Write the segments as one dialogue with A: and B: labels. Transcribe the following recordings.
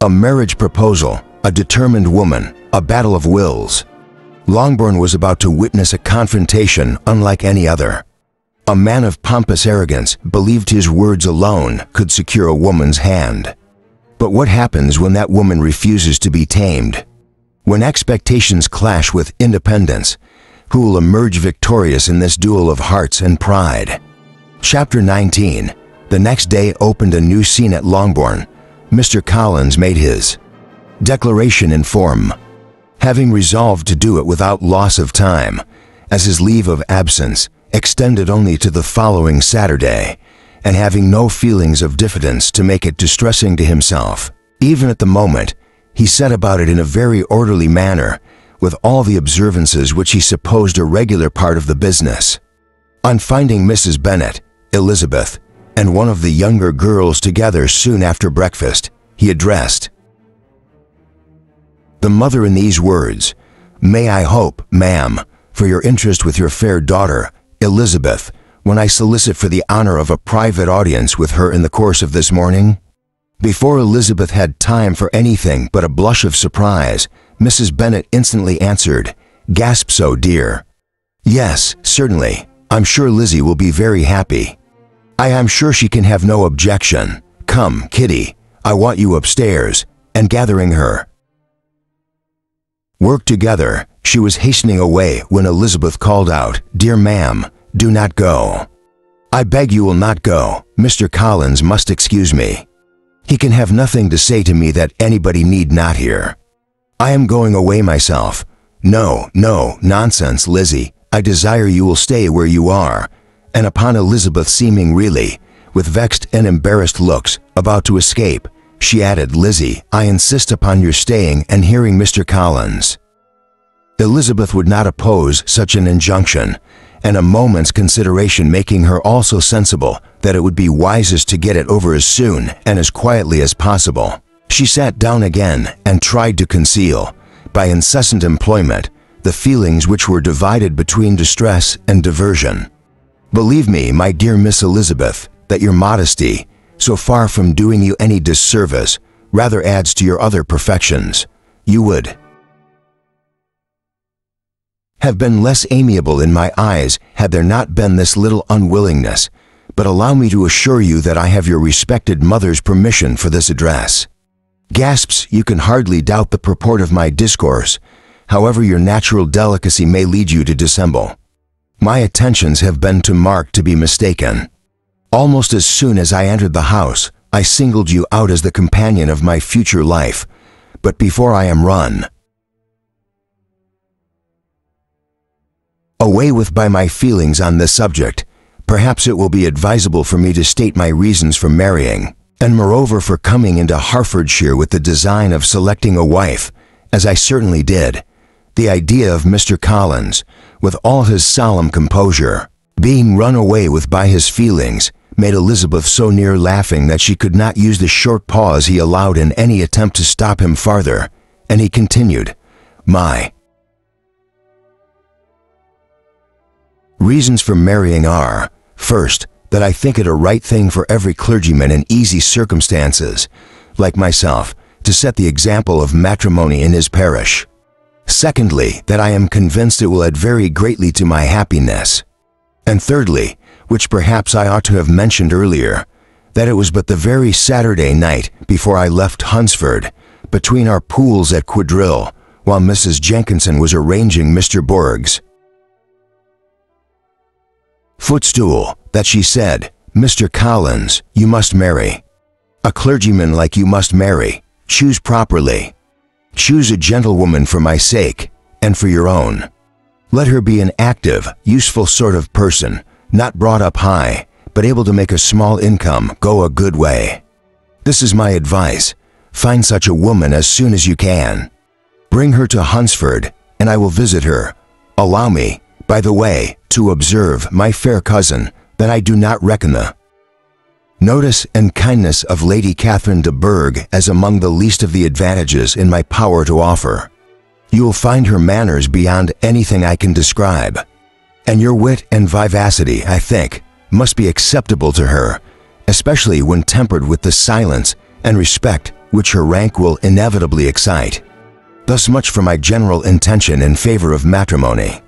A: A marriage proposal, a determined woman, a battle of wills. Longbourn was about to witness a confrontation unlike any other. A man of pompous arrogance believed his words alone could secure a woman's hand. But what happens when that woman refuses to be tamed? When expectations clash with independence, who will emerge victorious in this duel of hearts and pride? Chapter 19. The next day opened a new scene at Longbourn. Mr. Collins made his declaration in form, having resolved to do it without loss of time, as his leave of absence extended only to the following Saturday, and having no feelings of diffidence to make it distressing to himself. Even at the moment, he set about it in a very orderly manner, with all the observances which he supposed a regular part of the business. On finding Mrs. Bennet, Elizabeth, and one of the younger girls together soon after breakfast, he addressed the mother in these words: "May I hope, ma'am, for your interest with your fair daughter, Elizabeth, when I solicit for the honor of a private audience with her in the course of this morning?" Before Elizabeth had time for anything but a blush of surprise, Mrs. Bennet instantly answered, "Gasp so, dear. Yes, certainly. I'm sure Lizzie will be very happy. I am sure she can have no objection. Come, Kitty, I want you upstairs," and gathering her work together, she was hastening away when Elizabeth called out, "Dear ma'am, do not go. I beg you will not go. Mr. Collins must excuse me. He can have nothing to say to me that anybody need not hear. I am going away myself. No, no, nonsense, Lizzie. I desire you will stay where you are." And upon Elizabeth seeming really, with vexed and embarrassed looks, about to escape, she added, "Lizzie, I insist upon your staying and hearing Mr. Collins." Elizabeth would not oppose such an injunction, and a moment's consideration making her also sensible that it would be wisest to get it over as soon and as quietly as possible, she sat down again and tried to conceal, by incessant employment, the feelings which were divided between distress and diversion. Believe me, my dear Miss Elizabeth, that your modesty, so far from doing you any disservice, rather adds to your other perfections. You would have been less amiable in my eyes had there not been this little unwillingness, but allow me to assure you that I have your respected mother's permission for this address. Gasps, you can hardly doubt the purport of my discourse, however your natural delicacy may lead you to dissemble. My attentions have been too marked to be mistaken. Almost as soon as I entered the house, I singled you out as the companion of my future life, but before I am run away with by my feelings on this subject, perhaps it will be advisable for me to state my reasons for marrying, and moreover for coming into Hertfordshire with the design of selecting a wife, as I certainly did. The idea of Mr. Collins, with all his solemn composure, being run away with by his feelings, made Elizabeth so near laughing that she could not use the short pause he allowed in any attempt to stop him farther, and he continued, "My reasons for marrying are, first, that I think it a right thing for every clergyman in easy circumstances, like myself, to set the example of matrimony in his parish. Secondly, that I am convinced it will add very greatly to my happiness. And thirdly, which perhaps I ought to have mentioned earlier, that it was but the very Saturday night before I left Hunsford, between our pools at quadrille, while Mrs. Jenkinson was arranging Mr. Borg's footstool, that she said, 'Mr. Collins, you must marry. A clergyman like you must marry. Choose properly. Choose a gentlewoman for my sake, and for your own. Let her be an active, useful sort of person, not brought up high, but able to make a small income go a good way. This is my advice. Find such a woman as soon as you can. Bring her to Hunsford, and I will visit her. Allow me, by the way, to observe, my fair cousin, that I do not reckon the notice and kindness of Lady Catherine de Bourgh as among the least of the advantages in my power to offer. You will find her manners beyond anything I can describe, and your wit and vivacity, I think, must be acceptable to her, especially when tempered with the silence and respect which her rank will inevitably excite. Thus much for my general intention in favor of matrimony.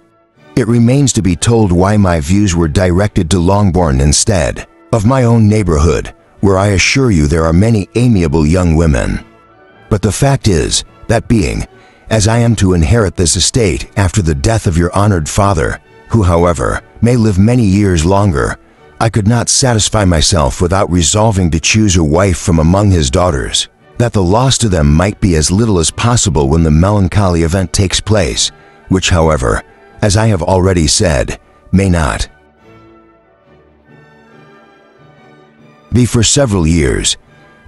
A: It remains to be told why my views were directed to Longbourn instead of my own neighborhood, where I assure you there are many amiable young women. But the fact is, that being, as I am to inherit this estate after the death of your honored father, who, however, may live many years longer, I could not satisfy myself without resolving to choose a wife from among his daughters, that the loss to them might be as little as possible when the melancholy event takes place, which, however, as I have already said, may not be for several years.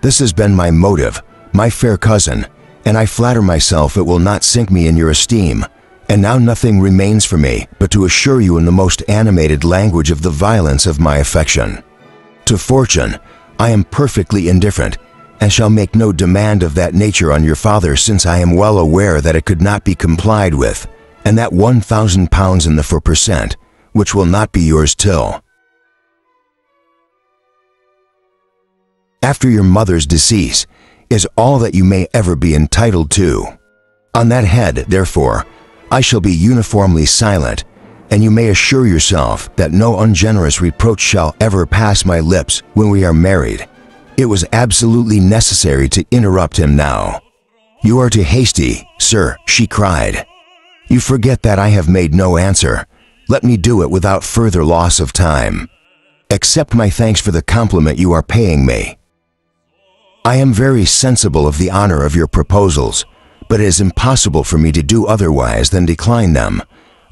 A: This has been my motive, my fair cousin, and I flatter myself it will not sink me in your esteem. And now nothing remains for me but to assure you in the most animated language of the violence of my affection. To fortune, I am perfectly indifferent, and shall make no demand of that nature on your father, since I am well aware that it could not be complied with, and that £1,000 in the 4%, which will not be yours till after your mother's decease, is all that you may ever be entitled to. On that head, therefore, I shall be uniformly silent, and you may assure yourself that no ungenerous reproach shall ever pass my lips when we are married. It was absolutely necessary to interrupt him now. You are too hasty, sir, she cried. You forget that I have made no answer. Let me do it without further loss of time. Accept my thanks for the compliment you are paying me. I am very sensible of the honor of your proposals, but it is impossible for me to do otherwise than decline them.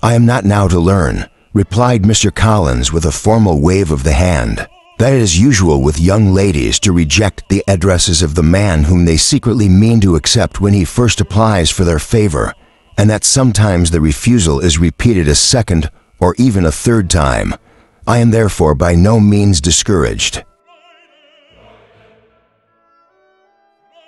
A: I am not now to learn, replied Mr. Collins with a formal wave of the hand, that it is usual with young ladies to reject the addresses of the man whom they secretly mean to accept when he first applies for their favor, and that sometimes the refusal is repeated a second or even a third time. I am therefore by no means discouraged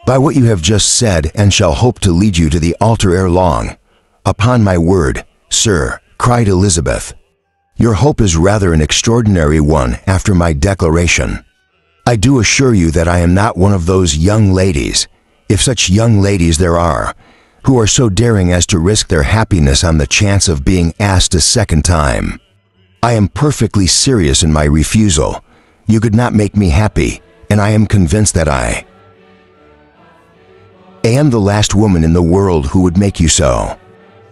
A: by what you have just said, and shall hope to lead you to the altar ere long. Upon my word, sir, cried Elizabeth, your hope is rather an extraordinary one after my declaration. I do assure you that I am not one of those young ladies, if such young ladies there are, who are so daring as to risk their happiness on the chance of being asked a second time. I am perfectly serious in my refusal. You could not make me happy, and I am convinced that I am the last woman in the world who would make you so.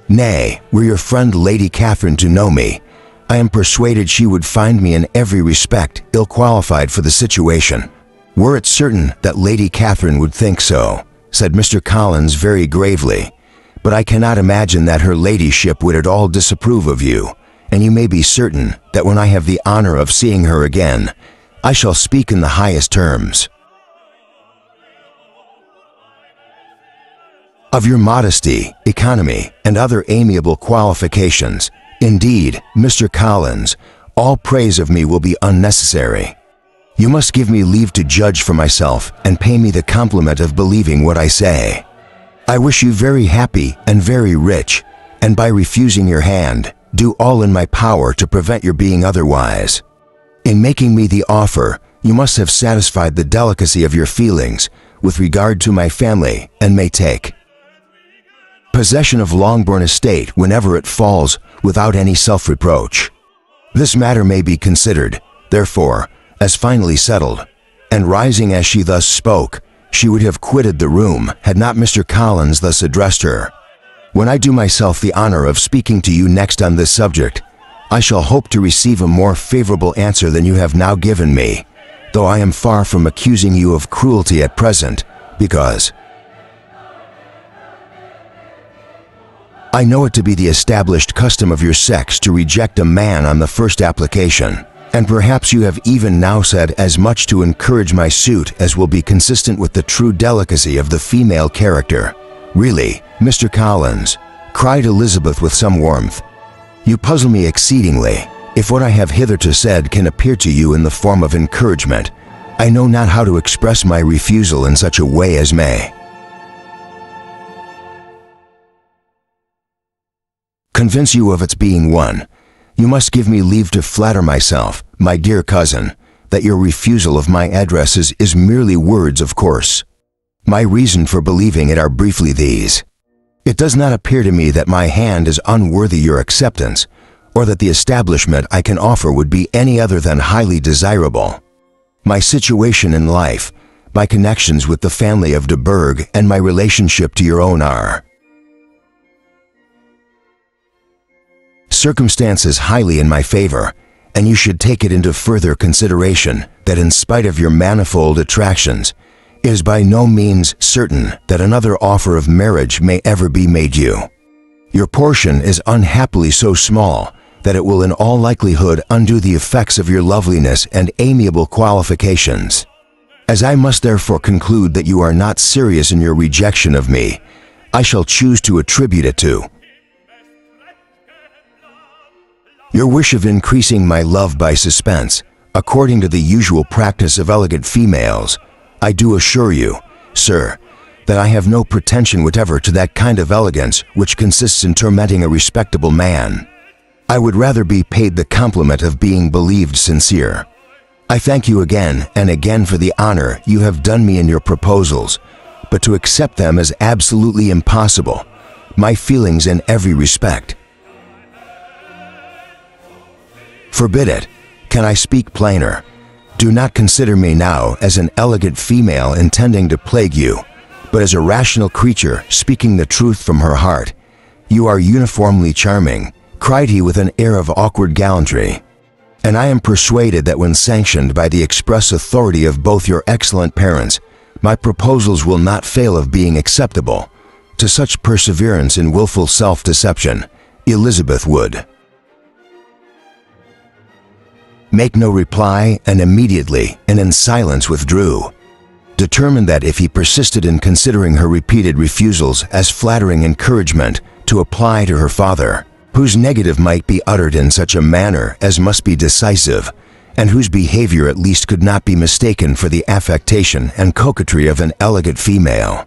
A: Nay, were your friend Lady Catherine to know me, I am persuaded she would find me in every respect ill-qualified for the situation. Were it certain that Lady Catherine would think so, said Mr. Collins very gravely, but I cannot imagine that her ladyship would at all disapprove of you, and you may be certain that when I have the honor of seeing her again, I shall speak in the highest terms of your modesty, economy, and other amiable qualifications. Indeed, Mr. Collins, all praise of me will be unnecessary. You must give me leave to judge for myself and pay me the compliment of believing what I say. I wish you very happy and very rich, and by refusing your hand, do all in my power to prevent your being otherwise. In making me the offer, you must have satisfied the delicacy of your feelings with regard to my family, and may take possession of Longbourn estate whenever it falls without any self-reproach. This matter may be considered, therefore, as finally settled. And rising as she thus spoke, she would have quitted the room had not Mr. Collins thus addressed her. When I do myself the honor of speaking to you next on this subject, I shall hope to receive a more favorable answer than you have now given me, though I am far from accusing you of cruelty at present, because I know it to be the established custom of your sex to reject a man on the first application, and perhaps you have even now said as much to encourage my suit as will be consistent with the true delicacy of the female character. Really, Mr. Collins, cried Elizabeth with some warmth, you puzzle me exceedingly. If what I have hitherto said can appear to you in the form of encouragement, I know not how to express my refusal in such a way as may convince you of its being one. You must give me leave to flatter myself, my dear cousin, that your refusal of my addresses is merely words, of course. My reason for believing it are briefly these. It does not appear to me that my hand is unworthy your acceptance, or that the establishment I can offer would be any other than highly desirable. My situation in life, my connections with the family of de Burgh, and my relationship to your own are circumstances highly in my favor, and you should take it into further consideration that in spite of your manifold attractions, it is by no means certain that another offer of marriage may ever be made you. Your portion is unhappily so small that it will in all likelihood undo the effects of your loveliness and amiable qualifications. As I must therefore conclude that you are not serious in your rejection of me, I shall choose to attribute it to your wish of increasing my love by suspense. According to the usual practice of elegant females, I do assure you, sir, that I have no pretension whatever to that kind of elegance which consists in tormenting a respectable man. I would rather be paid the compliment of being believed sincere. I thank you again and again for the honor you have done me in your proposals, but to accept them is absolutely impossible. My feelings in every respect forbid it. Can I speak plainer? Do not consider me now as an elegant female intending to plague you, but as a rational creature speaking the truth from her heart. You are uniformly charming, cried he with an air of awkward gallantry, and I am persuaded that when sanctioned by the express authority of both your excellent parents, my proposals will not fail of being acceptable. To such perseverance in wilful self-deception, Elizabeth would make no reply, and immediately and in silence withdrew, determined that if he persisted in considering her repeated refusals as flattering encouragement to apply to her father, whose negative might be uttered in such a manner as must be decisive, and whose behavior at least could not be mistaken for the affectation and coquetry of an elegant female.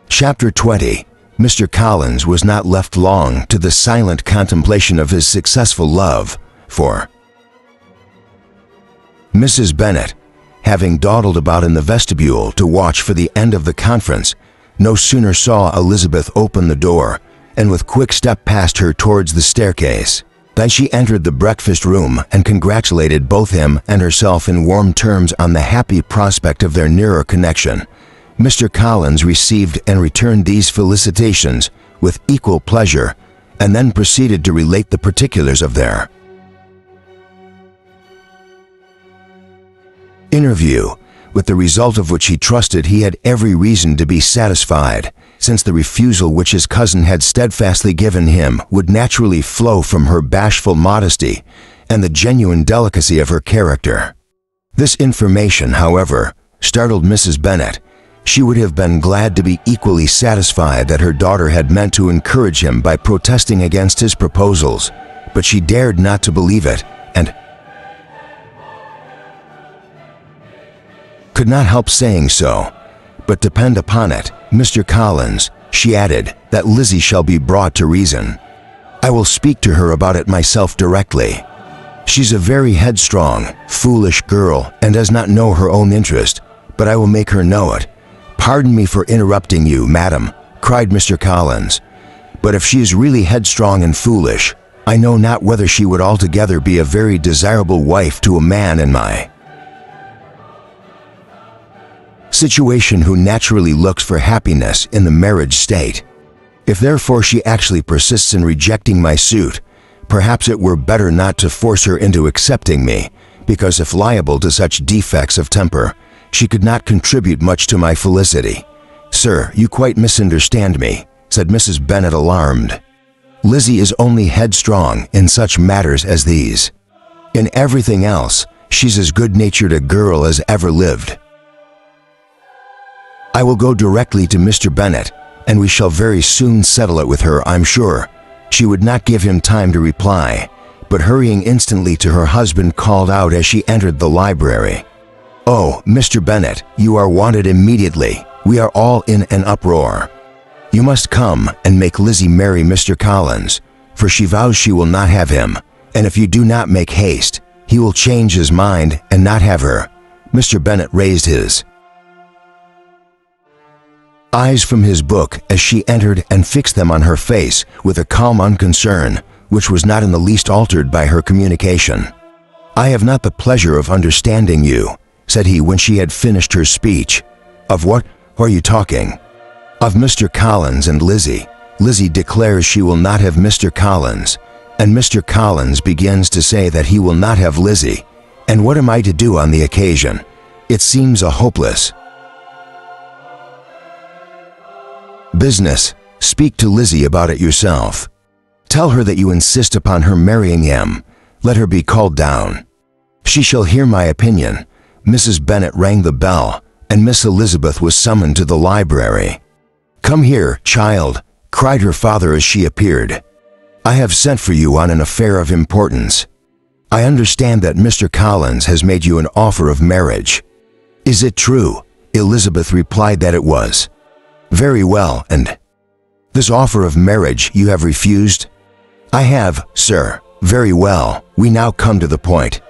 A: Chapter 20. Mr. Collins was not left long to the silent contemplation of his successful love, for Mrs. Bennet, having dawdled about in the vestibule to watch for the end of the conference, no sooner saw Elizabeth open the door and with quick step passed her towards the staircase, than she entered the breakfast room and congratulated both him and herself in warm terms on the happy prospect of their nearer connection. Mr. Collins received and returned these felicitations with equal pleasure, and then proceeded to relate the particulars of their interview, with the result of which he trusted he had every reason to be satisfied, since the refusal which his cousin had steadfastly given him would naturally flow from her bashful modesty and the genuine delicacy of her character. This information, however, startled Mrs. Bennet. She would have been glad to be equally satisfied that her daughter had meant to encourage him by protesting against his proposals, but she dared not to believe it, and could not help saying so. But depend upon it, Mr. Collins, she added, that Lizzie shall be brought to reason. I will speak to her about it myself directly. She's a very headstrong, foolish girl and does not know her own interest, but I will make her know it. Pardon me for interrupting you, madam, cried Mr. Collins, but if she is really headstrong and foolish, I know not whether she would altogether be a very desirable wife to a man in my situation who naturally looks for happiness in the marriage state. If therefore she actually persists in rejecting my suit, perhaps it were better not to force her into accepting me, because if liable to such defects of temper, she could not contribute much to my felicity. Sir, you quite misunderstand me, said Mrs. Bennet, alarmed. Lizzie is only headstrong in such matters as these. In everything else, she's as good-natured a girl as ever lived. I will go directly to Mr. Bennet, and we shall very soon settle it with her, I'm sure. She would not give him time to reply, but hurrying instantly to her husband called out as she entered the library, "Oh, Mr. Bennet, you are wanted immediately. We are all in an uproar. You must come and make Lizzie marry Mr. Collins, for she vows she will not have him, and if you do not make haste, he will change his mind and not have her." Mr. Bennet raised his eyes from his book as she entered and fixed them on her face with a calm unconcern, which was not in the least altered by her communication. "I have not the pleasure of understanding you," said he when she had finished her speech. "Of what are you talking?" "Of Mr. Collins and Lizzie. Lizzie declares she will not have Mr. Collins, and Mr. Collins begins to say that he will not have Lizzie. And what am I to do on the occasion? It seems a hopeless business. Speak to Lizzie about it yourself. Tell her that you insist upon her marrying him. Let her be called down. She shall hear my opinion." Mrs. Bennet rang the bell, and Miss Elizabeth was summoned to the library. "Come here, child," cried her father as she appeared. "I have sent for you on an affair of importance. I understand that Mr. Collins has made you an offer of marriage." "Is it true?" Elizabeth replied that it was. "Very well, and this offer of marriage you have refused?" "I have, sir." "Very well, we now come to the point.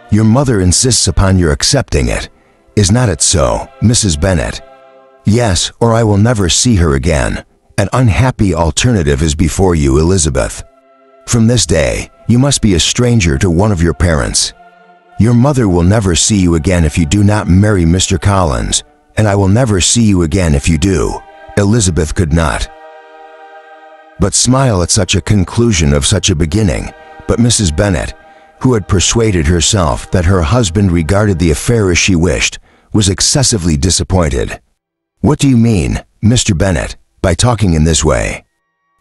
A: Your mother insists upon your accepting it. Is not it so, Mrs. Bennet?" "Yes, or I will never see her again. An unhappy alternative is before you, Elizabeth. From this day, you must be a stranger to one of your parents. Your mother will never see you again if you do not marry Mr. Collins, and I will never see you again if you do." Elizabeth could not but smile at such a conclusion of such a beginning, but Mrs. Bennet, who had persuaded herself that her husband regarded the affair as she wished, was excessively disappointed. "What do you mean, Mr. Bennet, by talking in this way?"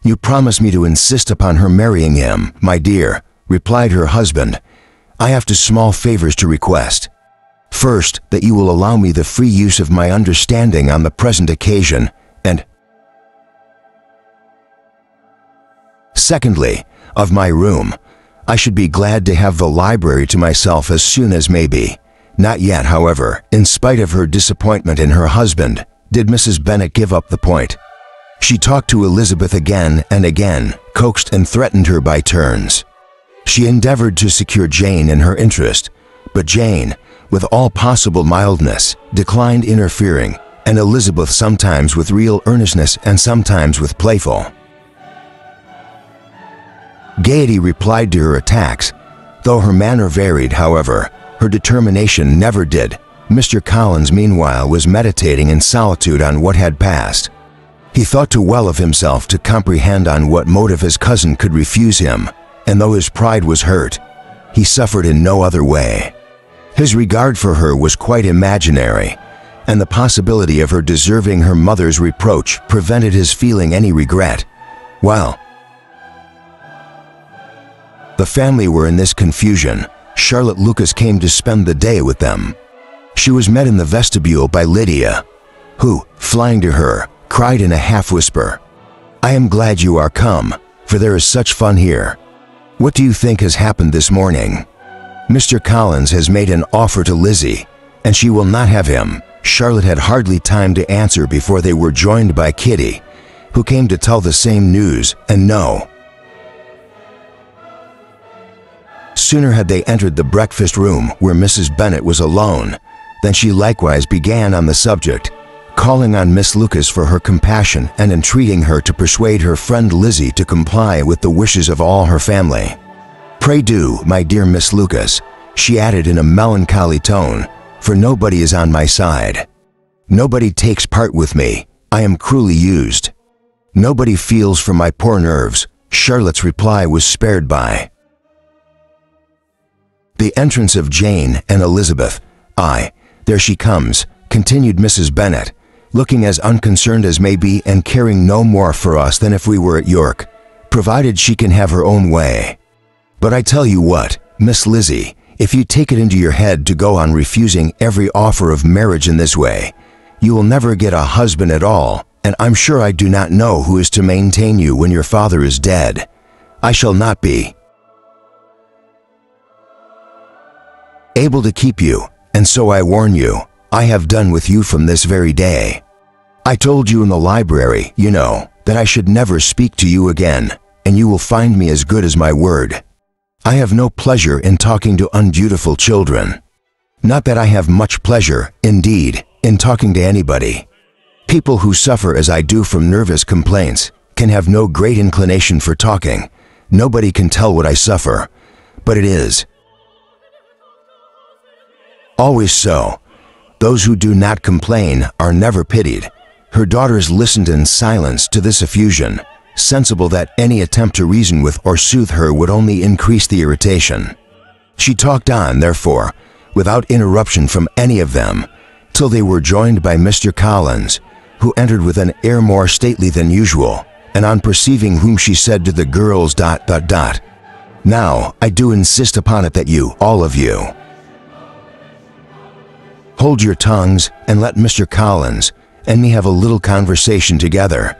A: "You promised me to insist upon her marrying him, my dear," replied her husband. "I have small favors to request. First, that you will allow me the free use of my understanding on the present occasion, and secondly, of my room. I should be glad to have the library to myself as soon as may be." Not yet, however, in spite of her disappointment in her husband, did Mrs. Bennet give up the point. She talked to Elizabeth again and again, coaxed and threatened her by turns. She endeavored to secure Jane in her interest, but Jane, with all possible mildness, declined interfering, and Elizabeth sometimes with real earnestness and sometimes with playful gaiety replied to her attacks. Though her manner varied, however, her determination never did. Mr. Collins, meanwhile, was meditating in solitude on what had passed. He thought too well of himself to comprehend on what motive his cousin could refuse him, and though his pride was hurt, he suffered in no other way. His regard for her was quite imaginary, and the possibility of her deserving her mother's reproach prevented his feeling any regret. While the family were in this confusion, Charlotte Lucas came to spend the day with them. She was met in the vestibule by Lydia, who, flying to her, cried in a half-whisper, "I am glad you are come, for there is such fun here. What do you think has happened this morning? Mr. Collins has made an offer to Lizzie, and she will not have him." Charlotte had hardly time to answer before they were joined by Kitty, who came to tell the same news, and no sooner had they entered the breakfast room where Mrs. Bennet was alone than she likewise began on the subject, calling on Miss Lucas for her compassion and entreating her to persuade her friend Lizzie to comply with the wishes of all her family. "Pray do, my dear Miss Lucas," she added in a melancholy tone, "for nobody is on my side. Nobody takes part with me. I am cruelly used. Nobody feels for my poor nerves." Charlotte's reply was spared by the entrance of Jane and Elizabeth. "Aye, there she comes," continued Mrs. Bennet, looking as unconcerned as may be and caring no more for us than if we were at York, provided she can have her own way. "But I tell you what, Miss Lizzie, if you take it into your head to go on refusing every offer of marriage in this way, you will never get a husband at all, and I'm sure I do not know who is to maintain you when your father is dead. I shall not be able to keep you, and so I warn you, I have done with you from this very day. I told you in the library, you know, that I should never speak to you again, and you will find me as good as my word. I have no pleasure in talking to undutiful children. Not that I have much pleasure, indeed, in talking to anybody. People who suffer as I do from nervous complaints can have no great inclination for talking. Nobody can tell what I suffer, but it is always so. Those who do not complain are never pitied. Her daughters listened in silence to this effusion, sensible that any attempt to reason with or soothe her would only increase the irritation. She talked on, therefore, without interruption from any of them, till they were joined by Mr. Collins, who entered with an air more stately than usual, and on perceiving whom she said to the girls, "Now, I do insist upon it that you, all of you, hold your tongues and let Mr. Collins and me have a little conversation together."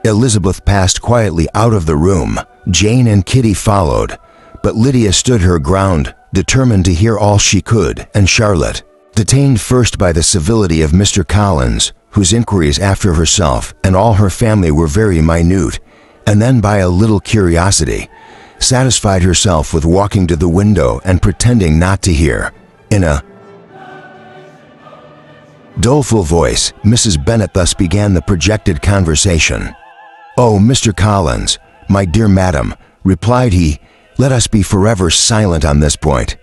A: Elizabeth passed quietly out of the room. Jane and Kitty followed, but Lydia stood her ground, determined to hear all she could, and Charlotte, detained first by the civility of Mr. Collins, whose inquiries after herself and all her family were very minute, and then by a little curiosity, satisfied herself with walking to the window and pretending not to hear. In a doleful voice, Mrs. Bennet thus began the projected conversation. "Oh, Mr. Collins, my dear madam," replied he, "let us be forever silent on this point.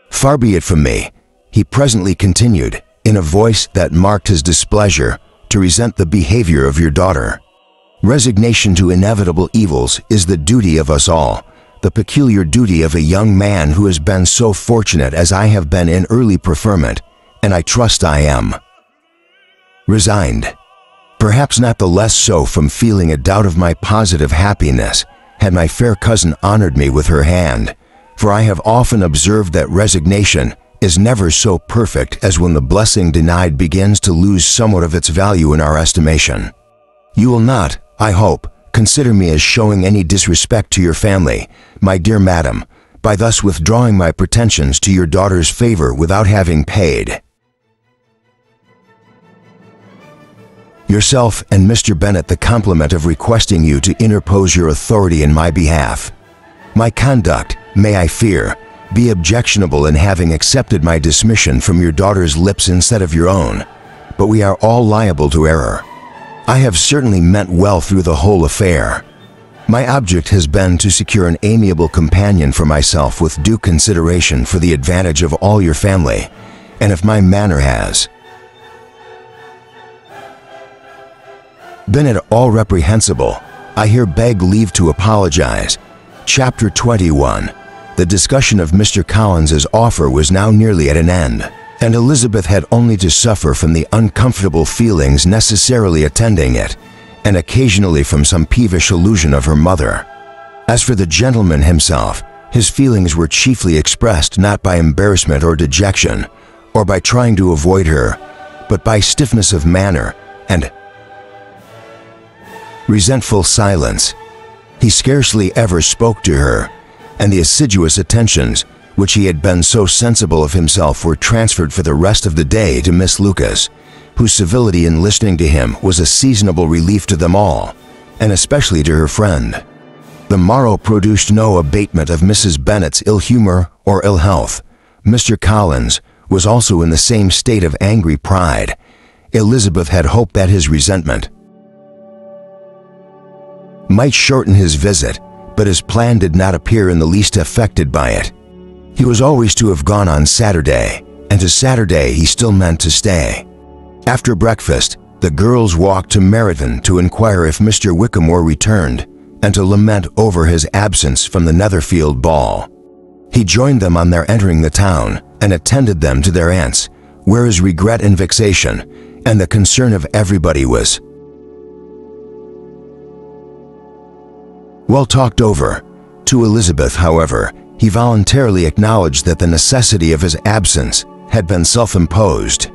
A: Far be it from me," he presently continued, in a voice that marked his displeasure, "to resent the behavior of your daughter. Resignation to inevitable evils is the duty of us all, the peculiar duty of a young man who has been so fortunate as I have been in early preferment, and I trust I am resigned. Perhaps not the less so from feeling a doubt of my positive happiness, had my fair cousin honored me with her hand, for I have often observed that resignation is never so perfect as when the blessing denied begins to lose somewhat of its value in our estimation. You will not, I hope, consider me as showing any disrespect to your family, my dear madam, by thus withdrawing my pretensions to your daughter's favor without having paid yourself and Mr. Bennet the compliment of requesting you to interpose your authority in my behalf. My conduct, may I fear, be objectionable in having accepted my dismission from your daughter's lips instead of your own, but we are all liable to error. I have certainly meant well through the whole affair. My object has been to secure an amiable companion for myself with due consideration for the advantage of all your family, and if my manner has been at all reprehensible, I here beg leave to apologize. Chapter 21. The discussion of Mr. Collins's offer was now nearly at an end, and Elizabeth had only to suffer from the uncomfortable feelings necessarily attending it, and occasionally from some peevish allusion of her mother. As for the gentleman himself, his feelings were chiefly expressed not by embarrassment or dejection, or by trying to avoid her, but by stiffness of manner and resentful silence. He scarcely ever spoke to her, and the assiduous attentions which he had been so sensible of himself were transferred for the rest of the day to Miss Lucas, whose civility in listening to him was a seasonable relief to them all, and especially to her friend. The morrow produced no abatement of Mrs. Bennet's ill humor or ill health. Mr. Collins was also in the same state of angry pride. Elizabeth had hoped that his resentment might shorten his visit, but his plan did not appear in the least affected by it. He was always to have gone on Saturday, and to Saturday he still meant to stay. After breakfast, the girls walked to Narrated to inquire if Mr. Wickham returned, and to lament over his absence from the Netherfield ball. He joined them on their entering the town, and attended them to their aunt's, where his regret and vexation, and the concern of everybody was well talked over. To Elizabeth, however, he voluntarily acknowledged that the necessity of his absence had been self-imposed.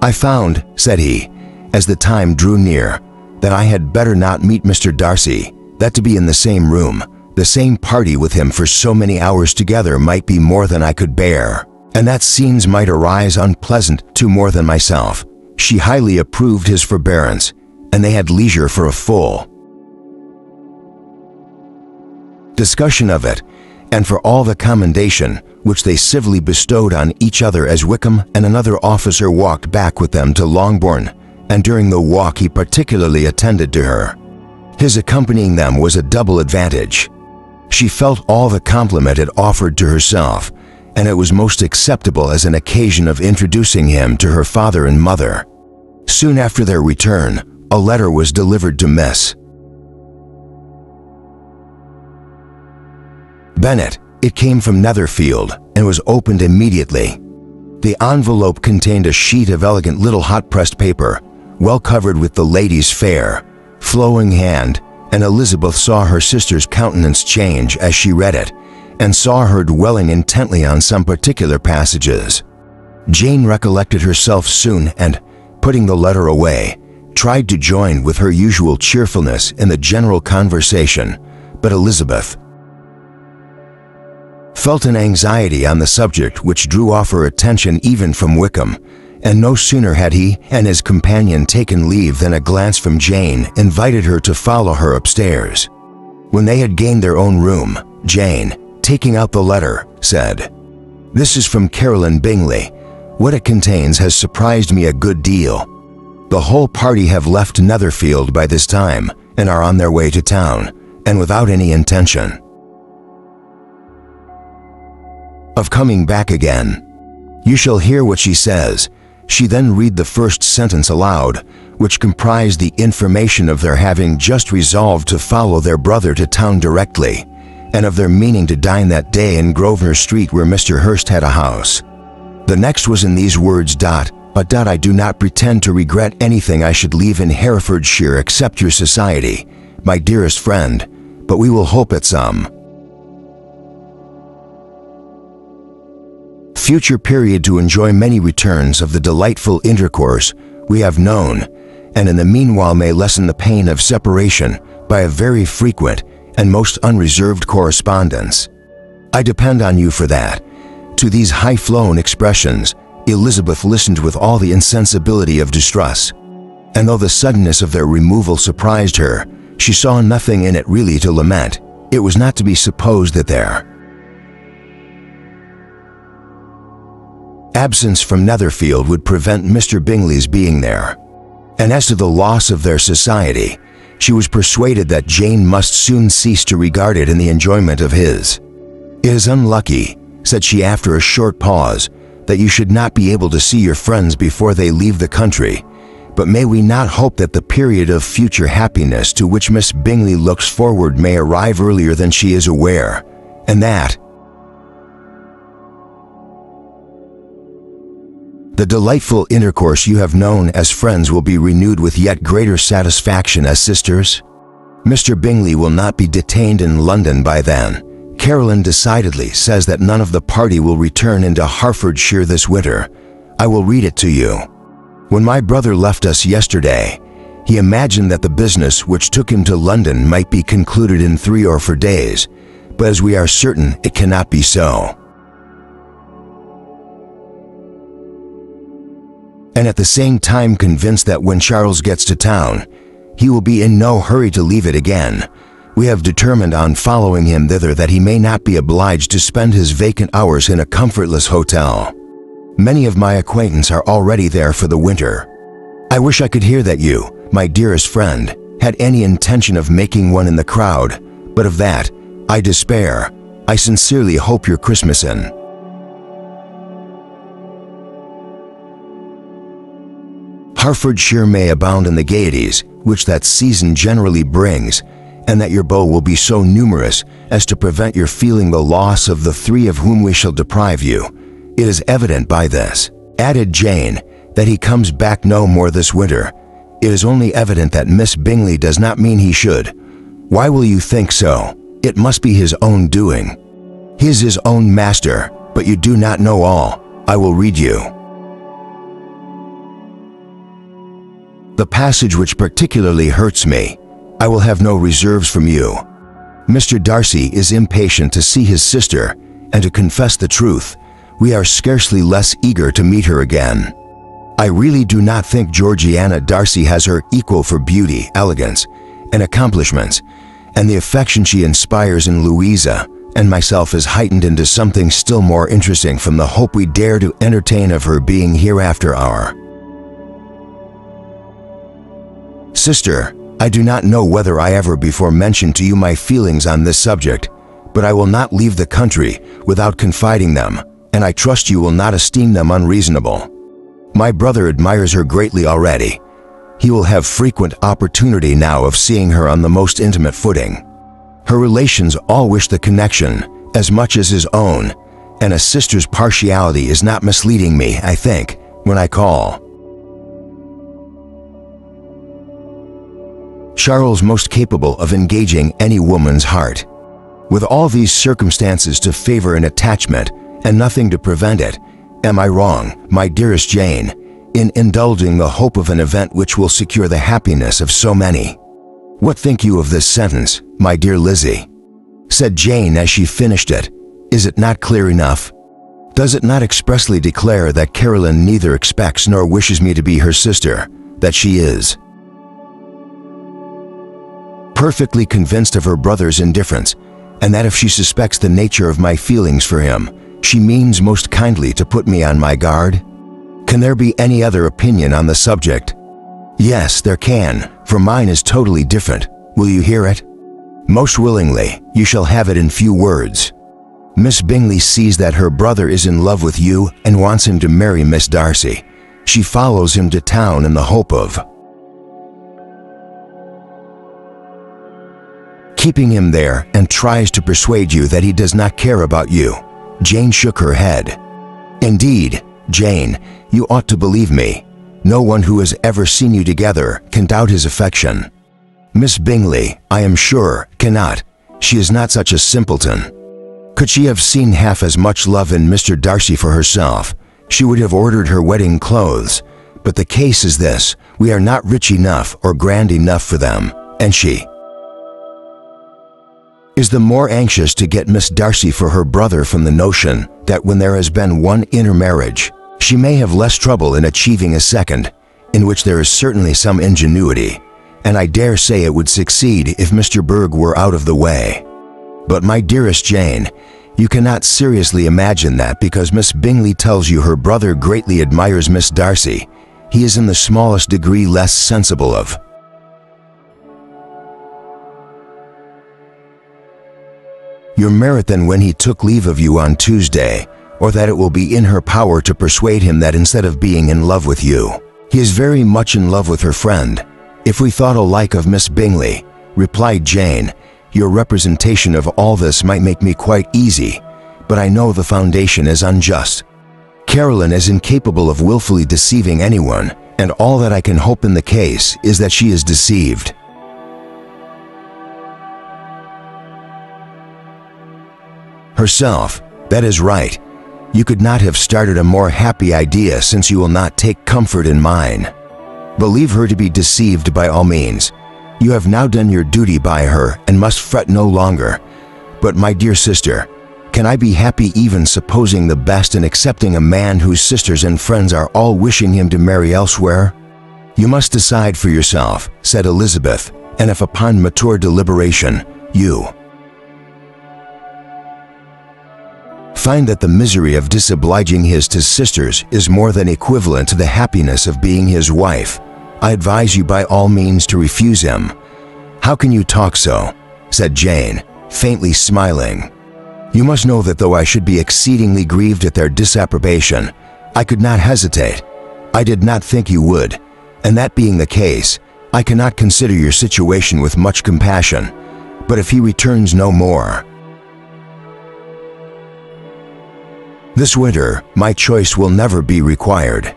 A: "I found," said he, as the time drew near, "that I had better not meet Mr. Darcy, that to be in the same room, the same party with him for so many hours together might be more than I could bear, and that scenes might arise unpleasant to more than myself." She highly approved his forbearance, and they had leisure for a full discussion of it, and for all the commendation which they civilly bestowed on each other as Wickham and another officer walked back with them to Longbourn, and during the walk he particularly attended to her. His accompanying them was a double advantage. She felt all the compliment it offered to herself, and it was most acceptable as an occasion of introducing him to her father and mother. Soon after their return, a letter was delivered to Miss Bennet. It came from Netherfield and was opened immediately. The envelope contained a sheet of elegant little hot-pressed paper, well covered with the lady's fair, flowing hand, and Elizabeth saw her sister's countenance change as she read it, and saw her dwelling intently on some particular passages. Jane recollected herself soon and, putting the letter away, tried to join with her usual cheerfulness in the general conversation, but Elizabeth felt an anxiety on the subject which drew off her attention even from Wickham, and no sooner had he and his companion taken leave than a glance from Jane invited her to follow her upstairs. When they had gained their own room, Jane, taking out the letter, said, "This is from Caroline Bingley. What it contains has surprised me a good deal. The whole party have left Netherfield by this time and are on their way to town, and without any intention of coming back again. You shall hear what she says." She then read the first sentence aloud, which comprised the information of their having just resolved to follow their brother to town directly, and of their meaning to dine that day in Grosvenor Street where Mr. Hurst had a house. The next was in these words, "I do not pretend to regret anything I should leave in Herefordshire except your society, my dearest friend, but we will hope at some future period to enjoy many returns of the delightful intercourse we have known, and in the meanwhile may lessen the pain of separation by a very frequent and most unreserved correspondence. I depend on you for that." To these high-flown expressions, Elizabeth listened with all the insensibility of distrust, and though the suddenness of their removal surprised her, she saw nothing in it really to lament. It was not to be supposed that their absence from Netherfield would prevent Mr. Bingley's being there, and as to the loss of their society, she was persuaded that Jane must soon cease to regard it in the enjoyment of his. "It is unlucky," said she after a short pause, "that you should not be able to see your friends before they leave the country, but may we not hope that the period of future happiness to which Miss Bingley looks forward may arrive earlier than she is aware, and that the delightful intercourse you have known as friends will be renewed with yet greater satisfaction as sisters? Mr. Bingley will not be detained in London by then. Caroline decidedly says that none of the party will return into Herefordshire this winter. I will read it to you. When my brother left us yesterday, he imagined that the business which took him to London might be concluded in 3 or 4 days, but as we are certain it cannot be so, and at the same time convinced that when Charles gets to town, he will be in no hurry to leave it again, we have determined on following him thither that he may not be obliged to spend his vacant hours in a comfortless hotel. Many of my acquaintance are already there for the winter. I wish I could hear that you, my dearest friend, had any intention of making one in the crowd, but of that I despair. I sincerely hope your Christmas in Herefordshire may abound in the gaieties which that season generally brings, and that your beaux will be so numerous as to prevent your feeling the loss of the 3 of whom we shall deprive you. It is evident by this," added Jane, "that he comes back no more this winter. It is only evident that Miss Bingley does not mean he should. Why will you think so? It must be his own doing. He is his own master, but you do not know all. I will read you the passage which particularly hurts me. I will have no reserves from you. Mr. Darcy is impatient to see his sister, and to confess the truth, we are scarcely less eager to meet her again. I really do not think Georgiana Darcy has her equal for beauty, elegance, and accomplishments, and the affection she inspires in Louisa and myself is heightened into something still more interesting from the hope we dare to entertain of her being hereafter our Sister, I do not know whether I ever before mentioned to you my feelings on this subject, but I will not leave the country without confiding them, and I trust you will not esteem them unreasonable. My brother admires her greatly already. He will have frequent opportunity now of seeing her on the most intimate footing. Her relations all wish the connection as much as his own, and a sister's partiality is not misleading me, I think, when I call. Charles most capable of engaging any woman's heart. With all these circumstances to favor an attachment and nothing to prevent it, am I wrong, my dearest Jane, in indulging the hope of an event which will secure the happiness of so many? What think you of this sentence, my dear Lizzie? Said Jane as she finished it. Is it not clear enough? Does it not expressly declare that Caroline neither expects nor wishes me to be her sister, that she is perfectly convinced of her brother's indifference, and that if she suspects the nature of my feelings for him, she means most kindly to put me on my guard? Can there be any other opinion on the subject? Yes, there can, for mine is totally different. Will you hear it? Most willingly. You shall have it in few words. Miss Bingley sees that her brother is in love with you and wants him to marry Miss Darcy. She follows him to town in the hope of keeping him there and tries to persuade you that he does not care about you. Jane shook her head. Indeed, Jane, you ought to believe me. No one who has ever seen you together can doubt his affection. Miss Bingley, I am sure, cannot. She is not such a simpleton. Could she have seen half as much love in Mr. Darcy for herself, she would have ordered her wedding clothes. But the case is this: we are not rich enough or grand enough for them, and she is the more anxious to get Miss Darcy for her brother from the notion that when there has been one intermarriage, she may have less trouble in achieving a second, in which there is certainly some ingenuity, and I dare say it would succeed if Mr. Berg were out of the way. But my dearest Jane, you cannot seriously imagine that because Miss Bingley tells you her brother greatly admires Miss Darcy, he is in the smallest degree less sensible of your merit than when he took leave of you on Tuesday, or that it will be in her power to persuade him that instead of being in love with you, he is very much in love with her friend. If we thought alike of Miss Bingley, replied Jane, your representation of all this might make me quite easy, but I know the foundation is unjust. Caroline is incapable of willfully deceiving anyone, and all that I can hope in the case is that she is deceived herself. That is right. You could not have started a more happy idea, since you will not take comfort in mine. Believe her to be deceived by all means. You have now done your duty by her and must fret no longer. But my dear sister, can I be happy even supposing the best and accepting a man whose sisters and friends are all wishing him to marry elsewhere? You must decide for yourself, said Elizabeth, and if upon mature deliberation you find that the misery of disobliging his sisters is more than equivalent to the happiness of being his wife, I advise you by all means to refuse him. How can you talk so? Said Jane, faintly smiling. You must know that though I should be exceedingly grieved at their disapprobation, I could not hesitate. I did not think you would, and that being the case, I cannot consider your situation with much compassion. But if he returns no more this winter, my choice will never be required.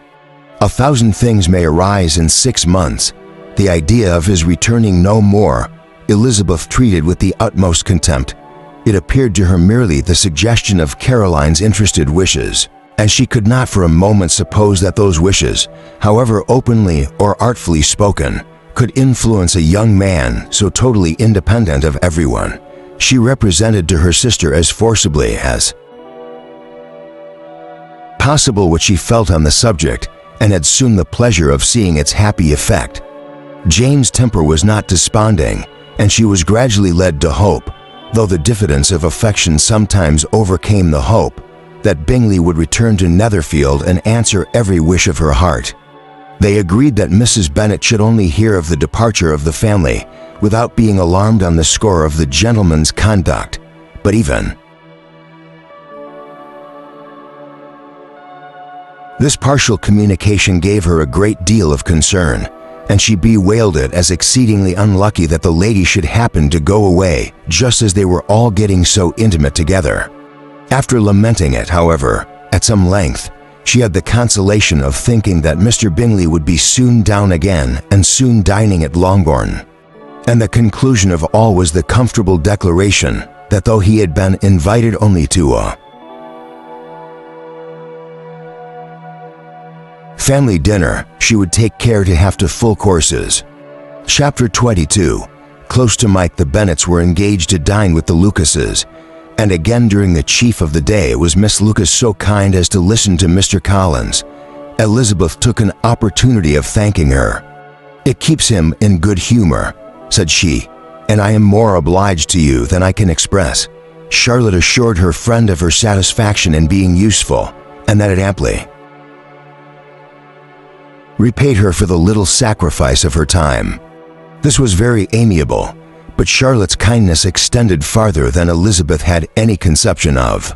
A: 1,000 things may arise in 6 months. The idea of his returning no more, Elizabeth treated with the utmost contempt. It appeared to her merely the suggestion of Caroline's interested wishes, and she could not for a moment suppose that those wishes, however openly or artfully spoken, could influence a young man so totally independent of everyone. She represented to her sister as forcibly as possible what she felt on the subject, and had soon the pleasure of seeing its happy effect. Jane's temper was not desponding, and she was gradually led to hope, though the diffidence of affection sometimes overcame the hope, that Bingley would return to Netherfield and answer every wish of her heart. They agreed that Mrs. Bennet should only hear of the departure of the family without being alarmed on the score of the gentleman's conduct. But even this partial communication gave her a great deal of concern, and she bewailed it as exceedingly unlucky that the lady should happen to go away just as they were all getting so intimate together. After lamenting it, however, at some length, she had the consolation of thinking that Mr. Bingley would be soon down again and soon dining at Longbourn. And the conclusion of all was the comfortable declaration that though he had been invited only to a family dinner, she would take care to have to full courses. Chapter 22. Close to Mike, the Bennets were engaged to dine with the Lucases, and again during the chief of the day was Miss Lucas so kind as to listen to Mr. Collins. Elizabeth took an opportunity of thanking her. "It keeps him in good humor," said she, "and I am more obliged to you than I can express." Charlotte assured her friend of her satisfaction in being useful, and that it amply repaid her for the little sacrifice of her time. This was very amiable, but Charlotte's kindness extended farther than Elizabeth had any conception of.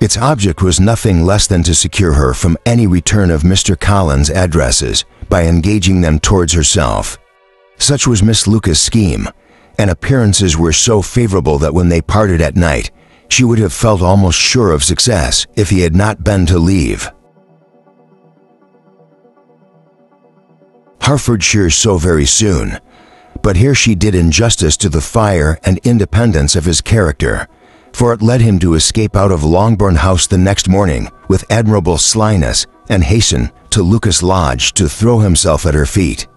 A: Its object was nothing less than to secure her from any return of Mr. Collins' addresses by engaging them towards herself. Such was Miss Lucas' scheme, and appearances were so favorable that when they parted at night, she would have felt almost sure of success if he had not been to leave Hertfordshire so very soon. But here she did injustice to the fire and independence of his character, for it led him to escape out of Longbourn House the next morning with admirable slyness and hasten to Lucas Lodge to throw himself at her feet.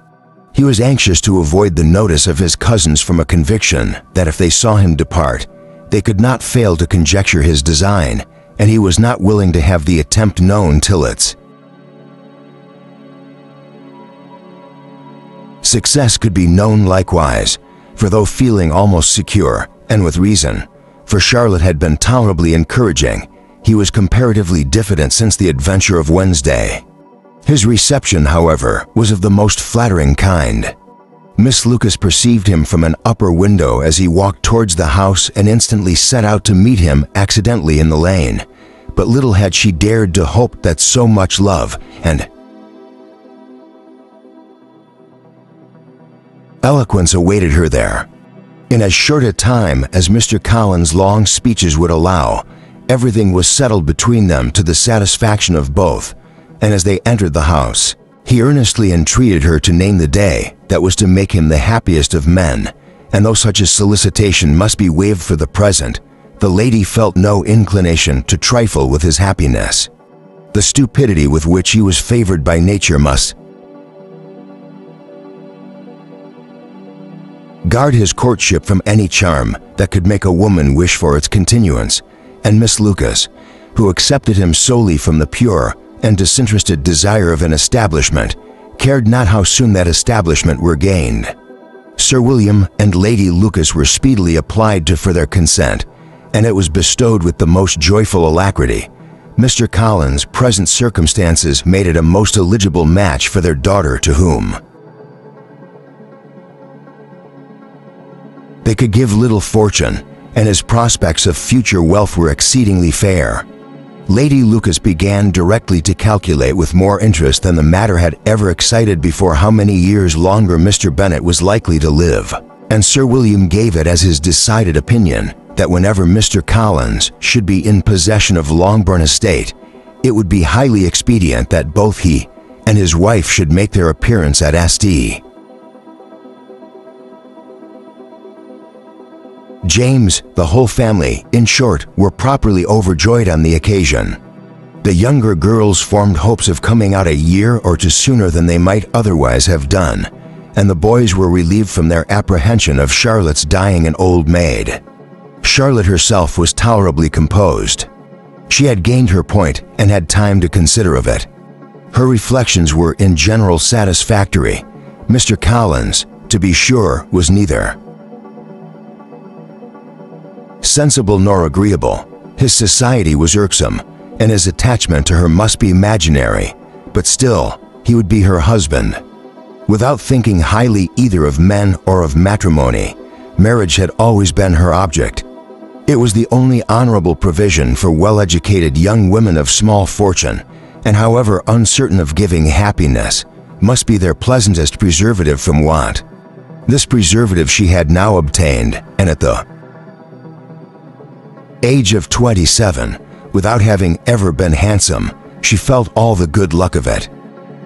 A: He was anxious to avoid the notice of his cousins from a conviction that if they saw him depart, they could not fail to conjecture his design, and he was not willing to have the attempt known till its success could be known likewise, for though feeling almost secure, and with reason, for Charlotte had been tolerably encouraging, he was comparatively diffident since the adventure of Wednesday. His reception, however, was of the most flattering kind. Miss Lucas perceived him from an upper window as he walked towards the house and instantly set out to meet him accidentally in the lane, but little had she dared to hope that so much love and eloquence awaited her there. In as short a time as Mr. Collins' long speeches would allow, everything was settled between them to the satisfaction of both, and as they entered the house, he earnestly entreated her to name the day that was to make him the happiest of men, and though such a solicitation must be waived for the present, the lady felt no inclination to trifle with his happiness. The stupidity with which he was favored by nature must guard his courtship from any charm that could make a woman wish for its continuance, and Miss Lucas, who accepted him solely from the pure and disinterested desire of an establishment, cared not how soon that establishment were gained. Sir William and Lady Lucas were speedily applied to for their consent, and it was bestowed with the most joyful alacrity. Mr. Collins' present circumstances made it a most eligible match for their daughter, to whom they could give little fortune, and his prospects of future wealth were exceedingly fair. Lady Lucas began directly to calculate with more interest than the matter had ever excited before how many years longer Mr. Bennet was likely to live, and Sir William gave it as his decided opinion that whenever Mr. Collins should be in possession of Longbourn Estate, it would be highly expedient that both he and his wife should make their appearance at St. James, the whole family, in short, were properly overjoyed on the occasion. The younger girls formed hopes of coming out a year or two sooner than they might otherwise have done, and the boys were relieved from their apprehension of Charlotte's dying an old maid. Charlotte herself was tolerably composed. She had gained her point and had time to consider of it. Her reflections were in general satisfactory. Mr. Collins, to be sure, was neither sensible nor agreeable. His society was irksome, and his attachment to her must be imaginary, but still, he would be her husband. Without thinking highly either of men or of matrimony, marriage had always been her object. It was the only honorable provision for well-educated young women of small fortune, and however uncertain of giving happiness, must be their pleasantest preservative from want. This preservative she had now obtained, and at the age of 27, without having ever been handsome, she felt all the good luck of it.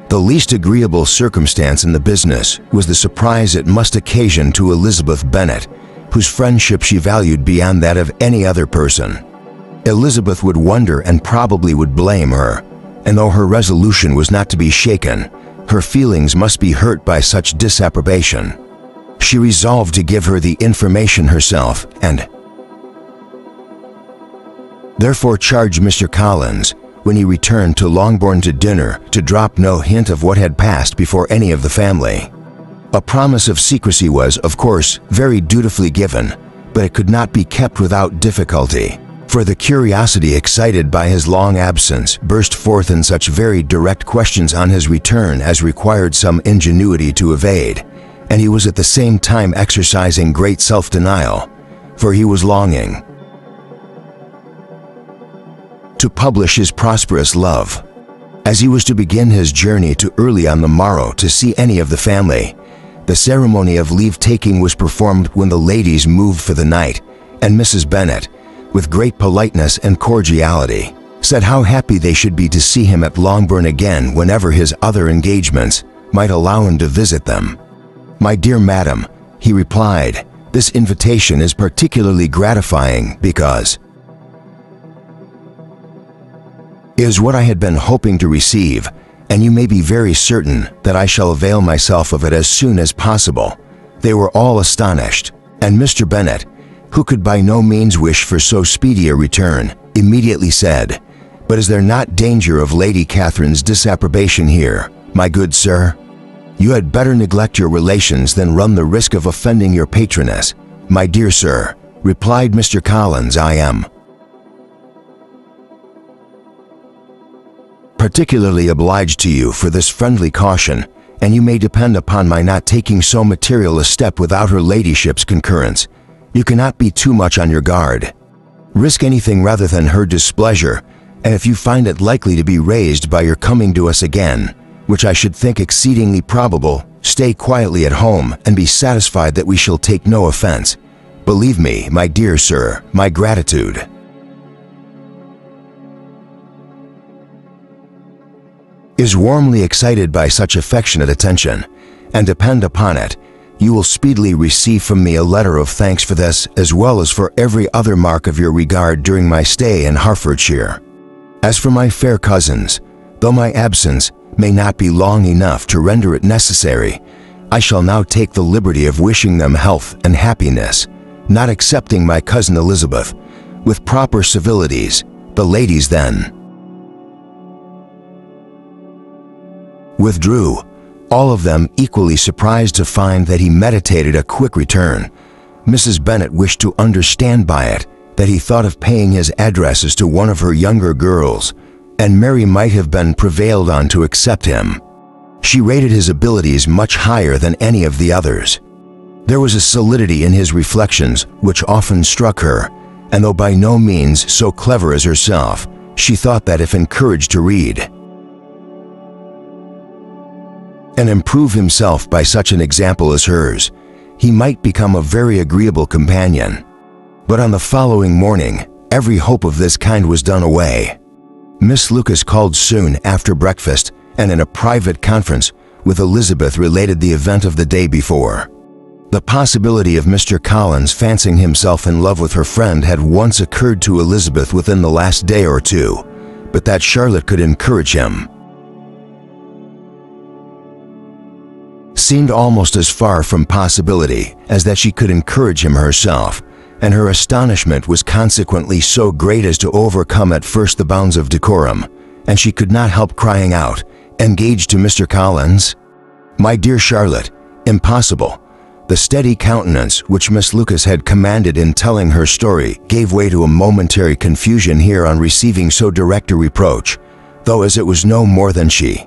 A: The least agreeable circumstance in the business was the surprise it must occasion to Elizabeth Bennet, whose friendship she valued beyond that of any other person. Elizabeth would wonder and probably would blame her, and though her resolution was not to be shaken, her feelings must be hurt by such disapprobation. She resolved to give her the information herself and therefore charged Mr. Collins, when he returned to Longbourn to dinner, to drop no hint of what had passed before any of the family. A promise of secrecy was, of course, very dutifully given, but it could not be kept without difficulty, for the curiosity excited by his long absence burst forth in such very direct questions on his return as required some ingenuity to evade, and he was at the same time exercising great self-denial, for he was longing to publish his prosperous love. As he was to begin his journey too early on the morrow to see any of the family, the ceremony of leave-taking was performed when the ladies moved for the night, and Mrs. Bennet, with great politeness and cordiality, said how happy they should be to see him at Longbourn again whenever his other engagements might allow him to visit them. "My dear madam," he replied, "this invitation is particularly gratifying because it is what I had been hoping to receive, and you may be very certain that I shall avail myself of it as soon as possible." They were all astonished, and Mr. Bennet, who could by no means wish for so speedy a return, immediately said, "But is there not danger of Lady Catherine's disapprobation here, my good sir? You had better neglect your relations than run the risk of offending your patroness." "My dear sir," replied Mr. Collins, "I am particularly obliged to you for this friendly caution, and you may depend upon my not taking so material a step without her ladyship's concurrence. You cannot be too much on your guard. Risk anything rather than her displeasure, and if you find it likely to be raised by your coming to us again, which I should think exceedingly probable, stay quietly at home and be satisfied that we shall take no offense. Believe me, my dear sir, my gratitude is warmly excited by such affectionate attention, and depend upon it, you will speedily receive from me a letter of thanks for this as well as for every other mark of your regard during my stay in Hertfordshire. As for my fair cousins, though my absence may not be long enough to render it necessary, I shall now take the liberty of wishing them health and happiness, not excepting my cousin Elizabeth, with proper civilities. The ladies then withdrew, all of them equally surprised to find that he meditated a quick return. Mrs. Bennet wished to understand by it that he thought of paying his addresses to one of her younger girls, and Mary might have been prevailed on to accept him. She rated his abilities much higher than any of the others. There was a solidity in his reflections which often struck her, and though by no means so clever as herself, she thought that if encouraged to read and improve himself by such an example as hers, he might become a very agreeable companion. But on the following morning, every hope of this kind was done away. Miss Lucas called soon after breakfast, and in a private conference with Elizabeth related the event of the day before. The possibility of Mr. Collins fancying himself in love with her friend had once occurred to Elizabeth within the last day or two, but that Charlotte could encourage him seemed almost as far from possibility as that she could encourage him herself, and her astonishment was consequently so great as to overcome at first the bounds of decorum, and she could not help crying out, "Engaged to Mr. Collins? My dear Charlotte, impossible." The steady countenance which Miss Lucas had commanded in telling her story gave way to a momentary confusion here on receiving so direct a reproach, though as it was no more than she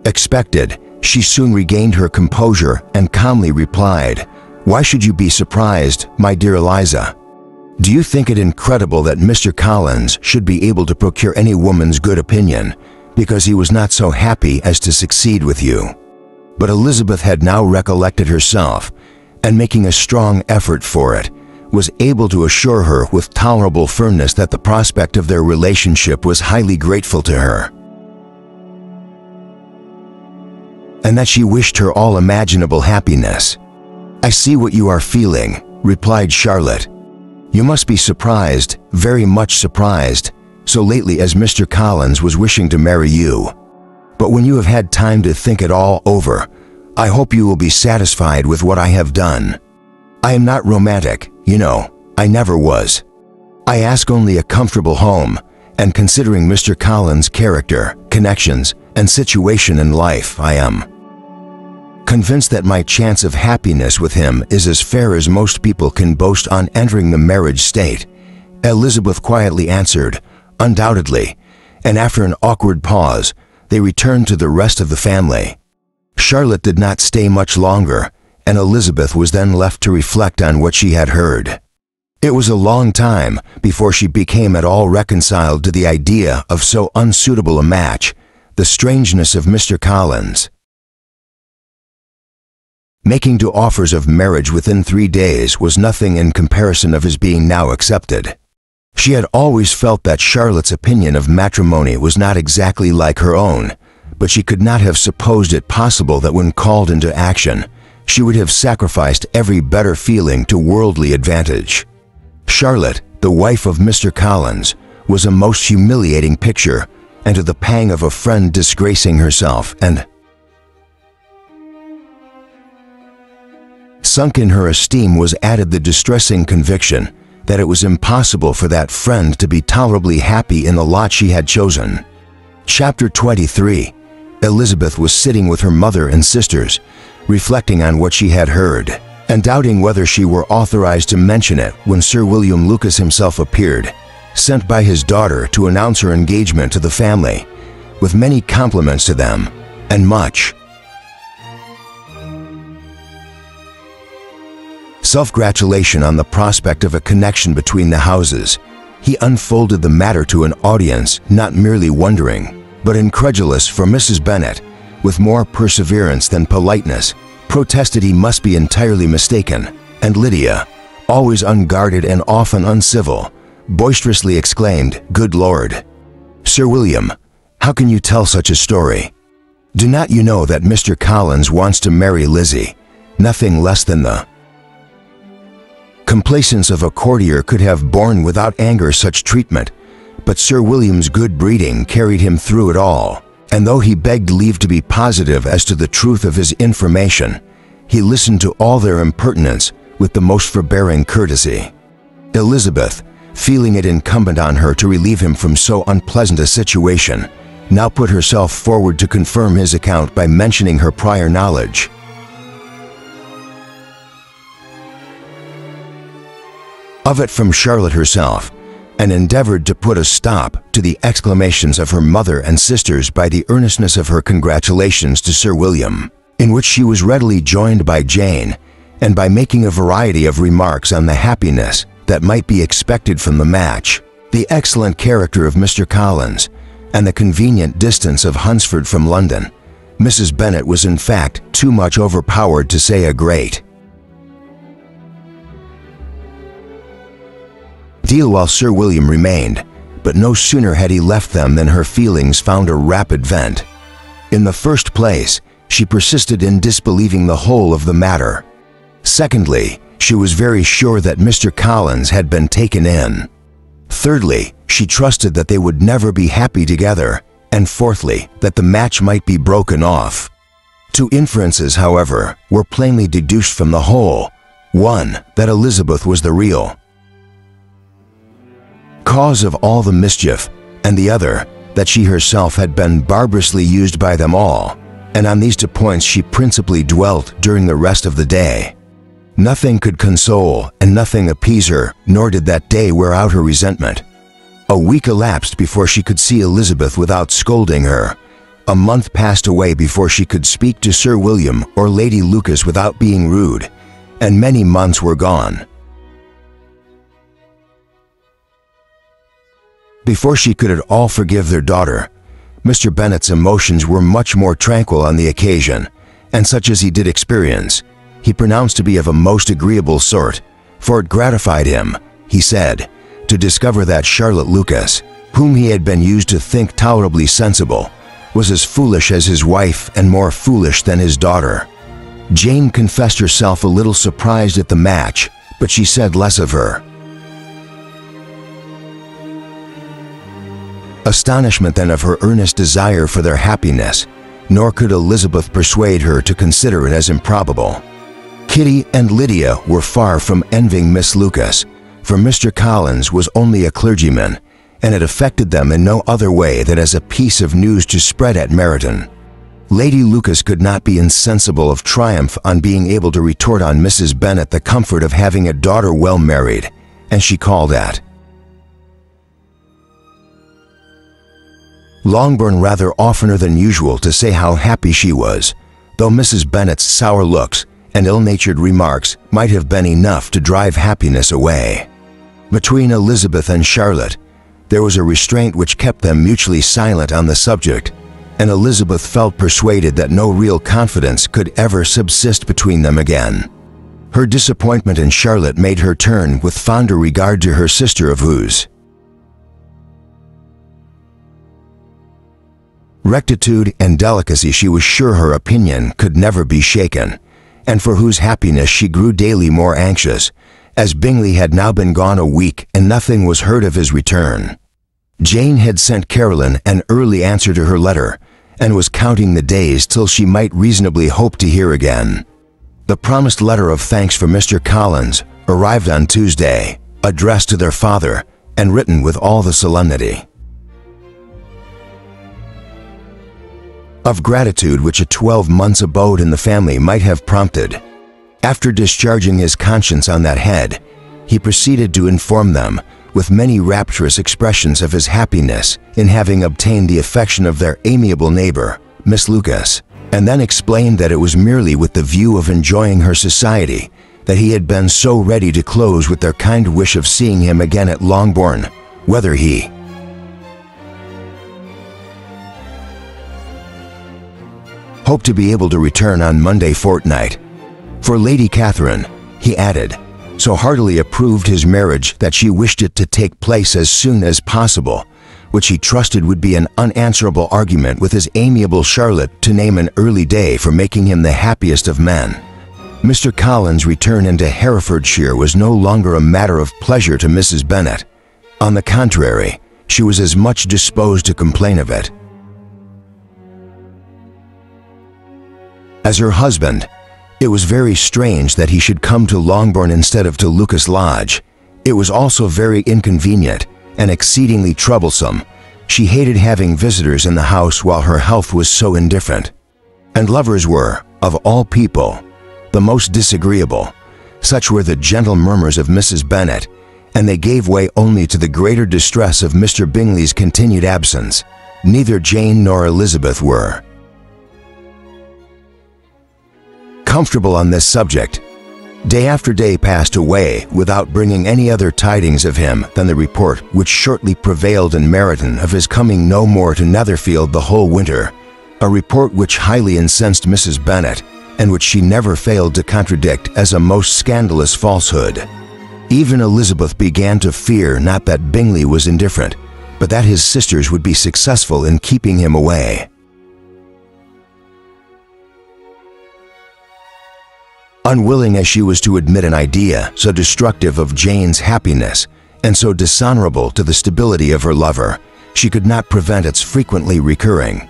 A: Expected, she soon regained her composure and calmly replied, "Why should you be surprised, my dear Eliza? Do you think it incredible that Mr. Collins should be able to procure any woman's good opinion because he was not so happy as to succeed with you?" But Elizabeth had now recollected herself, and making a strong effort for it, was able to assure her with tolerable firmness that the prospect of their relationship was highly grateful to her, and that she wished her all imaginable happiness. "I see what you are feeling," replied Charlotte. "You must be surprised, very much surprised, so lately as Mr. Collins was wishing to marry you. But when you have had time to think it all over, I hope you will be satisfied with what I have done. I am not romantic, you know, I never was. I ask only a comfortable home, and considering Mr. Collins' character, connections, and situation in life, I am convinced that my chance of happiness with him is as fair as most people can boast on entering the marriage state." Elizabeth quietly answered, "Undoubtedly," and after an awkward pause, they returned to the rest of the family. Charlotte did not stay much longer, and Elizabeth was then left to reflect on what she had heard. It was a long time before she became at all reconciled to the idea of so unsuitable a match, the strangeness of Mr. Collins making two offers of marriage within 3 days was nothing in comparison of his being now accepted. She had always felt that Charlotte's opinion of matrimony was not exactly like her own, but she could not have supposed it possible that when called into action, she would have sacrificed every better feeling to worldly advantage. Charlotte, the wife of Mr. Collins, was a most humiliating picture, and to the pang of a friend disgracing herself and sunk in her esteem was added the distressing conviction that it was impossible for that friend to be tolerably happy in the lot she had chosen. Chapter 23. Elizabeth was sitting with her mother and sisters, reflecting on what she had heard, and doubting whether she were authorized to mention it when Sir William Lucas himself appeared, sent by his daughter to announce her engagement to the family, with many compliments to them, and much self-gratulation on the prospect of a connection between the houses. He unfolded the matter to an audience not merely wondering, but incredulous, for Mrs. Bennet, with more perseverance than politeness, protested he must be entirely mistaken, and Lydia, always unguarded and often uncivil, boisterously exclaimed, "Good Lord! Sir William, how can you tell such a story? Do not you know that Mr. Collins wants to marry Lizzie? Nothing less than the complaisance of a courtier could have borne without anger such treatment, but Sir William's good breeding carried him through it all, and though he begged leave to be positive as to the truth of his information, he listened to all their impertinence with the most forbearing courtesy. Elizabeth, feeling it incumbent on her to relieve him from so unpleasant a situation, now put herself forward to confirm his account by mentioning her prior knowledge of it from Charlotte herself, and endeavored to put a stop to the exclamations of her mother and sisters by the earnestness of her congratulations to Sir William, in which she was readily joined by Jane, and by making a variety of remarks on the happiness that might be expected from the match, the excellent character of Mr. Collins, and the convenient distance of Hunsford from London. Mrs. Bennet was in fact too much overpowered to say a great deal while Sir William remained, but no sooner had he left them than her feelings found a rapid vent. In the first place, she persisted in disbelieving the whole of the matter. Secondly, she was very sure that Mr. Collins had been taken in. Thirdly, she trusted that they would never be happy together, and fourthly, that the match might be broken off. Two inferences, however, were plainly deduced from the whole. One, that Elizabeth was the real cause of all the mischief, and the other, that she herself had been barbarously used by them all, and on these two points she principally dwelt during the rest of the day. Nothing could console and nothing appease her, nor did that day wear out her resentment. A week elapsed before she could see Elizabeth without scolding her, A month passed away before she could speak to Sir William or Lady Lucas without being rude, and many months were gone before she could at all forgive their daughter. Mr. Bennet's emotions were much more tranquil on the occasion, and such as he did experience, he pronounced to be of a most agreeable sort, for it gratified him, he said, to discover that Charlotte Lucas, whom he had been used to think tolerably sensible, was as foolish as his wife and more foolish than his daughter. Jane confessed herself a little surprised at the match, but she said less of her astonishment than of her earnest desire for their happiness, nor could Elizabeth persuade her to consider it as improbable. Kitty and Lydia were far from envying Miss Lucas, for Mr. Collins was only a clergyman, and it affected them in no other way than as a piece of news to spread at Meryton. Lady Lucas could not be insensible of triumph on being able to retort on Mrs. Bennet the comfort of having a daughter well married, and she called at Longbourn rather oftener than usual to say how happy she was, though Mrs. Bennet's sour looks and ill-natured remarks might have been enough to drive happiness away. Between Elizabeth and Charlotte, there was a restraint which kept them mutually silent on the subject, and Elizabeth felt persuaded that no real confidence could ever subsist between them again. Her disappointment in Charlotte made her turn with fonder regard to her sister, of whose rectitude and delicacy she was sure her opinion could never be shaken, and for whose happiness she grew daily more anxious, as Bingley had now been gone a week and nothing was heard of his return. Jane had sent Caroline an early answer to her letter, and was counting the days till she might reasonably hope to hear again. The promised letter of thanks for Mr. Collins arrived on Tuesday, addressed to their father, and written with all the solemnity of gratitude which a 12 months' abode in the family might have prompted. After discharging his conscience on that head, he proceeded to inform them, with many rapturous expressions of his happiness in having obtained the affection of their amiable neighbor, Miss Lucas, and then explained that it was merely with the view of enjoying her society that he had been so ready to close with their kind wish of seeing him again at Longbourn, whether he hoped to be able to return on Monday fortnight. For Lady Catherine, he added, so heartily approved his marriage that she wished it to take place as soon as possible, which he trusted would be an unanswerable argument with his amiable Charlotte to name an early day for making him the happiest of men. Mr. Collins' return into Herefordshire was no longer a matter of pleasure to Mrs. Bennet. On the contrary, she was as much disposed to complain of it as her husband. It was very strange that he should come to Longbourn instead of to Lucas Lodge. It was also very inconvenient and exceedingly troublesome. She hated having visitors in the house while her health was so indifferent. And lovers were, of all people, the most disagreeable. Such were the gentle murmurs of Mrs. Bennet, and they gave way only to the greater distress of Mr. Bingley's continued absence. Neither Jane nor Elizabeth were comfortable on this subject. Day after day passed away without bringing any other tidings of him than the report which shortly prevailed in Meryton of his coming no more to Netherfield the whole winter, a report which highly incensed Mrs. Bennet, and which she never failed to contradict as a most scandalous falsehood. Even Elizabeth began to fear not that Bingley was indifferent, but that his sisters would be successful in keeping him away. Unwilling as she was to admit an idea so destructive of Jane's happiness and so dishonorable to the stability of her lover, she could not prevent its frequently recurring.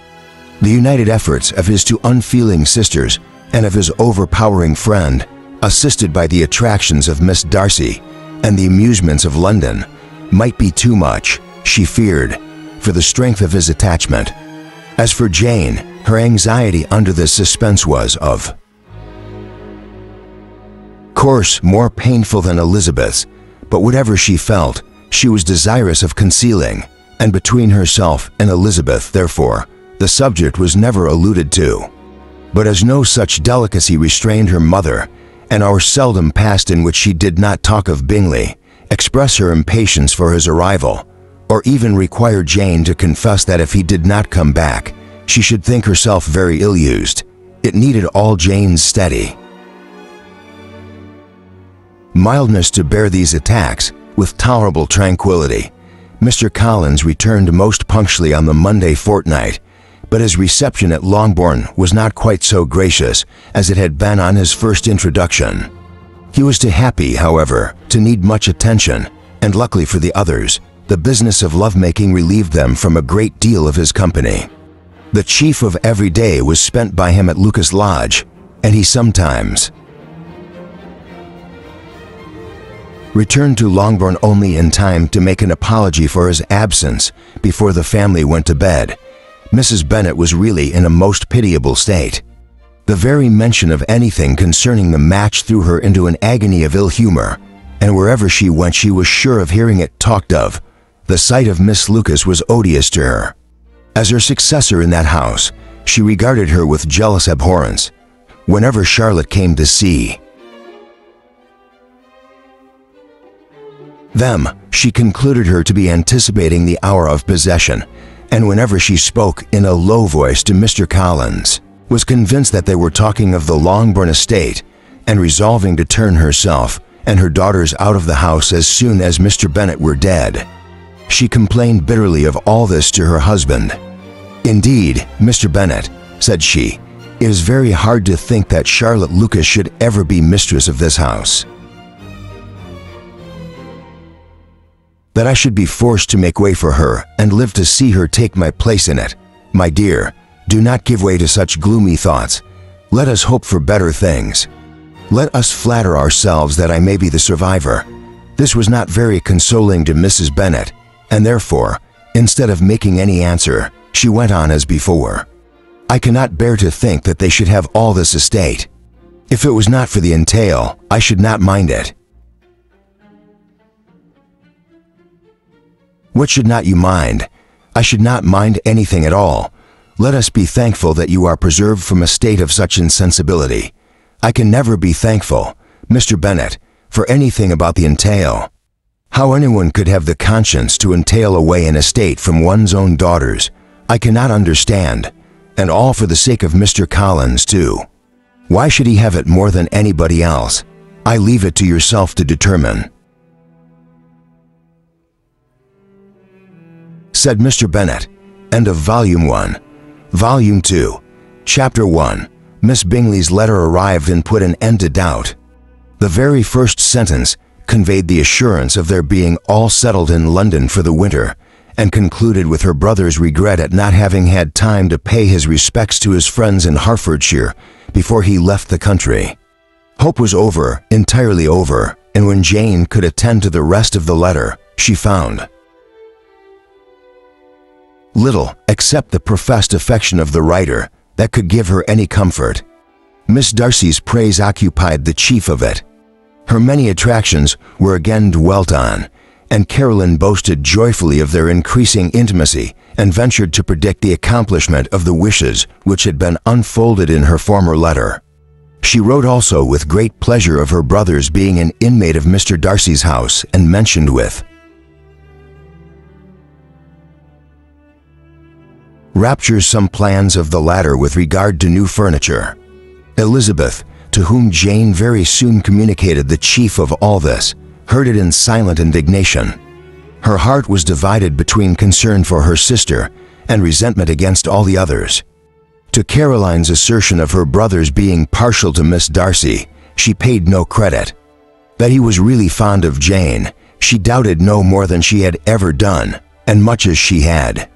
A: The united efforts of his two unfeeling sisters and of his overpowering friend, assisted by the attractions of Miss Darcy and the amusements of London, might be too much, she feared, for the strength of his attachment. As for Jane, her anxiety under this suspense was, of course, more painful than Elizabeth's, but whatever she felt, she was desirous of concealing, and between herself and Elizabeth, therefore, the subject was never alluded to. But as no such delicacy restrained her mother, an hour seldom passed in which she did not talk of Bingley, express her impatience for his arrival, or even require Jane to confess that if he did not come back, she should think herself very ill-used. It needed all Jane's steady mildness to bear these attacks with tolerable tranquility. Mr. Collins returned most punctually on the Monday fortnight, but his reception at Longbourn was not quite so gracious as it had been on his first introduction. He was too happy, however, to need much attention, and luckily for the others, the business of lovemaking relieved them from a great deal of his company. The chief of every day was spent by him at Lucas Lodge, and he sometimes returned to Longbourn only in time to make an apology for his absence before the family went to bed. Mrs. Bennet was really in a most pitiable state. The very mention of anything concerning the match threw her into an agony of ill humor, and wherever she went she was sure of hearing it talked of. The sight of Miss Lucas was odious to her. As her successor in that house, she regarded her with jealous abhorrence. Whenever Charlotte came to see them, she concluded her to be anticipating the hour of possession, and whenever she spoke in a low voice to Mr. Collins, was convinced that they were talking of the Longbourn estate, and resolving to turn herself and her daughters out of the house as soon as Mr. Bennet were dead. She complained bitterly of all this to her husband. "Indeed, Mr. Bennet," said she, "it is very hard to think that Charlotte Lucas should ever be mistress of this house. That I should be forced to make way for her and live to see her take my place in it. My dear, do not give way to such gloomy thoughts. Let us hope for better things. Let us flatter ourselves that I may be the survivor." This was not very consoling to Mrs. Bennet, and therefore, instead of making any answer, she went on as before. "I cannot bear to think that they should have all this estate. If it was not for the entail, I should not mind it." "What should not you mind? I should not mind anything at all. Let us be thankful that you are preserved from a state of such insensibility. I can never be thankful, Mr. Bennet, for anything about the entail. How anyone could have the conscience to entail away an estate from one's own daughters, I cannot understand, and all for the sake of Mr. Collins, too. Why should he have it more than anybody else? I leave it to yourself to determine," said Mr. Bennet. End of Volume 1. Volume 2. Chapter 1. Miss Bingley's letter arrived and put an end to doubt. The very first sentence conveyed the assurance of their being all settled in London for the winter, and concluded with her brother's regret at not having had time to pay his respects to his friends in Hertfordshire before he left the country. Hope was over, entirely over, and when Jane could attend to the rest of the letter, she found little, except the professed affection of the writer, that could give her any comfort. Miss Darcy's praise occupied the chief of it. Her many attractions were again dwelt on, and Caroline boasted joyfully of their increasing intimacy and ventured to predict the accomplishment of the wishes which had been unfolded in her former letter. She wrote also with great pleasure of her brother's being an inmate of Mr. Darcy's house, and mentioned with raptures some plans of the latter with regard to new furniture. Elizabeth, to whom Jane very soon communicated the chief of all this, heard it in silent indignation. Her heart was divided between concern for her sister and resentment against all the others. To Caroline's assertion of her brother's being partial to Miss Darcy, she paid no credit. That he was really fond of Jane, she doubted no more than she had ever done, and much as she had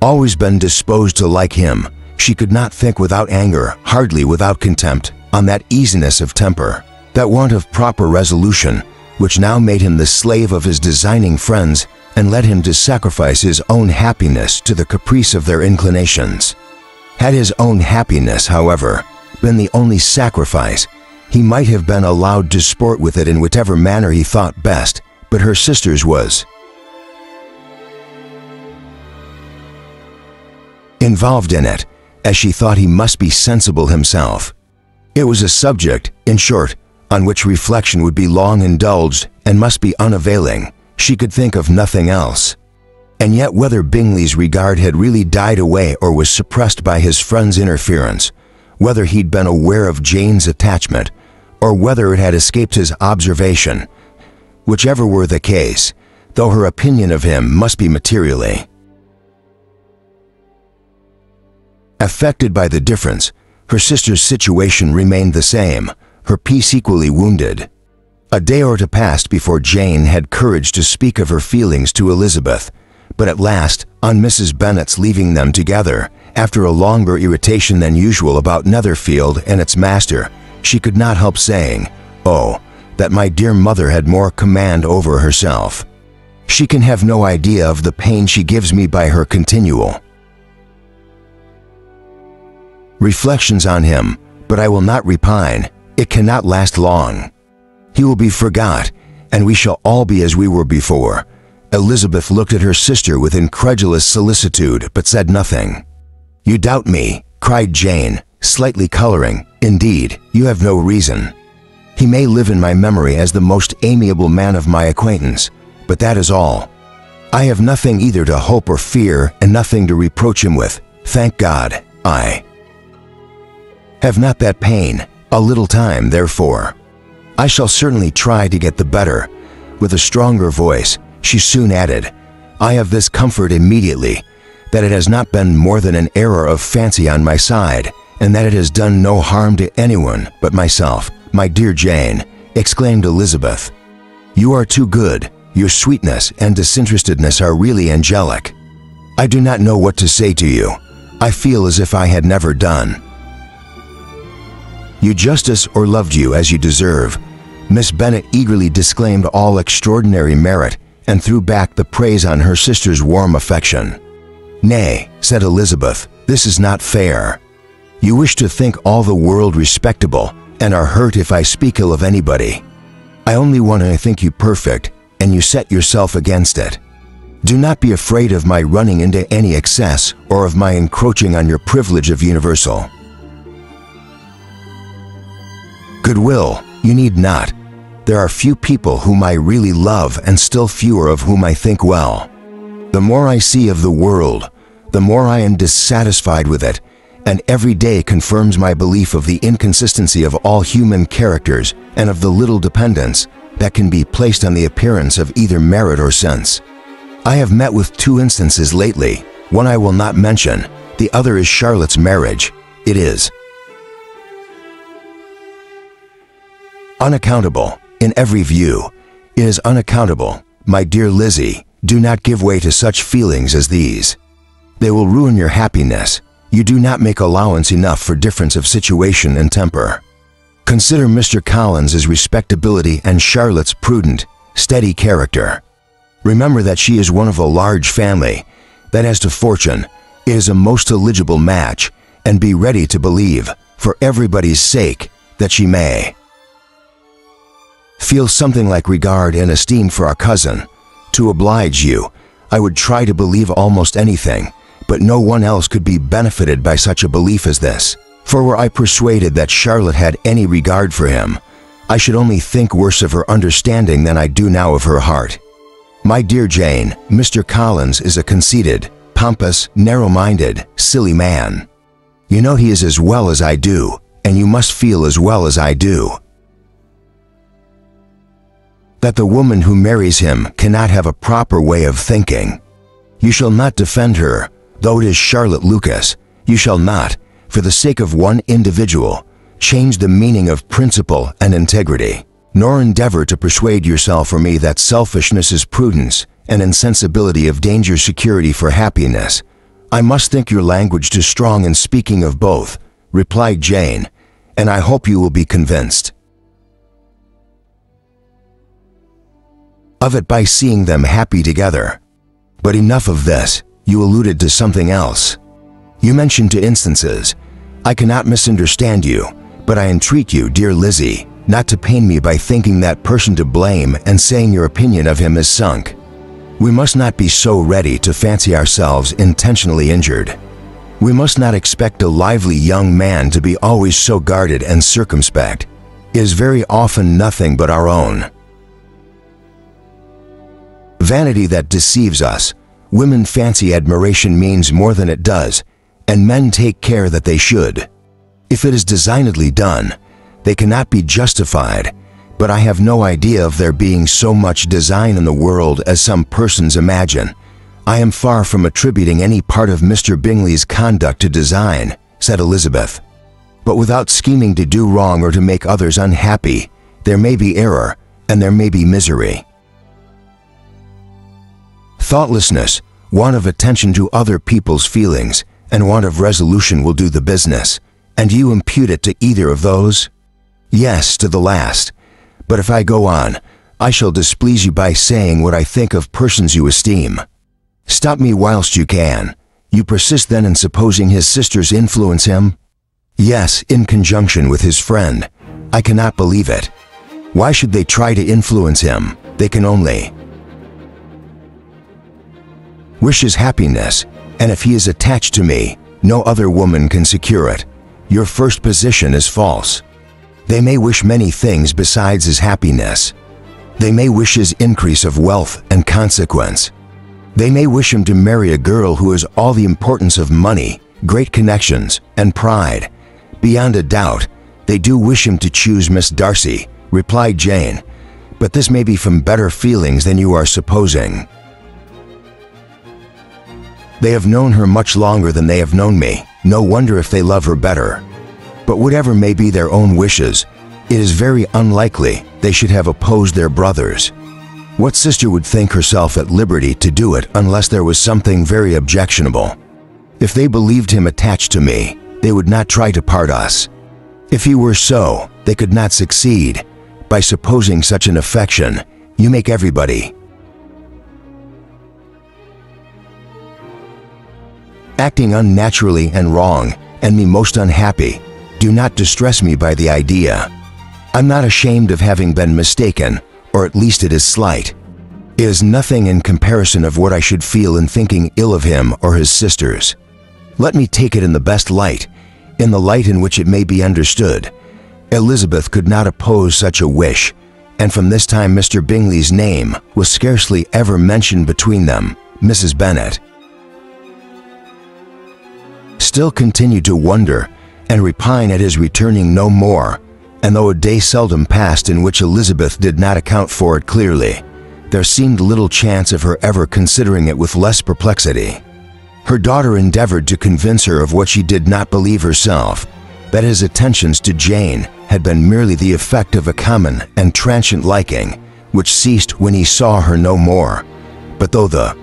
A: always been disposed to like him, she could not think without anger, hardly without contempt, on that easiness of temper, that want of proper resolution, which now made him the slave of his designing friends and led him to sacrifice his own happiness to the caprice of their inclinations. Had his own happiness, however, been the only sacrifice, he might have been allowed to sport with it in whatever manner he thought best, but her sister's was involved in it, as she thought he must be sensible himself. It was a subject, in short, on which reflection would be long indulged and must be unavailing. She could think of nothing else. And yet whether Bingley's regard had really died away or was suppressed by his friend's interference, whether he'd been aware of Jane's attachment, or whether it had escaped his observation, whichever were the case, though her opinion of him must be materially affected by the difference, her sister's situation remained the same, her peace equally wounded. A day or two passed before Jane had courage to speak of her feelings to Elizabeth, but at last, on Mrs. Bennet's leaving them together, after a longer irritation than usual about Netherfield and its master, she could not help saying, "Oh, that my dear mother had more command over herself. She can have no idea of the pain she gives me by her continual reflections on him, but I will not repine. It cannot last long. He will be forgot, and we shall all be as we were before." Elizabeth looked at her sister with incredulous solicitude, but said nothing. "You doubt me," cried Jane, slightly coloring. "Indeed, you have no reason. He may live in my memory as the most amiable man of my acquaintance, but that is all. I have nothing either to hope or fear, and nothing to reproach him with. Thank God, I have not that pain. A little time, therefore. I shall certainly try to get the better." With a stronger voice, she soon added, "I have this comfort immediately, that it has not been more than an error of fancy on my side, and that it has done no harm to anyone but myself." "My dear Jane," exclaimed Elizabeth, "you are too good. Your sweetness and disinterestedness are really angelic. I do not know what to say to you. I feel as if I had never done you justice or loved you as you deserve." Miss Bennet eagerly disclaimed all extraordinary merit and threw back the praise on her sister's warm affection. "Nay," said Elizabeth, "this is not fair. You wish to think all the world respectable, and are hurt if I speak ill of anybody. I only want to think you perfect, and you set yourself against it. Do not be afraid of my running into any excess, or of my encroaching on your privilege of universal goodwill. You need not. There are few people whom I really love, and still fewer of whom I think well. The more I see of the world, the more I am dissatisfied with it, and every day confirms my belief of the inconsistency of all human characters and of the little dependence that can be placed on the appearance of either merit or sense. I have met with two instances lately. One I will not mention. The other is Charlotte's marriage. It is unaccountable, in every view. It is unaccountable. My dear Lizzie, do not give way to such feelings as these. They will ruin your happiness. You do not make allowance enough for difference of situation and temper. Consider Mr. Collins's respectability and Charlotte's prudent, steady character. Remember that she is one of a large family, that as to fortune, it is a most eligible match, and be ready to believe, for everybody's sake, that she may feel something like regard and esteem for our cousin. To oblige you, I would try to believe almost anything, but no one else could be benefited by such a belief as this. For were I persuaded that Charlotte had any regard for him, I should only think worse of her understanding than I do now of her heart. My dear Jane, Mr. Collins is a conceited, pompous, narrow-minded, silly man. You know he is as well as I do, and you must feel as well as I do that the woman who marries him cannot have a proper way of thinking. You shall not defend her, though it is Charlotte Lucas. You shall not, for the sake of one individual, change the meaning of principle and integrity, nor endeavor to persuade yourself or me that selfishness is prudence and insensibility of danger security for happiness. I must think your language too strong in speaking of both, replied Jane, and I hope you will be convinced of it by seeing them happy together. But enough of this. You alluded to something else. You mentioned two instances. I cannot misunderstand you, but I entreat you, dear Lizzie, not to pain me by thinking that person to blame and saying your opinion of him is sunk. We must not be so ready to fancy ourselves intentionally injured. We must not expect a lively young man to be always so guarded and circumspect. It is very often nothing but our own vanity that deceives us. Women fancy admiration means more than it does, and men take care that they should. If it is designedly done, they cannot be justified, but I have no idea of there being so much design in the world as some persons imagine. I am far from attributing any part of Mr. Bingley's conduct to design, said Elizabeth. But without scheming to do wrong or to make others unhappy, there may be error, and there may be misery. Thoughtlessness, want of attention to other people's feelings, and want of resolution will do the business. And you impute it to either of those? Yes, to the last. But if I go on, I shall displease you by saying what I think of persons you esteem. Stop me whilst you can. You persist then in supposing his sisters influence him? Yes, in conjunction with his friend. I cannot believe it. Why should they try to influence him? They can only wish his happiness, and if he is attached to me, no other woman can secure it. Your first position is false. They may wish many things besides his happiness. They may wish his increase of wealth and consequence. They may wish him to marry a girl who has all the importance of money, great connections, and pride. Beyond a doubt, they do wish him to choose Miss Darcy, replied Jane, but this may be from better feelings than you are supposing. They have known her much longer than they have known me. No wonder if they love her better. But whatever may be their own wishes, it is very unlikely they should have opposed their brothers. What sister would think herself at liberty to do it unless there was something very objectionable? If they believed him attached to me, they would not try to part us. If he were so, they could not succeed. By supposing such an affection, you make everybody acting unnaturally and wrong, and me most unhappy. Do not distress me by the idea. I'm not ashamed of having been mistaken, or at least it is slight. It is nothing in comparison of what I should feel in thinking ill of him or his sisters. Let me take it in the best light, in the light in which it may be understood. Elizabeth could not oppose such a wish, and from this time Mr. Bingley's name was scarcely ever mentioned between them. Mrs. Bennet still continued to wonder and repine at his returning no more, and though a day seldom passed in which Elizabeth did not account for it clearly, there seemed little chance of her ever considering it with less perplexity. Her daughter endeavored to convince her of what she did not believe herself, that his attentions to Jane had been merely the effect of a common and transient liking, which ceased when he saw her no more. But though the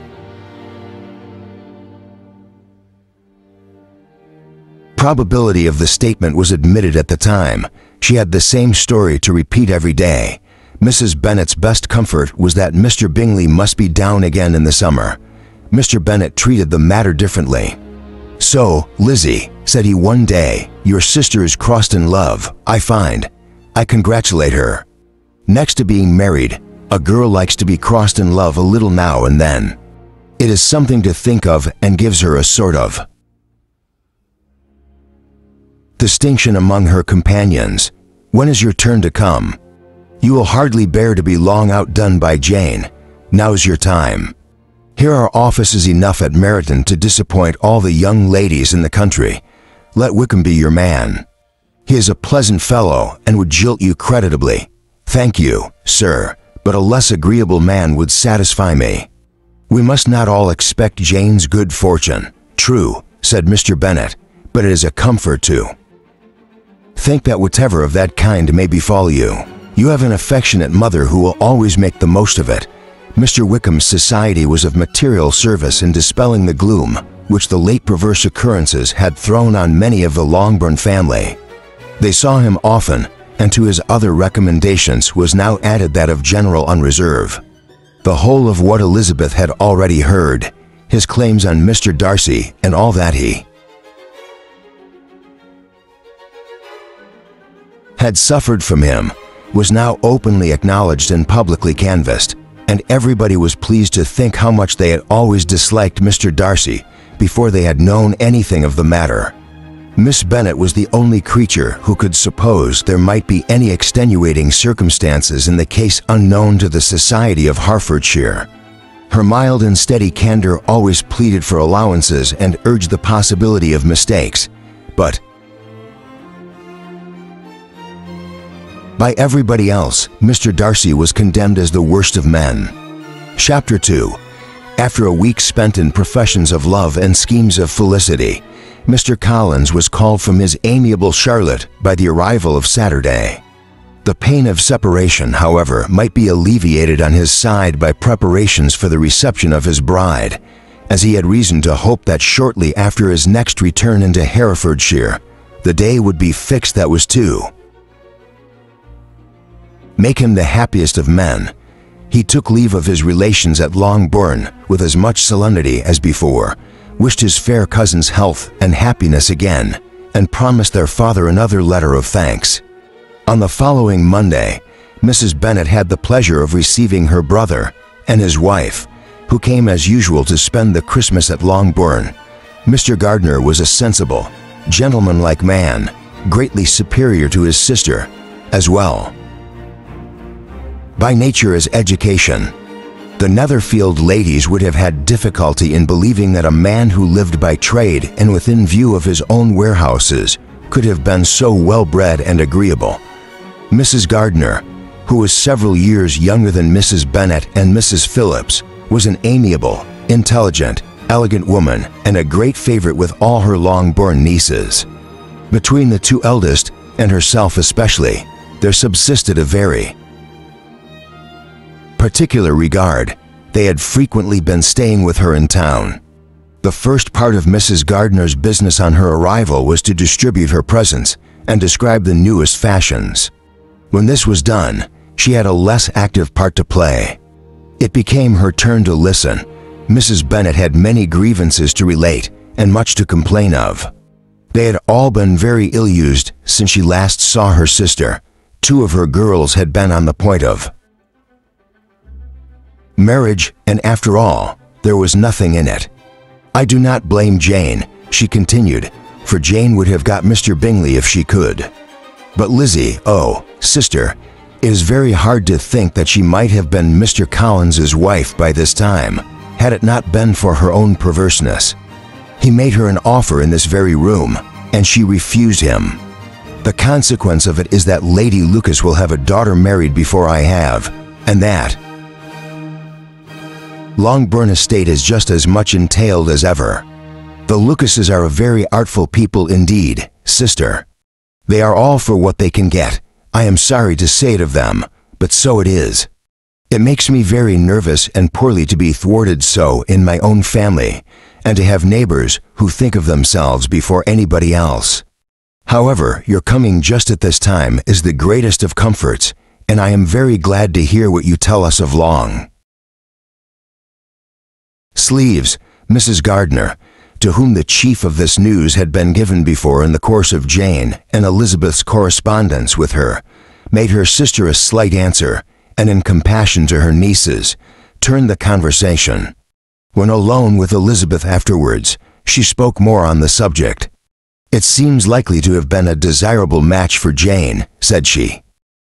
A: probability of the statement was admitted at the time, she had the same story to repeat every day. Mrs. Bennet's best comfort was that Mr. Bingley must be down again in the summer. Mr. Bennet treated the matter differently. "So, Lizzie," said he one day, "your sister is crossed in love, I find. I congratulate her. Next to being married, a girl likes to be crossed in love a little now and then. It is something to think of and gives her a sort of distinction among her companions. When is your turn to come? You will hardly bear to be long outdone by Jane. Now's your time. Here are offices enough at Meryton to disappoint all the young ladies in the country. Let Wickham be your man. He is a pleasant fellow and would jilt you creditably. Thank you, sir, but a less agreeable man would satisfy me. We must not all expect Jane's good fortune." "True," said Mr. Bennet, "but it is a comfort to think that whatever of that kind may befall you, you have an affectionate mother who will always make the most of it." Mr. Wickham's society was of material service in dispelling the gloom which the late perverse occurrences had thrown on many of the Longbourn family. They saw him often, and to his other recommendations was now added that of general unreserve. The whole of what Elizabeth had already heard, his claims on Mr. Darcy, and all that he had suffered from him, was now openly acknowledged and publicly canvassed, and everybody was pleased to think how much they had always disliked Mr. Darcy, before they had known anything of the matter. Miss Bennet was the only creature who could suppose there might be any extenuating circumstances in the case unknown to the Society of Hertfordshire. Her mild and steady candor always pleaded for allowances and urged the possibility of mistakes, but by everybody else, Mr. Darcy was condemned as the worst of men. Chapter 2. After a week spent in professions of love and schemes of felicity, Mr. Collins was called from his amiable Charlotte by the arrival of Saturday. The pain of separation, however, might be alleviated on his side by preparations for the reception of his bride, as he had reason to hope that shortly after his next return into Herefordshire, the day would be fixed that was to make him the happiest of men. He took leave of his relations at Longbourn with as much solemnity as before, wished his fair cousins health and happiness again, and promised their father another letter of thanks. On the following Monday, Mrs. Bennet had the pleasure of receiving her brother and his wife, who came as usual to spend the Christmas at Longbourn. Mr. Gardiner was a sensible, gentlemanlike man, greatly superior to his sister, as well by nature as education. The Netherfield ladies would have had difficulty in believing that a man who lived by trade and within view of his own warehouses could have been so well-bred and agreeable. Mrs. Gardiner, who was several years younger than Mrs. Bennet and Mrs. Phillips, was an amiable, intelligent, elegant woman and a great favorite with all her Longbourn nieces. Between the two eldest, and herself especially, there subsisted a very particular regard. They had frequently been staying with her in town. The first part of Mrs. Gardiner's business on her arrival was to distribute her presents and describe the newest fashions. When this was done, she had a less active part to play. It became her turn to listen. Mrs. Bennet had many grievances to relate and much to complain of. They had all been very ill-used since she last saw her sister. Two of her girls had been on the point of marriage, and after all, there was nothing in it. I do not blame Jane, she continued, for Jane would have got Mr. Bingley if she could. But Lizzie, oh, sister, it is very hard to think that she might have been Mr. Collins's wife by this time, had it not been for her own perverseness. He made her an offer in this very room, and she refused him. The consequence of it is that Lady Lucas will have a daughter married before I have, and that Longbourn estate is just as much entailed as ever. The Lucases are a very artful people indeed, sister. They are all for what they can get. I am sorry to say it of them, but so it is. It makes me very nervous and poorly to be thwarted so in my own family, and to have neighbors who think of themselves before anybody else. However, your coming just at this time is the greatest of comforts, and I am very glad to hear what you tell us of Long Sleeves, Mrs. Gardiner, to whom the chief of this news had been given before in the course of Jane and Elizabeth's correspondence with her, made her sister a slight answer, and in compassion to her nieces, turned the conversation. When alone with Elizabeth afterwards, she spoke more on the subject. "It seems likely to have been a desirable match for Jane," said she.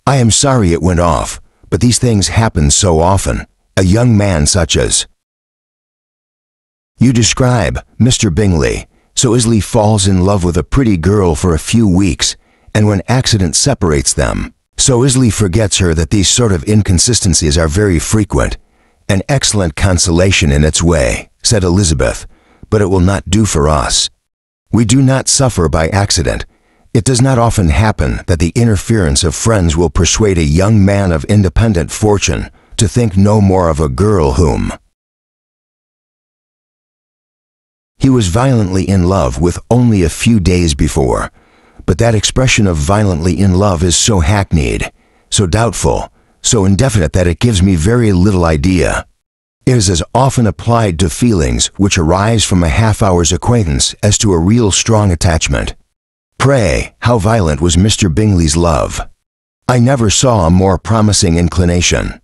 A: "I am sorry it went off, but these things happen so often. A young man such as you describe, Mr. Bingley, so easily falls in love with a pretty girl for a few weeks, and when accident separates them, so easily forgets her that these sort of inconsistencies are very frequent. An excellent consolation in its way," said Elizabeth, "but it will not do for us. We do not suffer by accident. It does not often happen that the interference of friends will persuade a young man of independent fortune to think no more of a girl whom he was violently in love with only a few days before. But that expression of violently in love is so hackneyed, so doubtful, so indefinite that it gives me very little idea. It is as often applied to feelings which arise from a half-hour's acquaintance as to a real strong attachment. Pray, how violent was Mr. Bingley's love? I never saw a more promising inclination.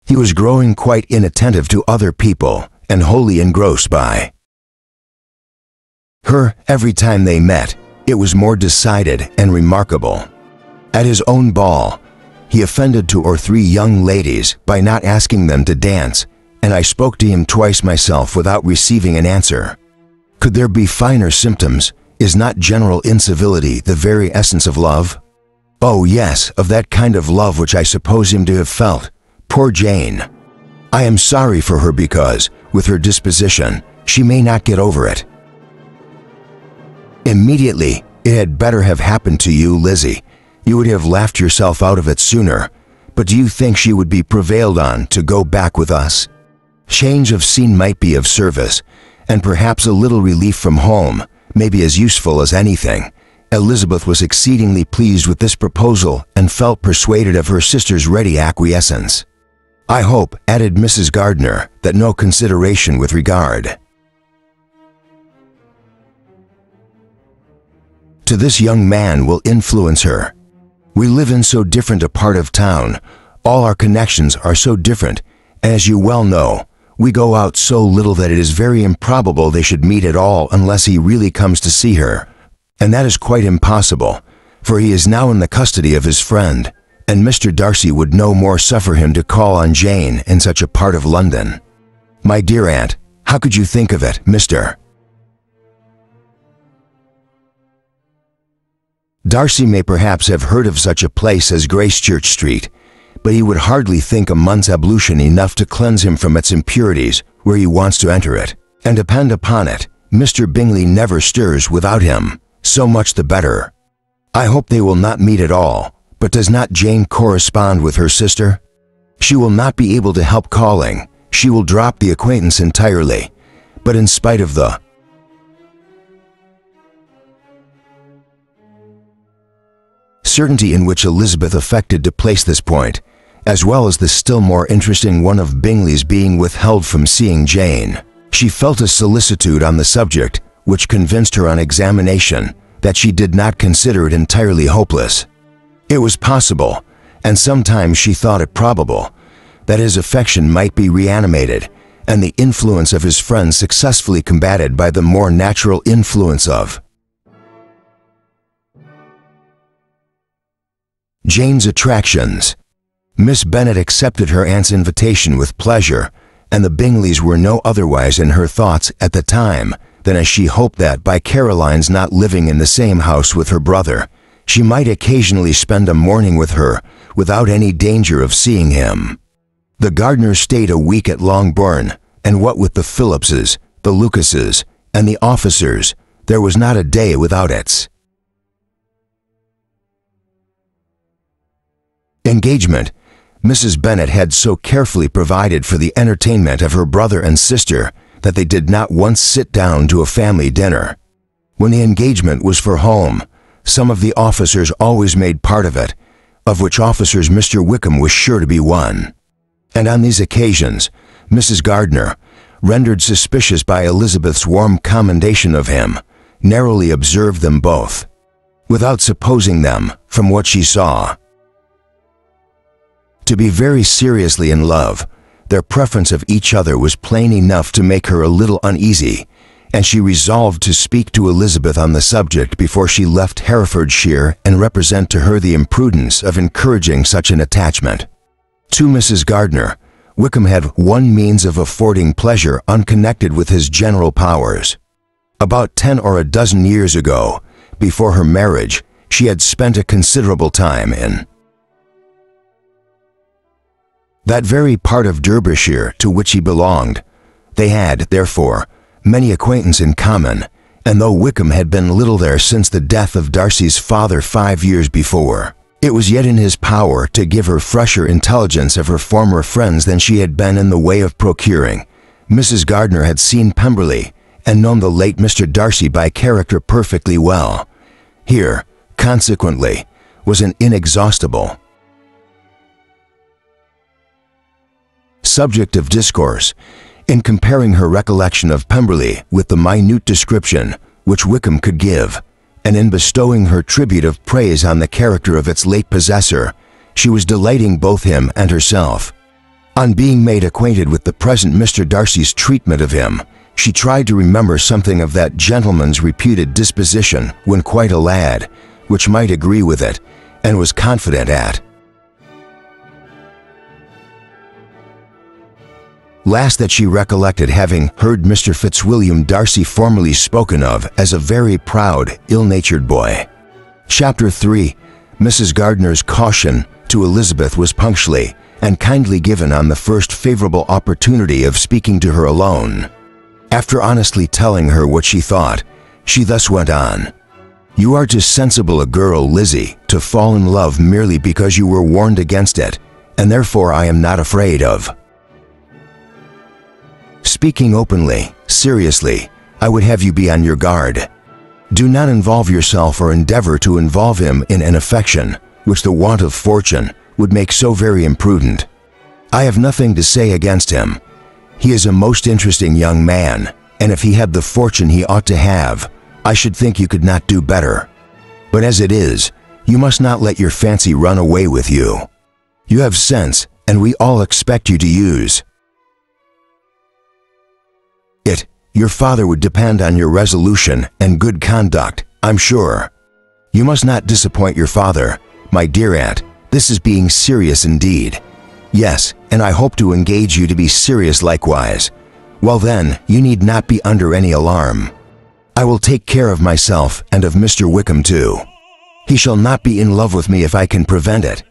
A: He was growing quite inattentive to other people, and wholly engrossed by Every time they met, it was more decided and remarkable. At his own ball, he offended 2 or 3 young ladies by not asking them to dance, and I spoke to him twice myself without receiving an answer. Could there be finer symptoms? Is not general incivility the very essence of love? Oh yes, of that kind of love which I suppose him to have felt. Poor Jane. I am sorry for her because, with her disposition, she may not get over it. Immediately, it had better have happened to you, Lizzie. You would have laughed yourself out of it sooner. But do you think she would be prevailed on to go back with us? Change of scene might be of service, and perhaps a little relief from home may be as useful as anything. Elizabeth was exceedingly pleased with this proposal and felt persuaded of her sister's ready acquiescence. I hope, added Mrs. Gardner, that no consideration with regard to this young man will influence her. We live in so different a part of town, all our connections are so different, and as you well know, we go out so little that it is very improbable they should meet at all unless he really comes to see her. And that is quite impossible, for he is now in the custody of his friend, and Mr. Darcy would no more suffer him to call on Jane in such a part of London. My dear aunt, how could you think of it, Mr. Darcy may perhaps have heard of such a place as Gracechurch Street, but he would hardly think a month's ablution enough to cleanse him from its impurities where he wants to enter it. And depend upon it, Mr. Bingley never stirs without him. So much the better. I hope they will not meet at all, but does not Jane correspond with her sister? She will not be able to help calling. She will drop the acquaintance entirely. But in spite of the certainty in which Elizabeth affected to place this point, as well as the still more interesting one of Bingley's being withheld from seeing Jane, she felt a solicitude on the subject which convinced her on examination that she did not consider it entirely hopeless. It was possible, and sometimes she thought it probable, that his affection might be reanimated and the influence of his friends successfully combated by the more natural influence of Jane's attractions. Miss Bennet accepted her aunt's invitation with pleasure, and the Bingleys were no otherwise in her thoughts at the time than as she hoped that by Caroline's not living in the same house with her brother, she might occasionally spend a morning with her without any danger of seeing him. The Gardners stayed a week at Longbourn, and what with the Phillipses, the Lucases, and the officers, there was not a day without its engagement. Mrs. Bennet had so carefully provided for the entertainment of her brother and sister that they did not once sit down to a family dinner. When the engagement was for home, some of the officers always made part of it, of which officers Mr. Wickham was sure to be one. And on these occasions, Mrs. Gardner, rendered suspicious by Elizabeth's warm commendation of him, narrowly observed them both, without supposing them, from what she saw, to be very seriously in love. Their preference of each other was plain enough to make her a little uneasy, and she resolved to speak to Elizabeth on the subject before she left Herefordshire and represent to her the imprudence of encouraging such an attachment. To Mrs. Gardner, Wickham had one means of affording pleasure unconnected with his general powers. About 10 or a dozen years ago, before her marriage, she had spent a considerable time in that very part of Derbyshire to which he belonged. They had, therefore, many acquaintance in common, and though Wickham had been little there since the death of Darcy's father 5 years before, it was yet in his power to give her fresher intelligence of her former friends than she had been in the way of procuring. Mrs. Gardner had seen Pemberley, and known the late Mr. Darcy by character perfectly well. Here, consequently, was an inexhaustible subject of discourse, in comparing her recollection of Pemberley with the minute description which Wickham could give, and in bestowing her tribute of praise on the character of its late possessor, she was delighting both him and herself. On being made acquainted with the present Mr. Darcy's treatment of him, She tried to remember something of that gentleman's reputed disposition when quite a lad, which might agree with it, and was confident at. Last that she recollected having heard Mr. Fitzwilliam Darcy formerly spoken of as a very proud, ill-natured boy. Chapter 3. Mrs. Gardner's caution to Elizabeth was punctually and kindly given on the first favorable opportunity of speaking to her alone. After honestly telling her what she thought, she thus went on. "You are too sensible a girl, Lizzie, to fall in love merely because you were warned against it, and therefore I am not afraid of. Speaking openly, seriously, I would have you be on your guard. Do not involve yourself or endeavor to involve him in an affection which the want of fortune would make so very imprudent. I have nothing to say against him. He is a most interesting young man, and if he had the fortune he ought to have, I should think you could not do better. But as it is, you must not let your fancy run away with you. You have sense, and we all expect you to use it. Your father would depend on your resolution and good conduct, I'm sure. You must not disappoint your father, my dear aunt. This is being serious indeed. Yes, and I hope to engage you to be serious likewise. Well then, you need not be under any alarm. I will take care of myself and of Mr. Wickham too. He shall not be in love with me if I can prevent it.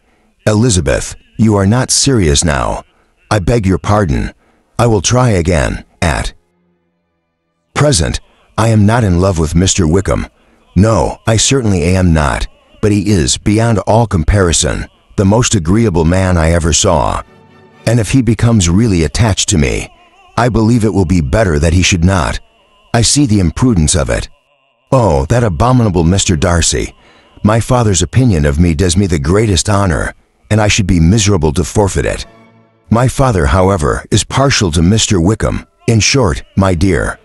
A: Elizabeth, you are not serious now. I beg your pardon. I will try again. At present, I am not in love with Mr. Wickham. No, I certainly am not, but he is, beyond all comparison, the most agreeable man I ever saw. And if he becomes really attached to me, I believe it will be better that he should not. I see the imprudence of it. Oh, that abominable Mr. Darcy! My father's opinion of me does me the greatest honor, and I should be miserable to forfeit it. My father, however, is partial to Mr. Wickham. In short, my dear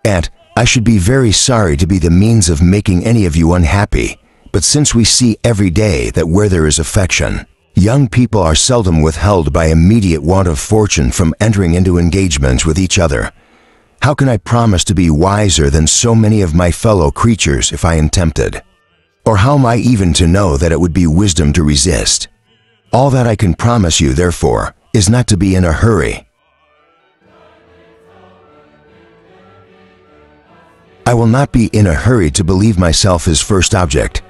A: aunt, I should be very sorry to be the means of making any of you unhappy, but since we see every day that where there is affection, young people are seldom withheld by immediate want of fortune from entering into engagements with each other, how can I promise to be wiser than so many of my fellow creatures if I am tempted? Or how am I even to know that it would be wisdom to resist? All that I can promise you, therefore, is not to be in a hurry. I will not be in a hurry to believe myself his first object.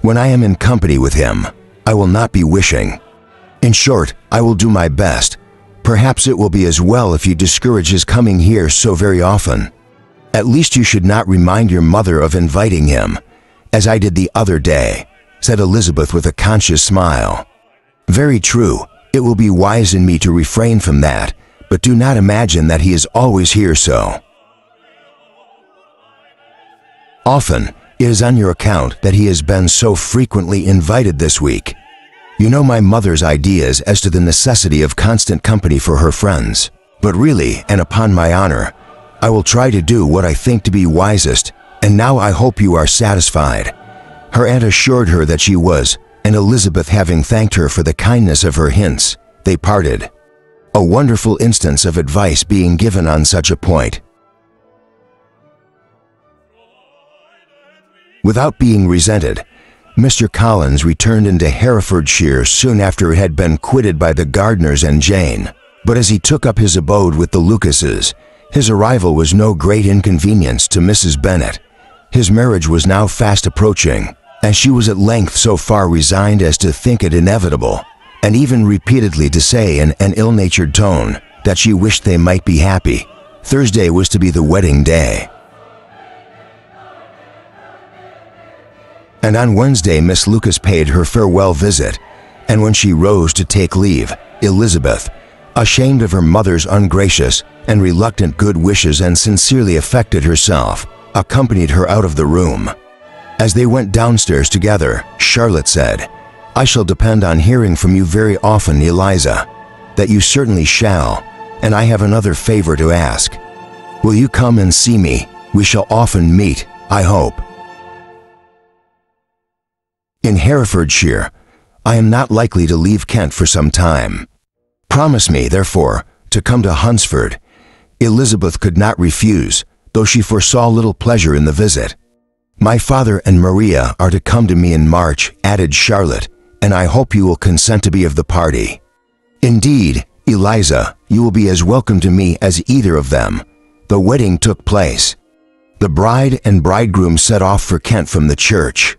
A: When I am in company with him, I will not be wishing. In short, I will do my best. Perhaps it will be as well if you discourage his coming here so very often. At least you should not remind your mother of inviting him, as I did the other day, said Elizabeth with a conscious smile. Very true, it will be wise in me to refrain from that, but do not imagine that he is always here so. Often, it is on your account that he has been so frequently invited this week. You know my mother's ideas as to the necessity of constant company for her friends, but really, and upon my honor, I will try to do what I think to be wisest, and now I hope you are satisfied. Her aunt assured her that she was, and Elizabeth having thanked her for the kindness of her hints, they parted. A wonderful instance of advice being given on such a point. Without being resented, Mr. Collins returned into Herefordshire soon after it had been quitted by the Gardners and Jane, but as he took up his abode with the Lucases, his arrival was no great inconvenience to Mrs. Bennet. His marriage was now fast approaching, and she was at length so far resigned as to think it inevitable, and even repeatedly to say in an ill-natured tone that she wished they might be happy. Thursday was to be the wedding day. And on Wednesday Miss Lucas paid her farewell visit, and when she rose to take leave, Elizabeth, ashamed of her mother's ungracious and reluctant good wishes and sincerely affected herself, accompanied her out of the room. As they went downstairs together, Charlotte said, "I shall depend on hearing from you very often, Eliza." "That you certainly shall, and I have another favor to ask. Will you come and see me? We shall often meet, I hope." "In Herefordshire. I am not likely to leave Kent for some time. Promise me, therefore, to come to Hunsford. Elizabeth could not refuse, though she foresaw little pleasure in the visit. "My father and Maria are to come to me in March," added Charlotte, "and I hope you will consent to be of the party." "Indeed, Eliza, you will be as welcome to me as either of them." The wedding took place. The bride and bridegroom set off for Kent from the church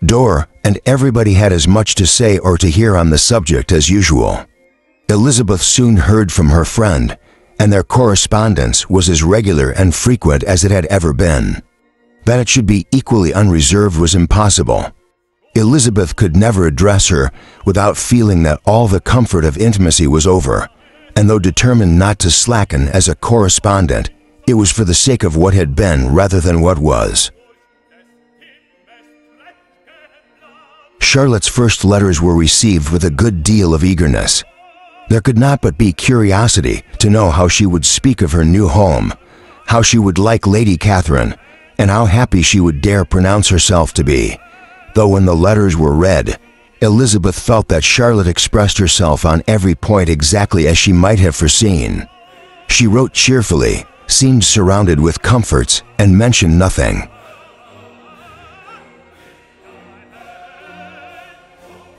A: door, and everybody had as much to say or to hear on the subject as usual. Elizabeth soon heard from her friend, and their correspondence was as regular and frequent as it had ever been. That it should be equally unreserved was impossible. Elizabeth could never address her without feeling that all the comfort of intimacy was over, and though determined not to slacken as a correspondent, it was for the sake of what had been rather than what was. Charlotte's first letters were received with a good deal of eagerness. There could not but be curiosity to know how she would speak of her new home, how she would like Lady Catherine, and how happy she would dare pronounce herself to be. Though when the letters were read, Elizabeth felt that Charlotte expressed herself on every point exactly as she might have foreseen. She wrote cheerfully, seemed surrounded with comforts, and mentioned nothing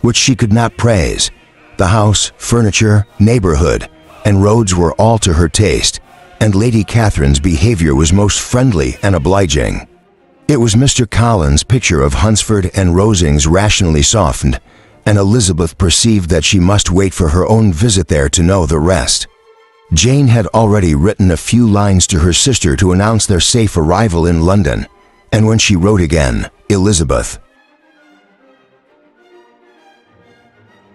A: which she could not praise. The house, furniture, neighborhood, and roads were all to her taste, and Lady Catherine's behavior was most friendly and obliging. It was Mr. Collins' picture of Hunsford and Rosings rationally softened, and Elizabeth perceived that she must wait for her own visit there to know the rest. Jane had already written a few lines to her sister to announce their safe arrival in London, and when she wrote again, Elizabeth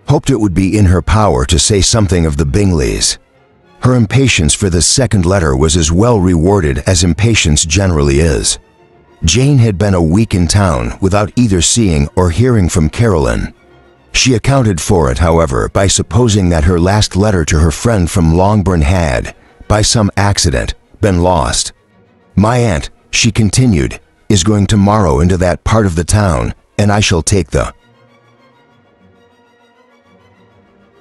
A: hoped it would be in her power to say something of the Bingleys. Her impatience for the second letter was as well rewarded as impatience generally is. Jane had been a week in town without either seeing or hearing from Caroline. She accounted for it, however, by supposing that her last letter to her friend from Longbourn had, by some accident, been lost. "My aunt," she continued, "is going tomorrow into that part of the town, and I shall take the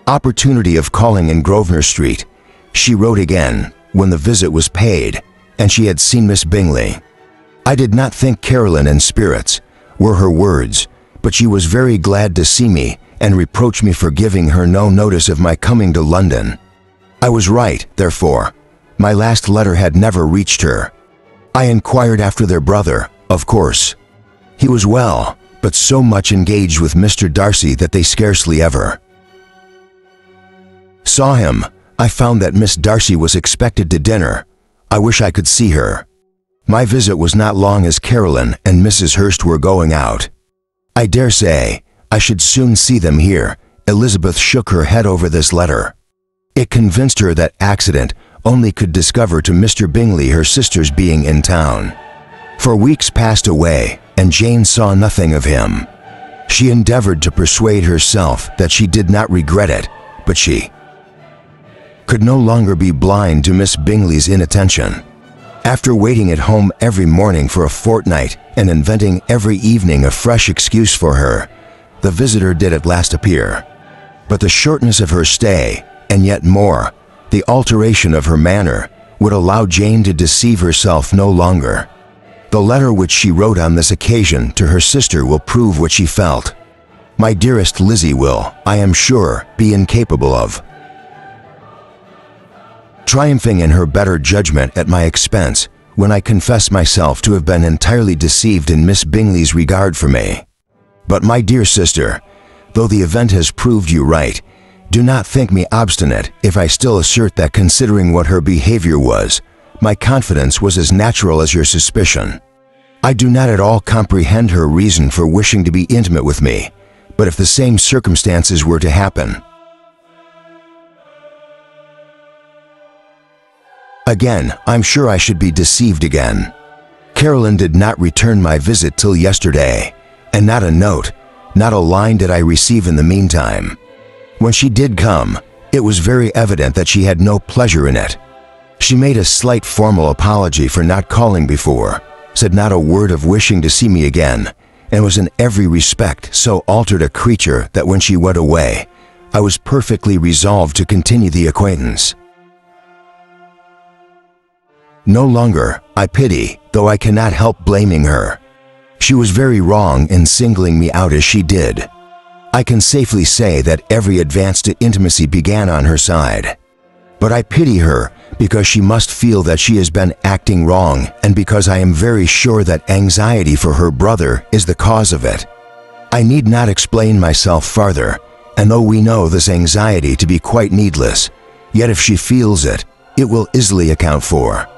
A: opportunity of calling in Grosvenor Street." She wrote again, when the visit was paid, and she had seen Miss Bingley. "I did not think Caroline in spirits," were her words, "but she was very glad to see me, and reproached me for giving her no notice of my coming to London. I was right, therefore. My last letter had never reached her. I inquired after their brother, of course. He was well, but so much engaged with Mr. Darcy that they scarcely ever saw him. I found that Miss Darcy was expected to dinner. I wish I could see her. My visit was not long as Caroline and Mrs. Hurst were going out. I dare say I should soon see them here." Elizabeth shook her head over this letter. It convinced her that accident only could discover to Mr. Bingley her sister's being in town. For weeks passed away, and Jane saw nothing of him. She endeavored to persuade herself that she did not regret it, but she could no longer be blind to Miss Bingley's inattention. After waiting at home every morning for a fortnight and inventing every evening a fresh excuse for her, the visitor did at last appear. But the shortness of her stay, and yet more, the alteration of her manner, would allow Jane to deceive herself no longer. The letter which she wrote on this occasion to her sister will prove what she felt. My dearest Lizzie will, I am sure, be incapable of triumphing in her better judgment at my expense when I confess myself to have been entirely deceived in Miss Bingley's regard for me. But my dear sister, though the event has proved you right, do not think me obstinate if I still assert that, considering what her behavior was, my confidence was as natural as your suspicion. I do not at all comprehend her reason for wishing to be intimate with me, but if the same circumstances were to happen again, I'm sure I should be deceived again. Caroline did not return my visit till yesterday, and not a note, not a line did I receive in the meantime. When she did come, it was very evident that she had no pleasure in it. She made a slight formal apology for not calling before, said not a word of wishing to see me again, and was in every respect so altered a creature that when she went away, I was perfectly resolved to continue the acquaintance. No longer, I pity, though I cannot help blaming her. She was very wrong in singling me out as she did. I can safely say that every advance to intimacy began on her side. But I pity her because she must feel that she has been acting wrong, and because I am very sure that anxiety for her brother is the cause of it. I need not explain myself farther, and though we know this anxiety to be quite needless, yet if she feels it, it will easily account for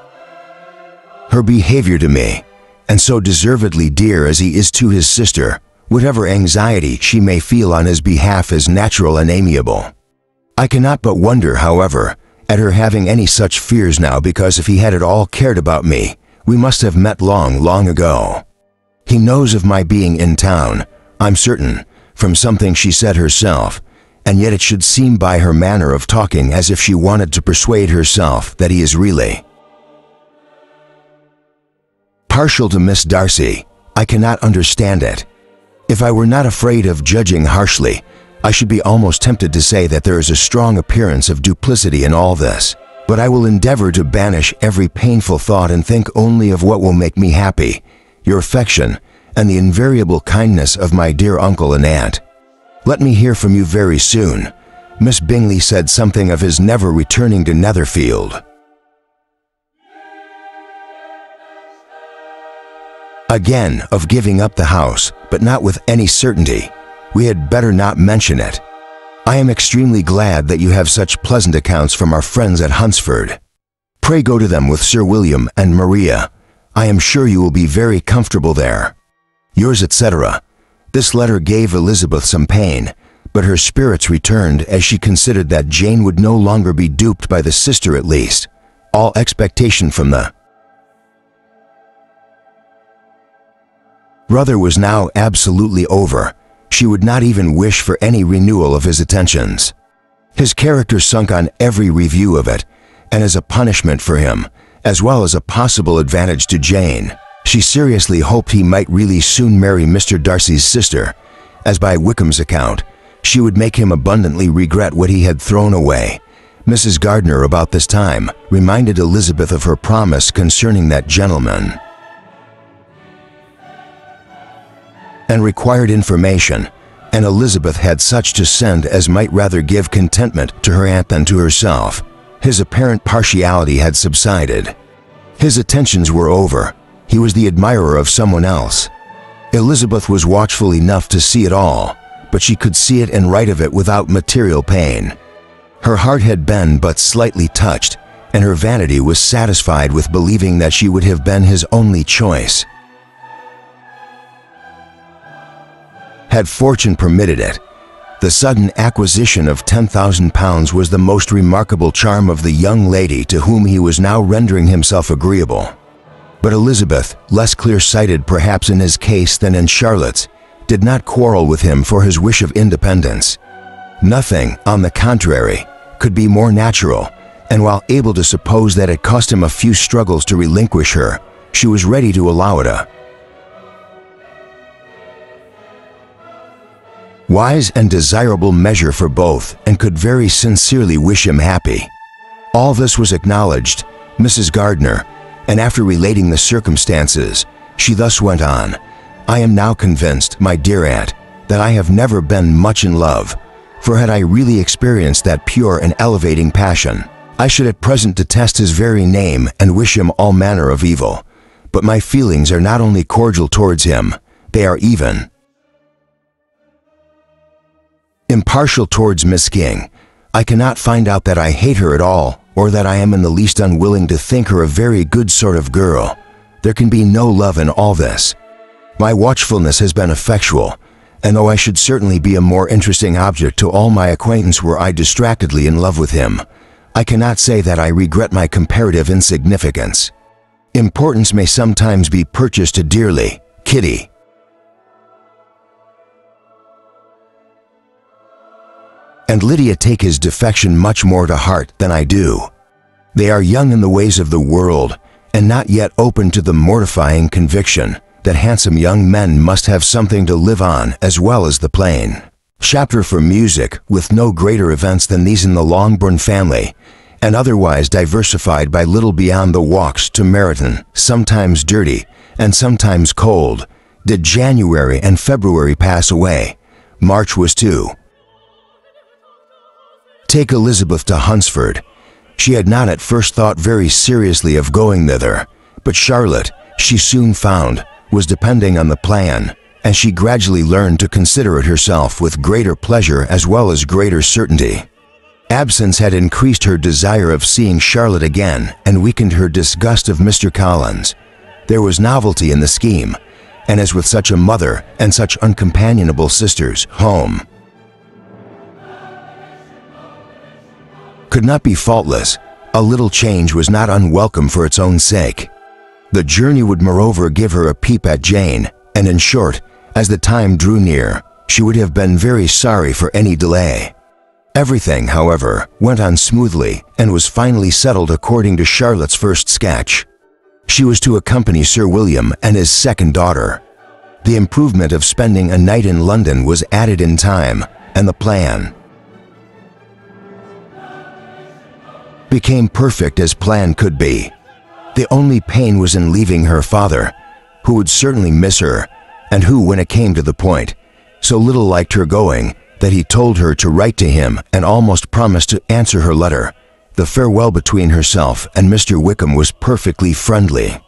A: her behavior to me, and so deservedly dear as he is to his sister, whatever anxiety she may feel on his behalf is natural and amiable. I cannot but wonder, however, at her having any such fears now, because if he had at all cared about me, we must have met long ago. He knows of my being in town, I'm certain, from something she said herself, and yet it should seem by her manner of talking as if she wanted to persuade herself that he is really partial to Miss Darcy. I cannot understand it. If I were not afraid of judging harshly, I should be almost tempted to say that there is a strong appearance of duplicity in all this, but I will endeavor to banish every painful thought and think only of what will make me happy, your affection, and the invariable kindness of my dear uncle and aunt. Let me hear from you very soon. Miss Bingley said something of his never returning to Netherfield. Again, of giving up the house, but not with any certainty. We had better not mention it. I am extremely glad that you have such pleasant accounts from our friends at Hunsford. Pray go to them with Sir William and Maria. I am sure you will be very comfortable there. Yours, etc. This letter gave Elizabeth some pain, but her spirits returned as she considered that Jane would no longer be duped by the sister at least. All expectation from the brother was now absolutely over. She would not even wish for any renewal of his attentions. His character sunk on every review of it, and as a punishment for him, as well as a possible advantage to Jane, she seriously hoped he might really soon marry Mr. Darcy's sister, as by Wickham's account, she would make him abundantly regret what he had thrown away. Mrs. Gardiner about this time reminded Elizabeth of her promise concerning that gentleman, and required information, and Elizabeth had such to send as might rather give contentment to her aunt than to herself. His apparent partiality had subsided. His attentions were over. He was the admirer of someone else. Elizabeth was watchful enough to see it all, but she could see it and write of it without material pain. Her heart had been but slightly touched, and her vanity was satisfied with believing that she would have been his only choice. Had fortune permitted it, the sudden acquisition of £10,000 was the most remarkable charm of the young lady to whom he was now rendering himself agreeable. But Elizabeth, less clear-sighted perhaps in his case than in Charlotte's, did not quarrel with him for his wish of independence. Nothing, on the contrary, could be more natural, and while able to suppose that it cost him a few struggles to relinquish her, she was ready to allow it a wise and desirable measure for both, and could very sincerely wish him happy. All this was acknowledged, Mrs. Gardiner, and after relating the circumstances, she thus went on, I am now convinced, my dear aunt, that I have never been much in love, for had I really experienced that pure and elevating passion, I should at present detest his very name and wish him all manner of evil. But my feelings are not only cordial towards him, they are even impartial towards Miss King. I cannot find out that I hate her at all, or that I am in the least unwilling to think her a very good sort of girl. There can be no love in all this. My watchfulness has been effectual, and though I should certainly be a more interesting object to all my acquaintance were I distractedly in love with him, I cannot say that I regret my comparative insignificance. Importance may sometimes be purchased dearly, Kitty. And Lydia take his defection much more to heart than I do. They are young in the ways of the world, and not yet open to the mortifying conviction that handsome young men must have something to live on as well as the plain. Chapter for music, with no greater events than these in the Longbourn family, and otherwise diversified by little beyond the walks to Meryton, sometimes dirty and sometimes cold, did January and February pass away. March was too. Take Elizabeth to Hunsford. She had not at first thought very seriously of going thither, but Charlotte, she soon found, was depending on the plan, and she gradually learned to consider it herself with greater pleasure as well as greater certainty. Absence had increased her desire of seeing Charlotte again and weakened her disgust of Mr. Collins. There was novelty in the scheme, and as with such a mother and such uncompanionable sisters, home could not be faultless. A little change was not unwelcome for its own sake. The journey would moreover give her a peep at Jane, and in short, as the time drew near, she would have been very sorry for any delay. Everything, however, went on smoothly and was finally settled according to Charlotte's first sketch. She was to accompany Sir William and his second daughter. The improvement of spending a night in London was added in time, and the plan became perfect as plan could be. The only pain was in leaving her father, who would certainly miss her, and who, when it came to the point, so little liked her going that he told her to write to him and almost promised to answer her letter. The farewell between herself and Mr. Wickham was perfectly friendly.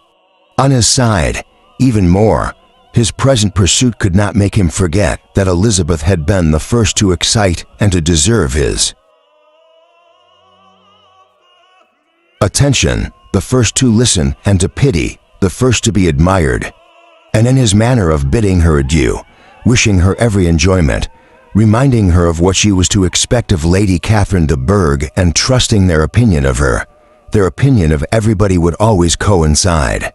A: On his side, even more, his present pursuit could not make him forget that Elizabeth had been the first to excite and to deserve his attention, the first to listen and to pity, the first to be admired. And in his manner of bidding her adieu, wishing her every enjoyment, reminding her of what she was to expect of Lady Catherine de Bourgh, and trusting their opinion of her, their opinion of everybody would always coincide.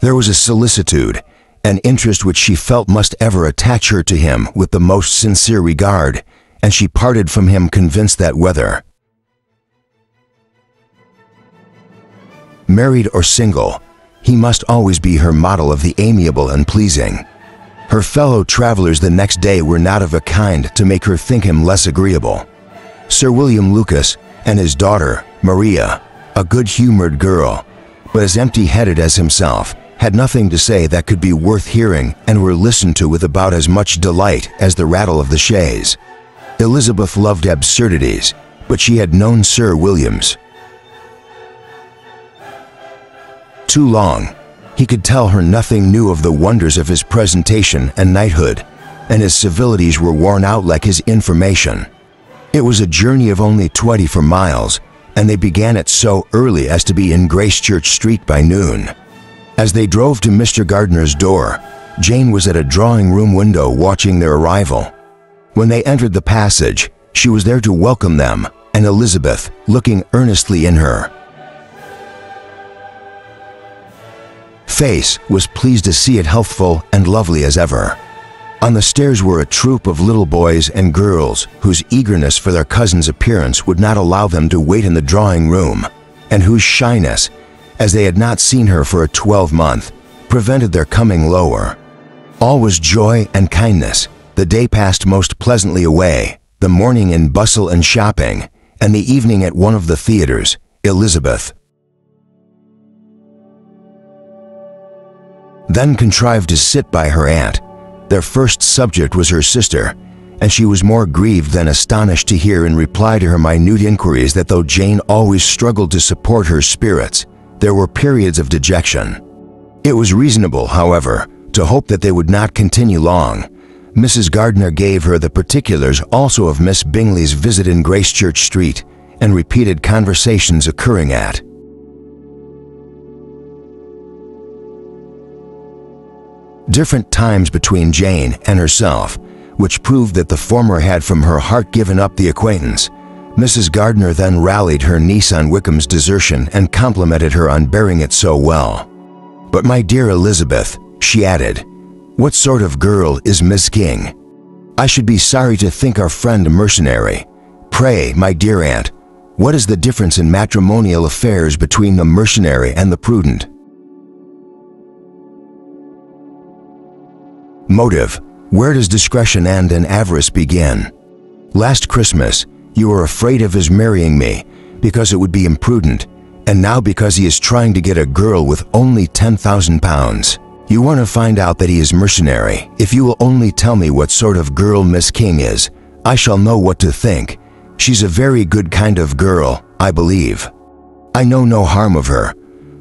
A: There was a solicitude, an interest which she felt must ever attach her to him with the most sincere regard, and she parted from him convinced that whether married or single, he must always be her model of the amiable and pleasing. Her fellow travelers the next day were not of a kind to make her think him less agreeable. Sir William Lucas and his daughter, Maria, a good-humored girl, but as empty-headed as himself, had nothing to say that could be worth hearing and were listened to with about as much delight as the rattle of the chaise. Elizabeth loved absurdities, but she had known Sir William's too long. He could tell her nothing new of the wonders of his presentation and knighthood, and his civilities were worn out like his information. It was a journey of only 24 miles, and they began it so early as to be in Gracechurch Street by noon. As they drove to Mr. Gardiner's door, Jane was at a drawing-room window watching their arrival. When they entered the passage, she was there to welcome them, and Elizabeth, looking earnestly in her face, was pleased to see it healthful and lovely as ever. On the stairs were a troop of little boys and girls whose eagerness for their cousin's appearance would not allow them to wait in the drawing-room, and whose shyness, as they had not seen her for a 12-month, prevented their coming lower. All was joy and kindness. The day passed most pleasantly away, the morning in bustle and shopping, and the evening at one of the theaters. Elizabeth then contrived to sit by her aunt. Their first subject was her sister, and she was more grieved than astonished to hear in reply to her minute inquiries that though Jane always struggled to support her spirits, there were periods of dejection. It was reasonable, however, to hope that they would not continue long. Mrs. Gardiner gave her the particulars also of Miss Bingley's visit in Gracechurch Street, and repeated conversations occurring at different times between Jane and herself, which proved that the former had from her heart given up the acquaintance. Mrs. Gardiner then rallied her niece on Wickham's desertion and complimented her on bearing it so well. "But my dear Elizabeth," she added, "what sort of girl is Miss King? I should be sorry to think our friend a mercenary. Pray, my dear aunt, what is the difference in matrimonial affairs between the mercenary and the prudent? Motive. Where does discretion end and avarice begin? Last Christmas, you were afraid of his marrying me, because it would be imprudent, and now because he is trying to get a girl with only 10,000 pounds. You want to find out that he is mercenary. If you will only tell me what sort of girl Miss King is, I shall know what to think. She's a very good kind of girl, I believe. I know no harm of her,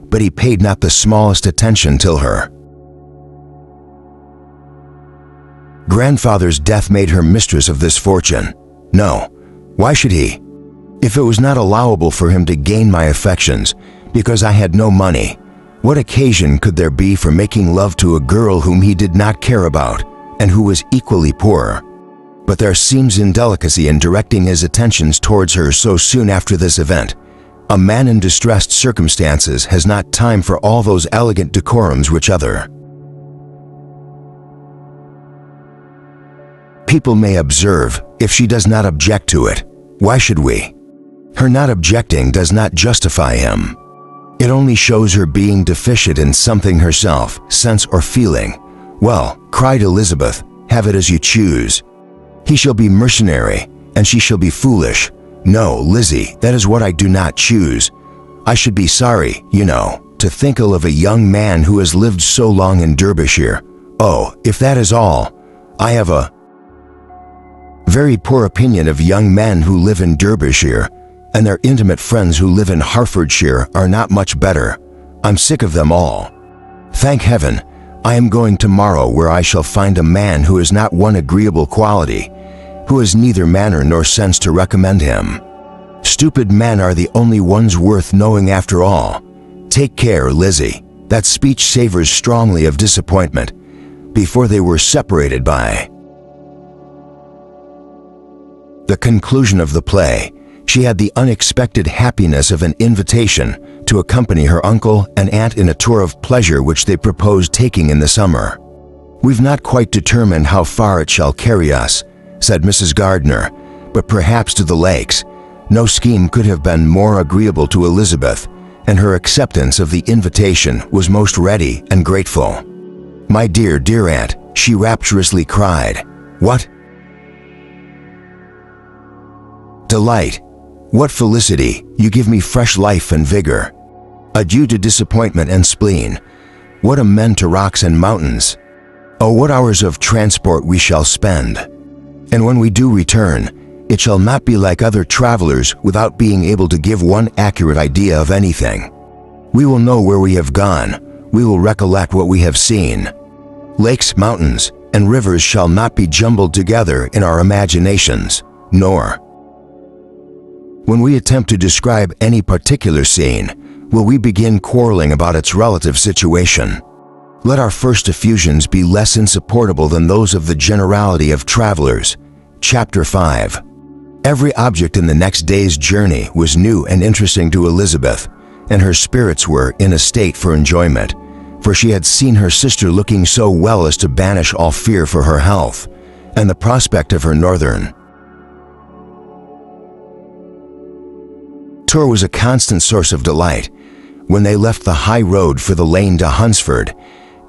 A: but he paid not the smallest attention to her. Grandfather's death made her mistress of this fortune. No, why should he? If it was not allowable for him to gain my affections because I had no money, what occasion could there be for making love to a girl whom he did not care about and who was equally poor? But there seems indelicacy in directing his attentions towards her so soon after this event. A man in distressed circumstances has not time for all those elegant decorums which other people may observe. If she does not object to it, why should we? Her not objecting does not justify him. It only shows her being deficient in something herself, sense or feeling. Well, cried Elizabeth, have it as you choose. He shall be mercenary, and she shall be foolish. No, Lizzie, that is what I do not choose. I should be sorry, you know, to think of a young man who has lived so long in Derbyshire. Oh, if that is all, I have a very poor opinion of young men who live in Derbyshire, and their intimate friends who live in Hertfordshire are not much better. I'm sick of them all. Thank heaven, I am going tomorrow where I shall find a man who has not one agreeable quality, who has neither manner nor sense to recommend him. Stupid men are the only ones worth knowing after all. Take care, Lizzie. That speech savors strongly of disappointment. Before they were separated by the conclusion of the play, she had the unexpected happiness of an invitation to accompany her uncle and aunt in a tour of pleasure which they proposed taking in the summer. We've not quite determined how far it shall carry us, said Mrs. Gardiner, but perhaps to the lakes. No scheme could have been more agreeable to Elizabeth, and her acceptance of the invitation was most ready and grateful. My dear, dear aunt, she rapturously cried. What delight! What felicity! You give me fresh life and vigor. Adieu to disappointment and spleen. What amend to rocks and mountains! Oh, what hours of transport we shall spend! And when we do return, it shall not be like other travelers without being able to give one accurate idea of anything. We will know where we have gone. We will recollect what we have seen. Lakes, mountains, and rivers shall not be jumbled together in our imaginations, nor, when we attempt to describe any particular scene, will we begin quarreling about its relative situation. Let our first effusions be less insupportable than those of the generality of travelers. Chapter 5. Every object in the next day's journey was new and interesting to Elizabeth, and her spirits were in a state for enjoyment, for she had seen her sister looking so well as to banish all fear for her health, and the prospect of her northern tour was a constant source of delight. When they left the high road for the lane to Hunsford,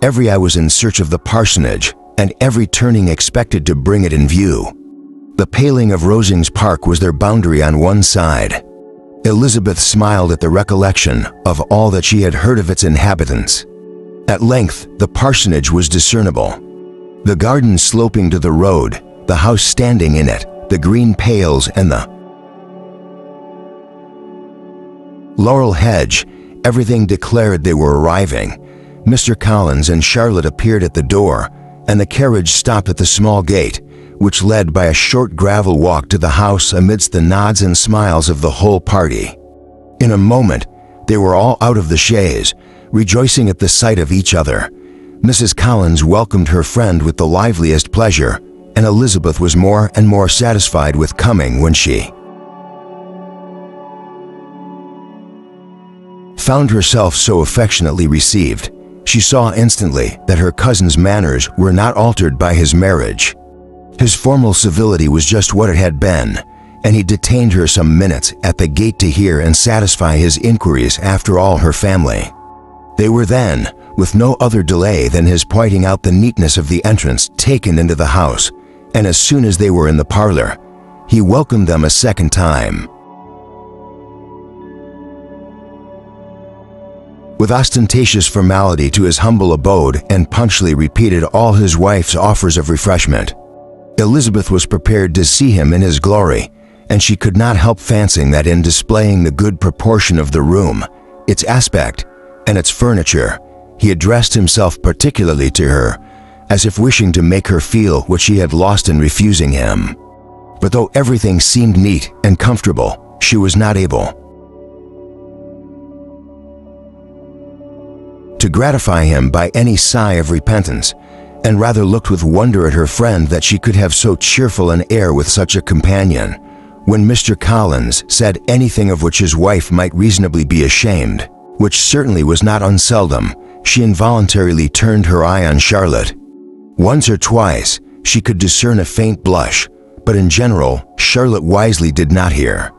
A: every eye was in search of the parsonage, and every turning expected to bring it in view. The paling of Rosings Park was their boundary on one side. Elizabeth smiled at the recollection of all that she had heard of its inhabitants. At length, the parsonage was discernible. The garden sloping to the road, the house standing in it, the green pales and the laurel hedge, everything declared they were arriving. Mr. Collins and Charlotte appeared at the door, and the carriage stopped at the small gate, which led by a short gravel walk to the house amidst the nods and smiles of the whole party. In a moment, they were all out of the chaise, rejoicing at the sight of each other. Mrs. Collins welcomed her friend with the liveliest pleasure, and Elizabeth was more and more satisfied with coming when she found herself so affectionately received. She saw instantly that her cousin's manners were not altered by his marriage. His formal civility was just what it had been, and he detained her some minutes at the gate to hear and satisfy his inquiries after all her family. They were then, with no other delay than his pointing out the neatness of the entrance, taken into the house, and as soon as they were in the parlor, he welcomed them a second time. with ostentatious formality to his humble abode and punctually repeated all his wife's offers of refreshment. Elizabeth was prepared to see him in his glory, and she could not help fancying that in displaying the good proportion of the room, its aspect, and its furniture, he addressed himself particularly to her, as if wishing to make her feel what she had lost in refusing him. But though everything seemed neat and comfortable, she was not able to gratify him by any sigh of repentance, and rather looked with wonder at her friend that she could have so cheerful an air with such a companion. When Mr. Collins said anything of which his wife might reasonably be ashamed, which certainly was not unseldom, she involuntarily turned her eye on Charlotte. Once or twice she could discern a faint blush, but in general Charlotte wisely did not hear.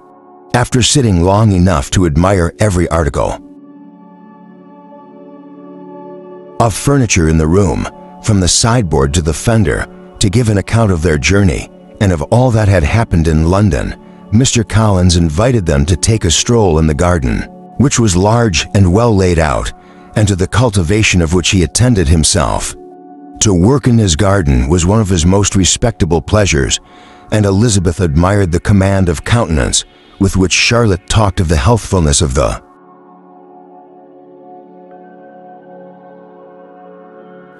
A: After sitting long enough to admire every article of furniture in the room, from the sideboard to the fender, to give an account of their journey and of all that had happened in London, Mr. Collins invited them to take a stroll in the garden, which was large and well laid out, and to the cultivation of which he attended himself. To work in his garden was one of his most respectable pleasures, and Elizabeth admired the command of countenance with which Charlotte talked of the healthfulness of the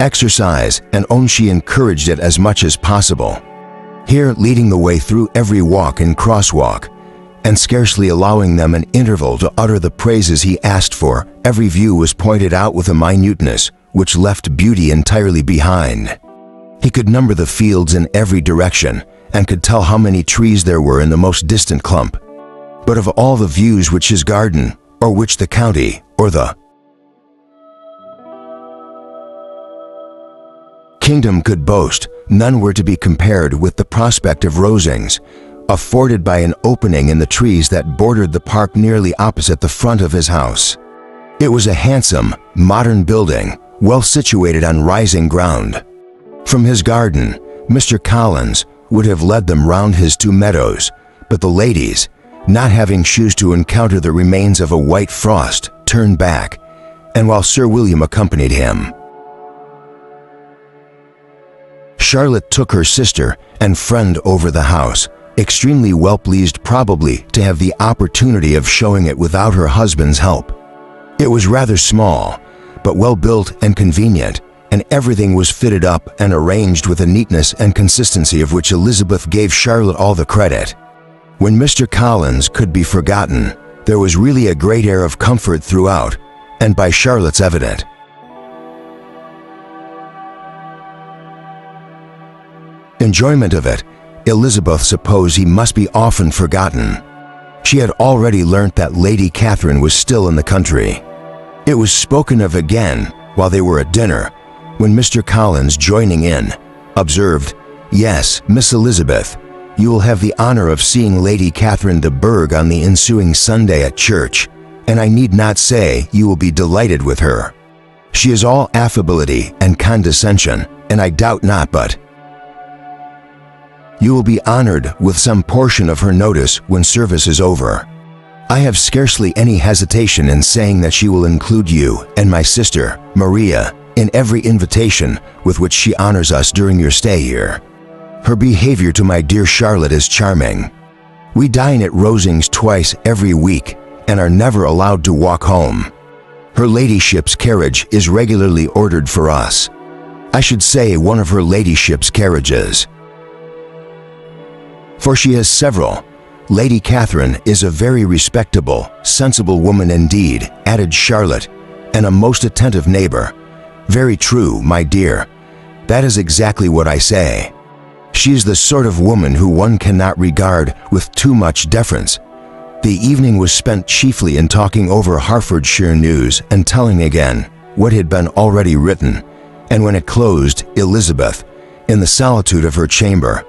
A: exercise, and owned she encouraged it as much as possible. Here, leading the way through every walk and crosswalk, and scarcely allowing them an interval to utter the praises he asked for, every view was pointed out with a minuteness which left beauty entirely behind. He could number the fields in every direction, and could tell how many trees there were in the most distant clump. But of all the views which his garden, or which the county, or the kingdom could boast, none were to be compared with the prospect of Rosings, afforded by an opening in the trees that bordered the park nearly opposite the front of his house. It was a handsome, modern building, well situated on rising ground. From his garden, Mr. Collins would have led them round his two meadows, but the ladies, not having choose to encounter the remains of a white frost, turned back, and while Sir William accompanied him, Charlotte took her sister and friend over the house, extremely well pleased probably to have the opportunity of showing it without her husband's help. It was rather small, but well built and convenient, and everything was fitted up and arranged with a neatness and consistency of which Elizabeth gave Charlotte all the credit. When Mr. Collins could be forgotten, there was really a great air of comfort throughout, and by Charlotte's evident enjoyment of it, Elizabeth supposed he must be often forgotten. She had already learnt that Lady Catherine was still in the country. It was spoken of again while they were at dinner, when Mr. Collins, joining in, observed, "Yes, Miss Elizabeth, you will have the honor of seeing Lady Catherine de Bourgh on the ensuing Sunday at church, and I need not say you will be delighted with her. She is all affability and condescension, and I doubt not but you will be honored with some portion of her notice when service is over. I have scarcely any hesitation in saying that she will include you and my sister, Maria, in every invitation with which she honors us during your stay here. Her behavior to my dear Charlotte is charming. We dine at Rosings twice every week and are never allowed to walk home. Her ladyship's carriage is regularly ordered for us. I should say one of her ladyship's carriages, for she has several. Lady Catherine is a very respectable, sensible woman indeed," added Charlotte, "and a most attentive neighbor." "Very true, my dear. That is exactly what I say. She is the sort of woman who one cannot regard with too much deference." The evening was spent chiefly in talking over Hertfordshire news and telling again what had been already written, and when it closed, Elizabeth, in the solitude of her chamber,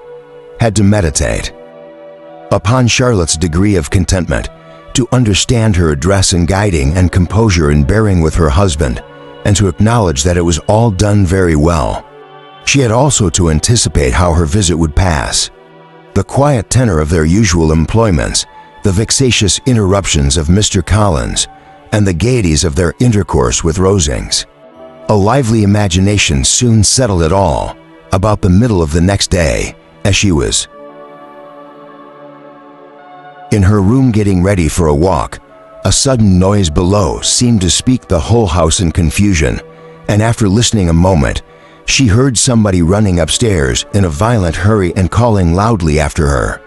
A: had to meditate upon Charlotte's degree of contentment, to understand her address in guiding and composure in bearing with her husband, and to acknowledge that it was all done very well. She had also to anticipate how her visit would pass. The quiet tenor of their usual employments, the vexatious interruptions of Mr. Collins, and the gaieties of their intercourse with Rosings. A lively imagination soon settled it all. About the middle of the next day, as she was in her room getting ready for a walk, a sudden noise below seemed to speak the whole house in confusion, and after listening a moment, she heard somebody running upstairs in a violent hurry and calling loudly after her.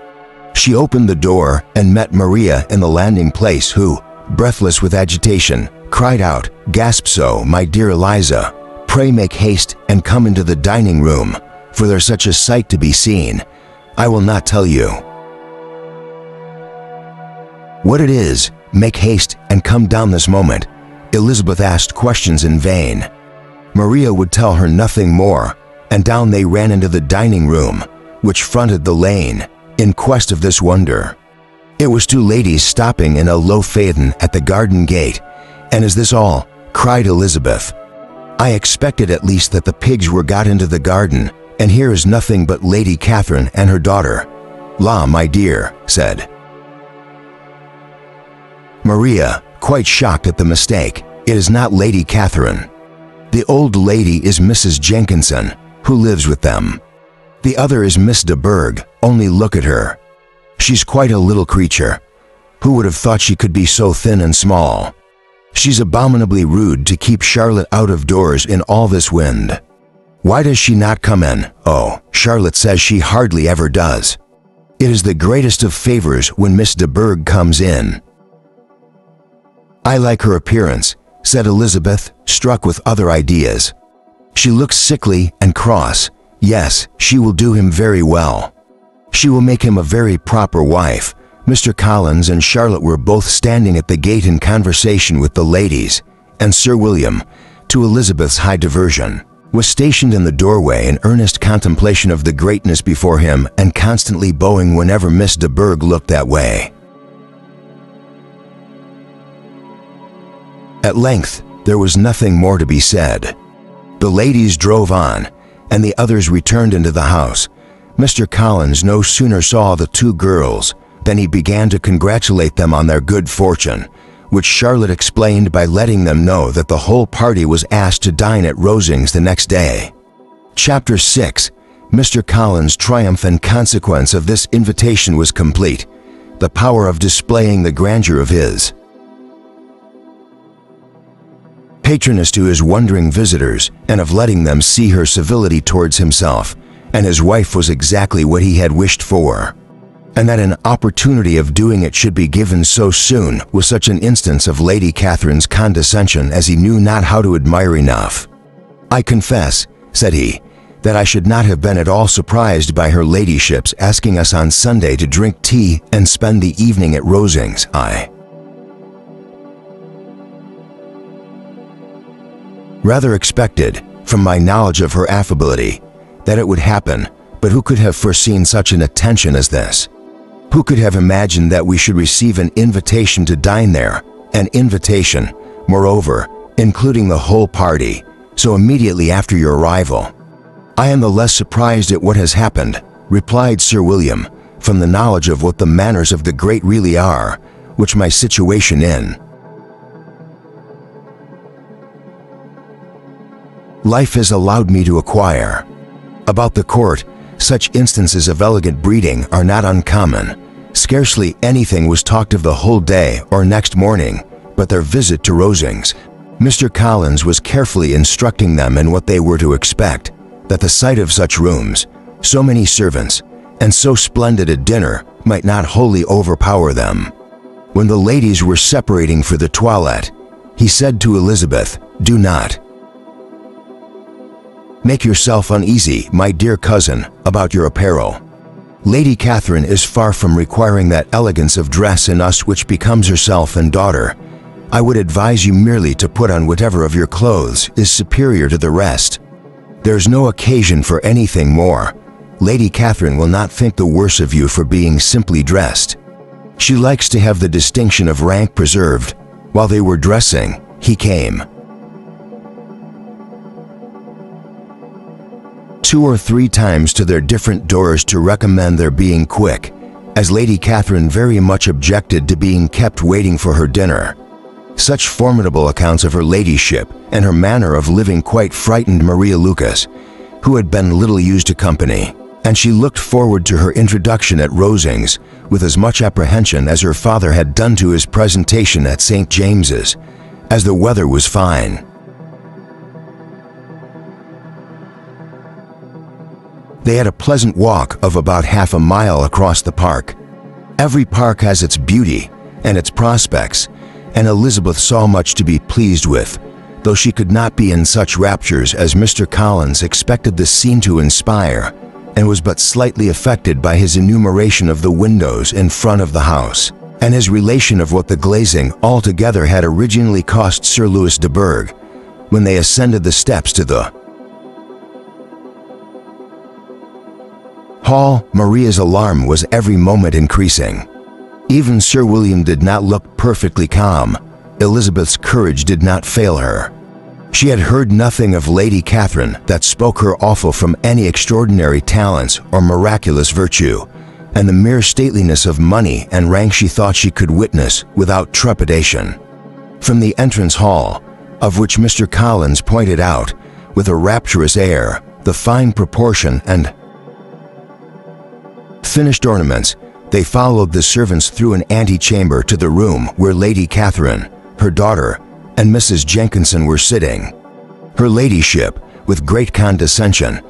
A: She opened the door and met Maria in the landing place, who, breathless with agitation, cried out, gasped, "So, my dear Eliza, pray make haste and come into the dining room, for there's such a sight to be seen. I will not tell you what it is. Make haste and come down this moment." Elizabeth asked questions in vain. Maria would tell her nothing more, and down they ran into the dining room, which fronted the lane, in quest of this wonder. It was two ladies stopping in a low phaeton at the garden gate. "And is this all?" cried Elizabeth. "I expected at least that the pigs were got into the garden, and here is nothing but Lady Catherine and her daughter." "La, my dear," said Maria, quite shocked at the mistake, "it is not Lady Catherine. The old lady is Mrs. Jenkinson, who lives with them. The other is Miss de Bourgh. Only look at her. She's quite a little creature. Who would have thought she could be so thin and small? She's abominably rude to keep Charlotte out of doors in all this wind. Why does she not come in? Oh, Charlotte says she hardly ever does. It is the greatest of favors when Miss de Bourgh comes in." "I like her appearance," said Elizabeth, struck with other ideas. "She looks sickly and cross. Yes, she will do him very well. She will make him a very proper wife." Mr. Collins and Charlotte were both standing at the gate in conversation with the ladies, and Sir William, to Elizabeth's high diversion, was stationed in the doorway in earnest contemplation of the greatness before him and constantly bowing whenever Miss de Bourgh looked that way. At length, there was nothing more to be said. The ladies drove on, and the others returned into the house. Mr. Collins no sooner saw the two girls than he began to congratulate them on their good fortune, which Charlotte explained by letting them know that the whole party was asked to dine at Rosings the next day. Chapter 6. Mr. Collins' triumph in consequence of this invitation was complete. The power of displaying the grandeur of his patroness to his wondering visitors, and of letting them see her civility towards himself and his wife, was exactly what he had wished for. And that an opportunity of doing it should be given so soon was such an instance of Lady Catherine's condescension as he knew not how to admire enough. "I confess," said he, "that I should not have been at all surprised by her ladyship's asking us on Sunday to drink tea and spend the evening at Rosings. I rather expected, from my knowledge of her affability, that it would happen, but who could have foreseen such an attention as this? Who could have imagined that we should receive an invitation to dine there, an invitation, moreover, including the whole party, so immediately after your arrival?" "I am the less surprised at what has happened," replied Sir William, "from the knowledge of what the manners of the great really are, which my situation in life has allowed me to acquire. About the court, such instances of elegant breeding are not uncommon. Scarcely anything was talked of the whole day or next morning but their visit to Rosings. Mr. Collins was carefully instructing them in what they were to expect, that the sight of such rooms, so many servants, and so splendid a dinner might not wholly overpower them. When the ladies were separating for the toilette, he said to Elizabeth, "Do not make yourself uneasy, my dear cousin, about your apparel. Lady Catherine is far from requiring that elegance of dress in us which becomes herself and daughter. I would advise you merely to put on whatever of your clothes is superior to the rest. There's no occasion for anything more. Lady Catherine will not think the worse of you for being simply dressed. She likes to have the distinction of rank preserved." While they were dressing, he came 2 or 3 times to their different doors to recommend their being quick, as Lady Catherine very much objected to being kept waiting for her dinner. Such formidable accounts of her ladyship and her manner of living quite frightened Maria Lucas, who had been little used to company, and she looked forward to her introduction at Rosings with as much apprehension as her father had done to his presentation at St. James's, as the weather was fine. They had a pleasant walk of about half a mile across the park. Every park has its beauty and its prospects, and Elizabeth saw much to be pleased with, though she could not be in such raptures as Mr. Collins expected the scene to inspire, and was but slightly affected by his enumeration of the windows in front of the house, and his relation of what the glazing altogether had originally cost Sir Louis de Bourgh when they ascended the steps to the hall. Maria's alarm was every moment increasing. Even Sir William did not look perfectly calm. Elizabeth's courage did not fail her. She had heard nothing of Lady Catherine that spoke her awful from any extraordinary talents or miraculous virtue, and the mere stateliness of money and rank she thought she could witness without trepidation. From the entrance hall, of which Mr. Collins pointed out, with a rapturous air, the fine proportion and finished ornaments, they followed the servants through an antechamber to the room where Lady Catherine, her daughter, and Mrs. Jenkinson were sitting. Her ladyship, with great condescension,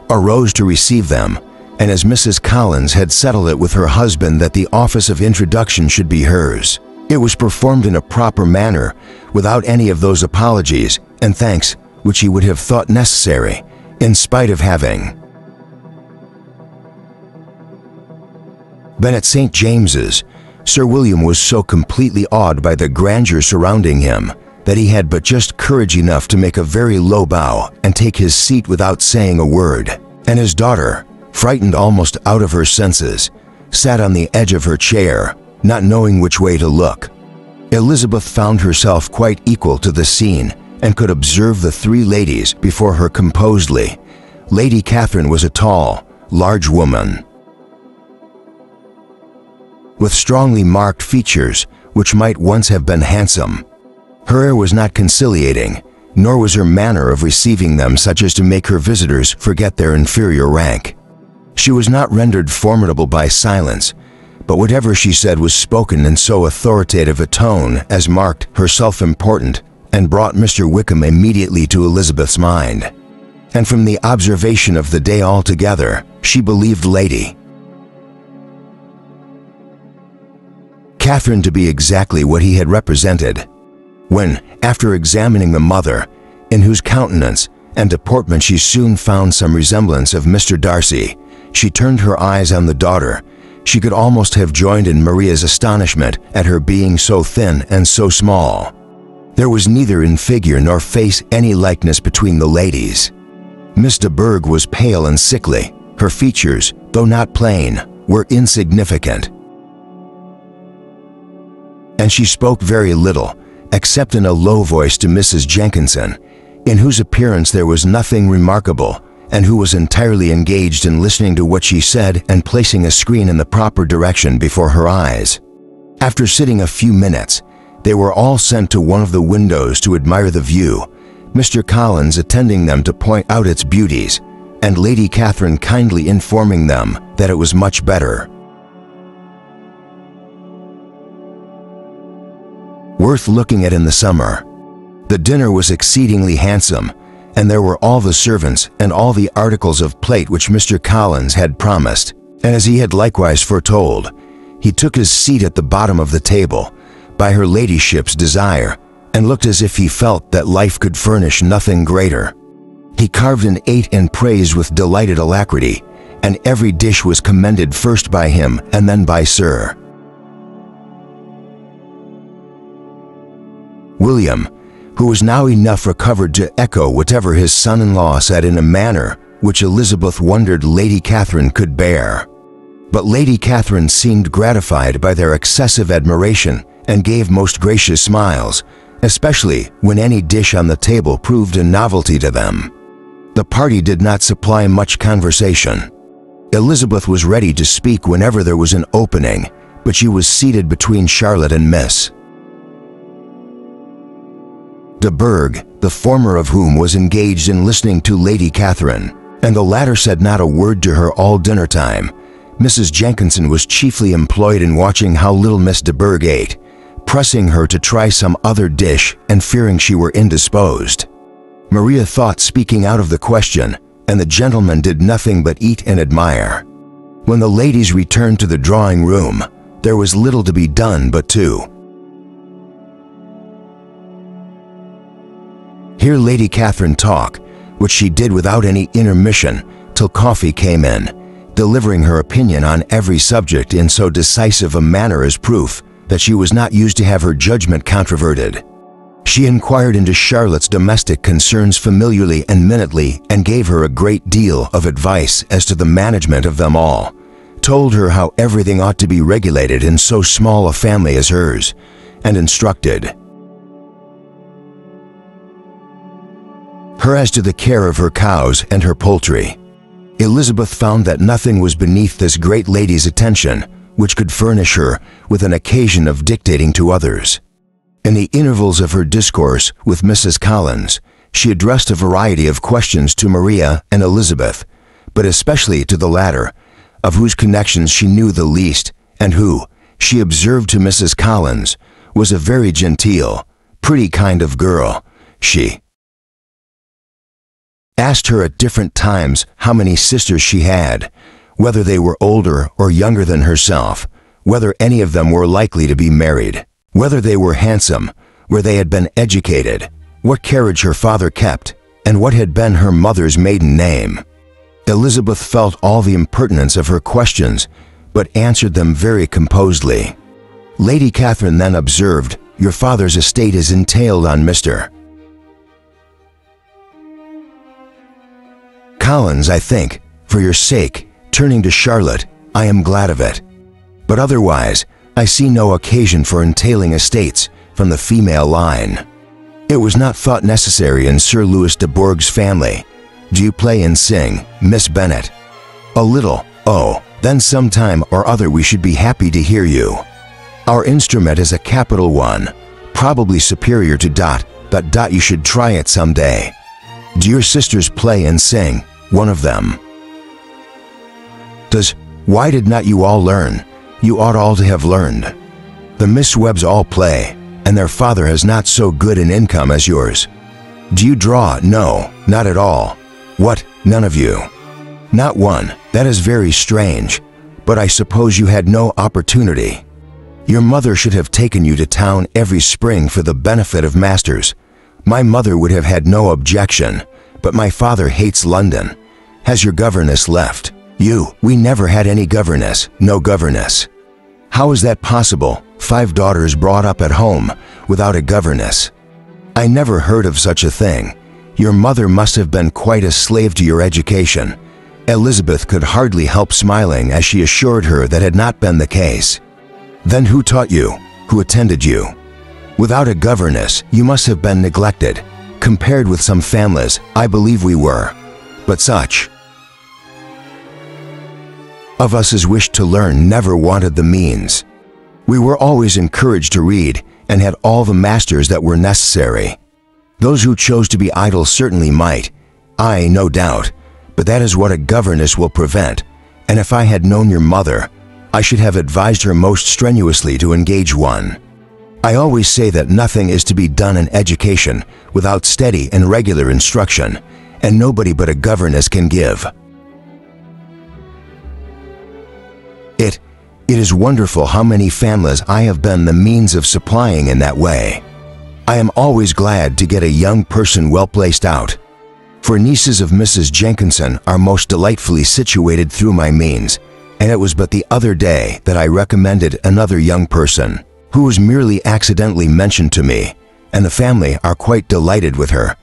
A: arose to receive them, and as Mrs. Collins had settled it with her husband that the office of introduction should be hers, it was performed in a proper manner, without any of those apologies and thanks which he would have thought necessary, in spite of having been at St. James's. Sir William was so completely awed by the grandeur surrounding him that he had but just courage enough to make a very low bow and take his seat without saying a word, and his daughter, frightened almost out of her senses, sat on the edge of her chair, not knowing which way to look. Elizabeth found herself quite equal to the scene and could observe the three ladies before her composedly. Lady Catherine was a tall, large woman, with strongly marked features which might once have been handsome. Her air was not conciliating, nor was her manner of receiving them such as to make her visitors forget their inferior rank. She was not rendered formidable by silence, but whatever she said was spoken in so authoritative a tone as marked her self-important and brought Mr. Wickham immediately to Elizabeth's mind. And from the observation of the day altogether, she believed Lady Catherine to be exactly what he had represented, when, after examining the mother, in whose countenance and deportment she soon found some resemblance of Mr. Darcy, she turned her eyes on the daughter. She could almost have joined in Maria's astonishment at her being so thin and so small. There was neither in figure nor face any likeness between the ladies. Miss de Bourgh was pale and sickly. Her features, though not plain, were insignificant, and she spoke very little, except in a low voice to Mrs. Jenkinson, in whose appearance there was nothing remarkable, and who was entirely engaged in listening to what she said and placing a screen in the proper direction before her eyes. After sitting a few minutes, they were all sent to one of the windows to admire the view, Mr. Collins attending them to point out its beauties, and Lady Catherine kindly informing them that it was much better, worth looking at in the summer. The dinner was exceedingly handsome, and there were all the servants and all the articles of plate which Mr. Collins had promised, and as he had likewise foretold, he took his seat at the bottom of the table, by her ladyship's desire, and looked as if he felt that life could furnish nothing greater. He carved and ate and praised with delighted alacrity, and every dish was commended first by him and then by Sir William, who was now enough recovered to echo whatever his son-in-law said in a manner which Elizabeth wondered Lady Catherine could bear. But Lady Catherine seemed gratified by their excessive admiration and gave most gracious smiles, especially when any dish on the table proved a novelty to them. The party did not supply much conversation. Elizabeth was ready to speak whenever there was an opening, but she was seated between Charlotte and Miss De Burgh, the former of whom was engaged in listening to Lady Catherine, and the latter said not a word to her all dinner time. Mrs. Jenkinson was chiefly employed in watching how little Miss de Burgh ate, pressing her to try some other dish and fearing she were indisposed. Maria thought speaking out of the question, and the gentlemen did nothing but eat and admire. When the ladies returned to the drawing room, there was little to be done but to hear Lady Catherine talk, which she did without any intermission till coffee came in, delivering her opinion on every subject in so decisive a manner as proof that she was not used to have her judgment controverted. She inquired into Charlotte's domestic concerns familiarly and minutely, and gave her a great deal of advice as to the management of them all, told her how everything ought to be regulated in so small a family as hers, and instructed her as to the care of her cows and her poultry. Elizabeth found that nothing was beneath this great lady's attention which could furnish her with an occasion of dictating to others. In the intervals of her discourse with Mrs. Collins, she addressed a variety of questions to Maria and Elizabeth, but especially to the latter, of whose connections she knew the least, and who, she observed to Mrs. Collins, was a very genteel, pretty kind of girl. She asked her at different times how many sisters she had, whether they were older or younger than herself, whether any of them were likely to be married, whether they were handsome, where they had been educated, what carriage her father kept, and what had been her mother's maiden name. Elizabeth felt all the impertinence of her questions, but answered them very composedly. Lady Catherine then observed, "Your father's estate is entailed on Mr. Collins, I think. For your sake," turning to Charlotte, "I am glad of it. But otherwise, I see no occasion for entailing estates from the female line. It was not thought necessary in Sir Louis de Bourgh's family. Do you play and sing, Miss Bennet?" "A little." "Oh, then some time or other we should be happy to hear you. Our instrument is a capital one, probably superior to dot. You should try it some day. Do your sisters play and sing, one of them?" "Why did not you all learn? You ought all to have learned. The Miss Webbs all play, and their father has not so good an income as yours. Do you draw?" "No, not at all." "What, none of you?" "Not one. That is very strange. But I suppose you had no opportunity. Your mother should have taken you to town every spring for the benefit of masters. My mother would have had no objection, but my father hates London. Has your governess left you?" "We never had any governess, no governess." "How is that possible? 5 daughters brought up at home, without a governess." "I never heard of such a thing. Your mother must have been quite a slave to your education." Elizabeth could hardly help smiling as she assured her that had not been the case. "Then who taught you? Who attended you?" "Without a governess, you must have been neglected. Compared with some families, I believe we were. But such of us as wished to learn never wanted the means. We were always encouraged to read, and had all the masters that were necessary. Those who chose to be idle certainly might, no doubt, but that is what a governess will prevent, and if I had known your mother, I should have advised her most strenuously to engage one. I always say that nothing is to be done in education without steady and regular instruction, and nobody but a governess can give. It is wonderful how many families I have been the means of supplying in that way. I am always glad to get a young person well placed out, for nieces of Mrs. Jenkinson are most delightfully situated through my means, and it was but the other day that I recommended another young person, who was merely accidentally mentioned to me, and the family are quite delighted with her,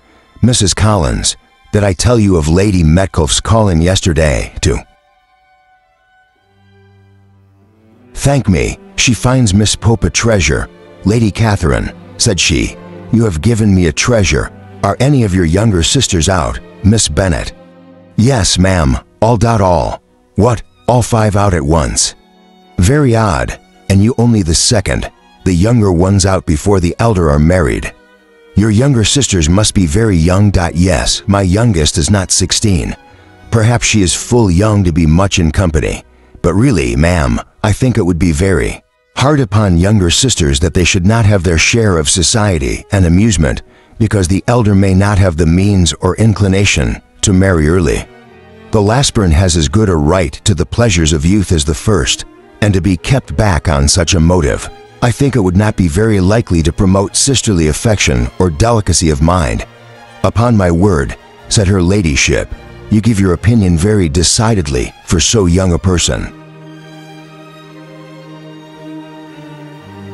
A: Mrs. Collins. Did I tell you of Lady Metcalfe's calling yesterday to thank me? She finds Miss Pope a treasure. Lady Catherine, said she, you have given me a treasure. Are any of your younger sisters out, Miss Bennet? Yes, ma'am, all. What, all 5 out at once? Very odd, and you only the second. The younger ones out before the elder are married. Your younger sisters must be very young. Yes, my youngest is not 16. Perhaps she is full young to be much in company. But really, ma'am, I think it would be very hard upon younger sisters that they should not have their share of society and amusement, because the elder may not have the means or inclination to marry early. The last-born has as good a right to the pleasures of youth as the first, and to be kept back on such a motive, I think it would not be very likely to promote sisterly affection or delicacy of mind. Upon my word, said her ladyship, you give your opinion very decidedly for so young a person.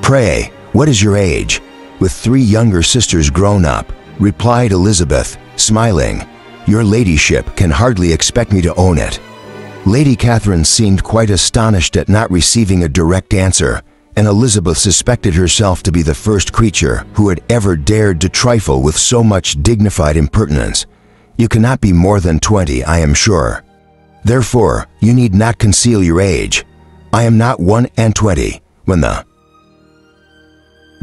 A: Pray, what is your age? With 3 younger sisters grown up, replied Elizabeth, smiling. Your ladyship can hardly expect me to own it. Lady Catherine seemed quite astonished at not receiving a direct answer, and Elizabeth suspected herself to be the first creature who had ever dared to trifle with so much dignified impertinence. You cannot be more than 20, I am sure. Therefore, you need not conceal your age. I am not 21. When the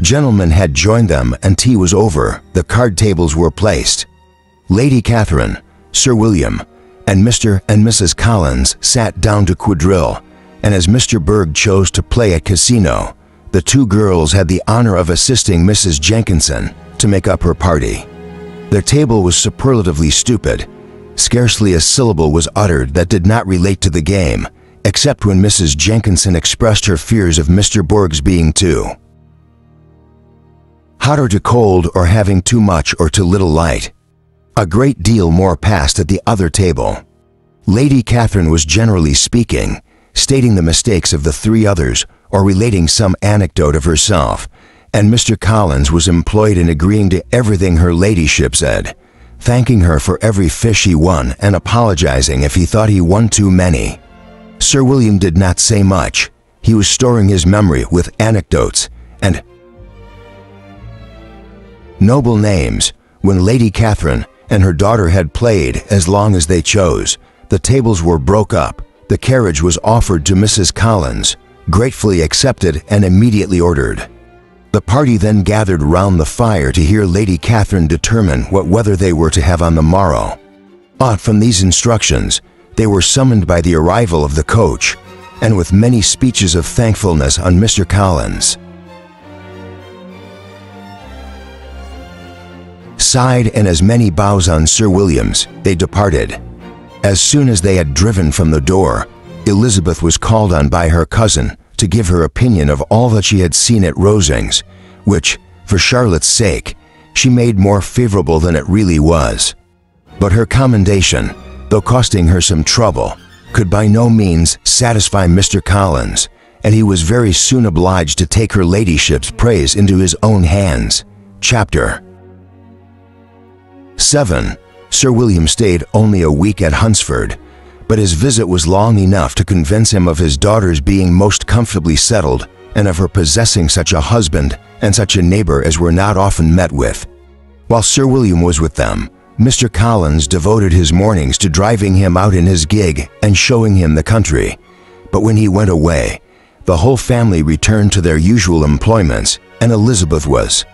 A: gentlemen had joined them and tea was over, the card tables were placed. Lady Catherine, Sir William, and Mr. and Mrs. Collins sat down to quadrille, and as Mr. Berg chose to play at casino, the 2 girls had the honor of assisting Mrs. Jenkinson to make up her party. Their table was superlatively stupid. Scarcely a syllable was uttered that did not relate to the game, except when Mrs. Jenkinson expressed her fears of Mr. Berg's being too hot or too cold, or having too much or too little light. A great deal more passed at the other table. Lady Catherine was generally speaking, stating the mistakes of the 3 others or relating some anecdote of herself, and Mr. Collins was employed in agreeing to everything her ladyship said, thanking her for every fish he won and apologizing if he thought he won too many. Sir William did not say much. He was storing his memory with anecdotes and noble names. When Lady Catherine and her daughter had played as long as they chose, the tables were broke up. The carriage was offered to Mrs. Collins, gratefully accepted and immediately ordered. The party then gathered round the fire to hear Lady Catherine determine what weather they were to have on the morrow. From these instructions, they were summoned by the arrival of the coach, and with many speeches of thankfulness on Mr. Collins' side and as many bows on Sir William's, they departed. As soon as they had driven from the door, Elizabeth was called on by her cousin to give her opinion of all that she had seen at Rosings, which, for Charlotte's sake, she made more favorable than it really was. But her commendation, though costing her some trouble, could by no means satisfy Mr. Collins, and he was very soon obliged to take her ladyship's praise into his own hands. Chapter 7. Sir William stayed only a week at Hunsford, but his visit was long enough to convince him of his daughter's being most comfortably settled and of her possessing such a husband and such a neighbor as were not often met with. While Sir William was with them, Mr. Collins devoted his mornings to driving him out in his gig and showing him the country. But when he went away, the whole family returned to their usual employments, and Elizabeth was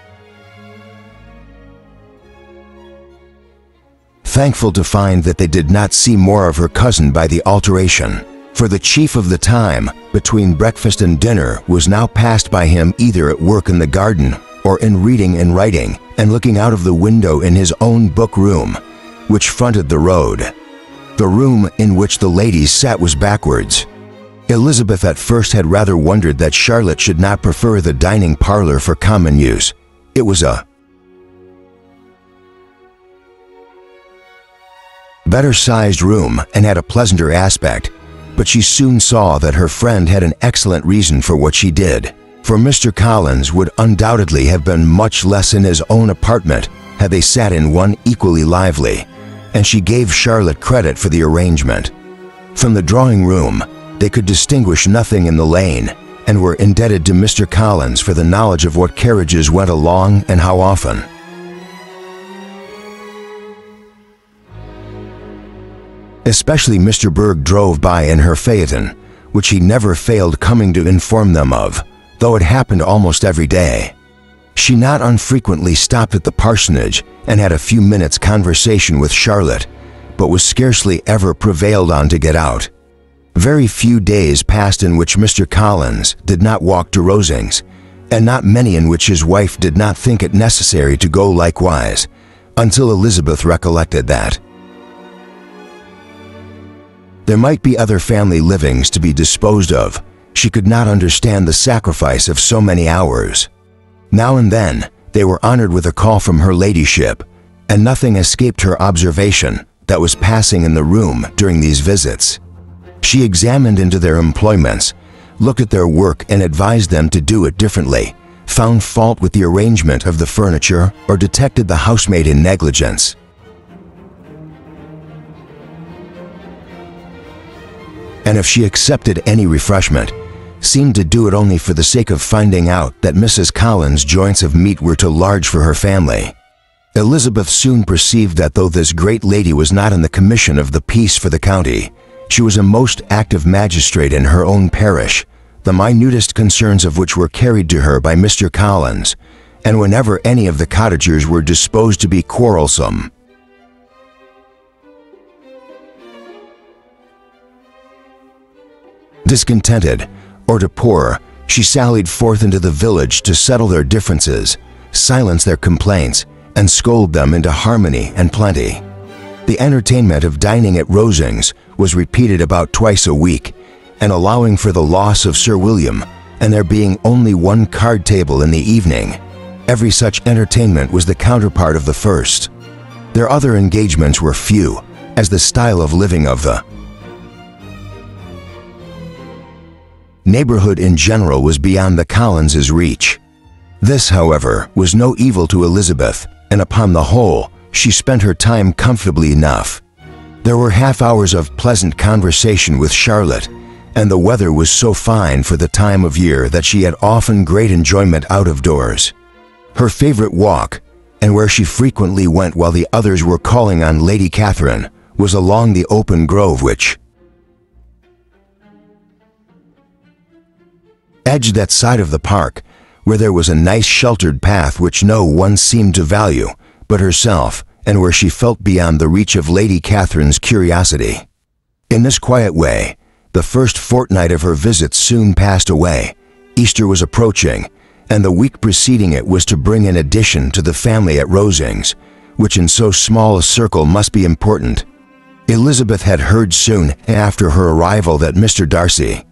A: thankful to find that they did not see more of her cousin by the alteration, for the chief of the time between breakfast and dinner was now passed by him either at work in the garden or in reading and writing and looking out of the window in his own book room, which fronted the road. The room in which the ladies sat was backwards. Elizabeth at first had rather wondered that Charlotte should not prefer the dining parlor for common use. It was a better-sized room and had a pleasanter aspect, but she soon saw that her friend had an excellent reason for what she did, for Mr. Collins would undoubtedly have been much less in his own apartment had they sat in one equally lively, and she gave Charlotte credit for the arrangement. From the drawing-room, they could distinguish nothing in the lane, and were indebted to Mr. Collins for the knowledge of what carriages went along and how often. Especially Mr. Berg drove by in her phaeton, which he never failed coming to inform them of, though it happened almost every day. She not unfrequently stopped at the parsonage and had a few minutes' conversation with Charlotte, but was scarcely ever prevailed on to get out. Very few days passed in which Mr. Collins did not walk to Rosings, and not many in which his wife did not think it necessary to go likewise, until Elizabeth recollected that there might be other family livings to be disposed of. She could not understand the sacrifice of so many hours. Now and then they were honored with a call from her ladyship, and nothing escaped her observation that was passing in the room during these visits. She examined into their employments, looked at their work and advised them to do it differently, found fault with the arrangement of the furniture, or detected the housemaid in negligence. And if she accepted any refreshment, seemed to do it only for the sake of finding out that Mrs. Collins' joints of meat were too large for her family. Elizabeth soon perceived that though this great lady was not in the commission of the peace for the county, she was a most active magistrate in her own parish, the minutest concerns of which were carried to her by Mr. Collins, and whenever any of the cottagers were disposed to be quarrelsome, discontented, or to poor, she sallied forth into the village to settle their differences, silence their complaints, and scold them into harmony and plenty. The entertainment of dining at Rosings was repeated about twice a week, and allowing for the loss of Sir William, and there being only one card table in the evening, every such entertainment was the counterpart of the first. Their other engagements were few, as the style of living of the neighborhood in general was beyond the Collinses' reach. This, however, was no evil to Elizabeth, and upon the whole, she spent her time comfortably enough. There were half hours of pleasant conversation with Charlotte, and the weather was so fine for the time of year that she had often great enjoyment out of doors. Her favorite walk, and where she frequently went while the others were calling on Lady Catherine, was along the open grove which edged that side of the park, where there was a nice sheltered path which no one seemed to value but herself, and where she felt beyond the reach of Lady Catherine's curiosity. In this quiet way, the first fortnight of her visits soon passed away. Easter was approaching, and the week preceding it was to bring an addition to the family at Rosings, which in so small a circle must be important. Elizabeth had heard soon after her arrival that Mr. Darcy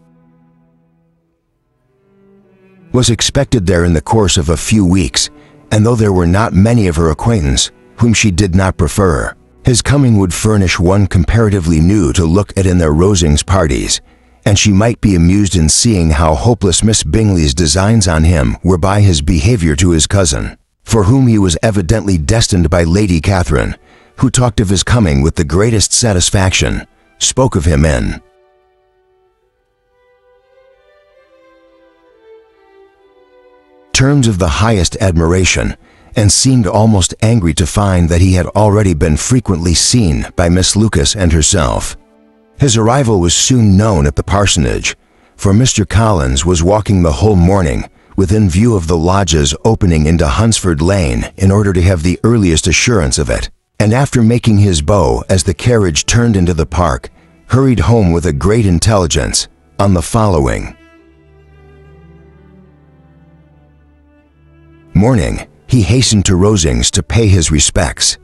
A: was expected there in the course of a few weeks, and though there were not many of her acquaintance whom she did not prefer, his coming would furnish one comparatively new to look at in their Rosings parties, and she might be amused in seeing how hopeless Miss Bingley's designs on him were by his behavior to his cousin, for whom he was evidently destined by Lady Catherine, who talked of his coming with the greatest satisfaction, spoke of him in terms of the highest admiration, and seemed almost angry to find that he had already been frequently seen by Miss Lucas and herself. His arrival was soon known at the parsonage, for Mr. Collins was walking the whole morning within view of the lodges opening into Hunsford Lane in order to have the earliest assurance of it, and after making his bow as the carriage turned into the park, hurried home with a great intelligence on the following morning. He hastened to Rosings to pay his respects.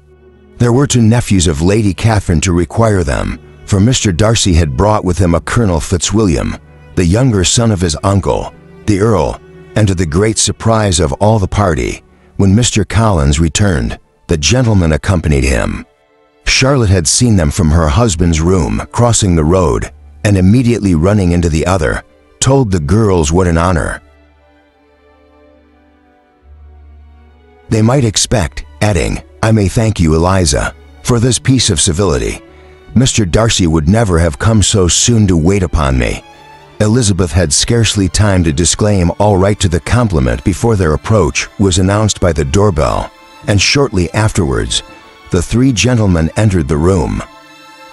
A: There were two nephews of Lady Catherine to require them, for Mr. Darcy had brought with him a Colonel Fitzwilliam, the younger son of his uncle, the Earl, and to the great surprise of all the party, when Mr. Collins returned, the gentlemen accompanied him. Charlotte had seen them from her husband's room crossing the road, and immediately running into the other, told the girls what an honor they might expect, adding, "I may thank you, Eliza, for this piece of civility. Mr. Darcy would never have come so soon to wait upon me." Elizabeth had scarcely time to disclaim all right to the compliment before their approach was announced by the doorbell, and shortly afterwards, the three gentlemen entered the room.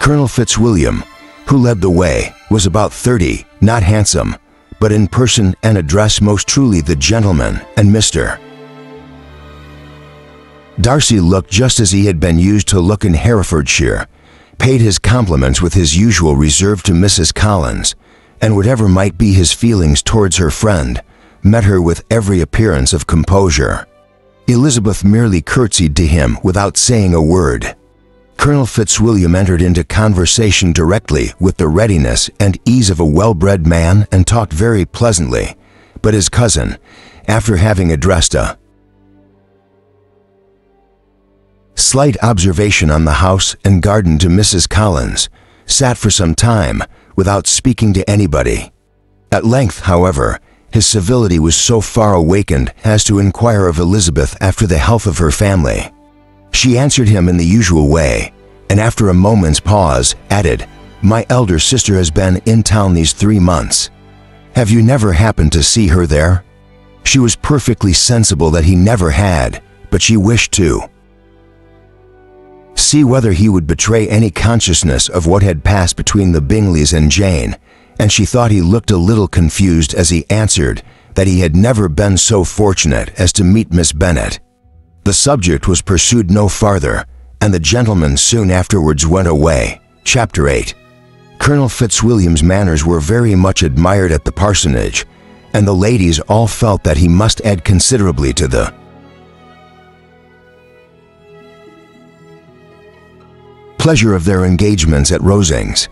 A: Colonel Fitzwilliam, who led the way, was about 30, not handsome, but in person and address most truly the gentleman, and Mr. Darcy looked just as he had been used to look in Herefordshire, paid his compliments with his usual reserve to Mrs. Collins, and whatever might be his feelings towards her friend, met her with every appearance of composure. Elizabeth merely curtsied to him without saying a word. Colonel Fitzwilliam entered into conversation directly with the readiness and ease of a well-bred man and talked very pleasantly, but his cousin, after having addressed a slight observation on the house and garden to Mrs. Collins, sat for some time without speaking to anybody. At length, however, his civility was so far awakened as to inquire of Elizabeth after the health of her family. She answered him in the usual way, and after a moment's pause, added, "My elder sister has been in town these 3 months. Have you never happened to see her there?" She was perfectly sensible that he never had, but she wished to see whether he would betray any consciousness of what had passed between the Bingleys and Jane, and she thought he looked a little confused as he answered that he had never been so fortunate as to meet Miss Bennet. The subject was pursued no farther, and the gentlemen soon afterwards went away. Chapter 8. Colonel Fitzwilliam's manners were very much admired at the parsonage, and the ladies all felt that he must add considerably to the pleasure of their engagements at Rosings.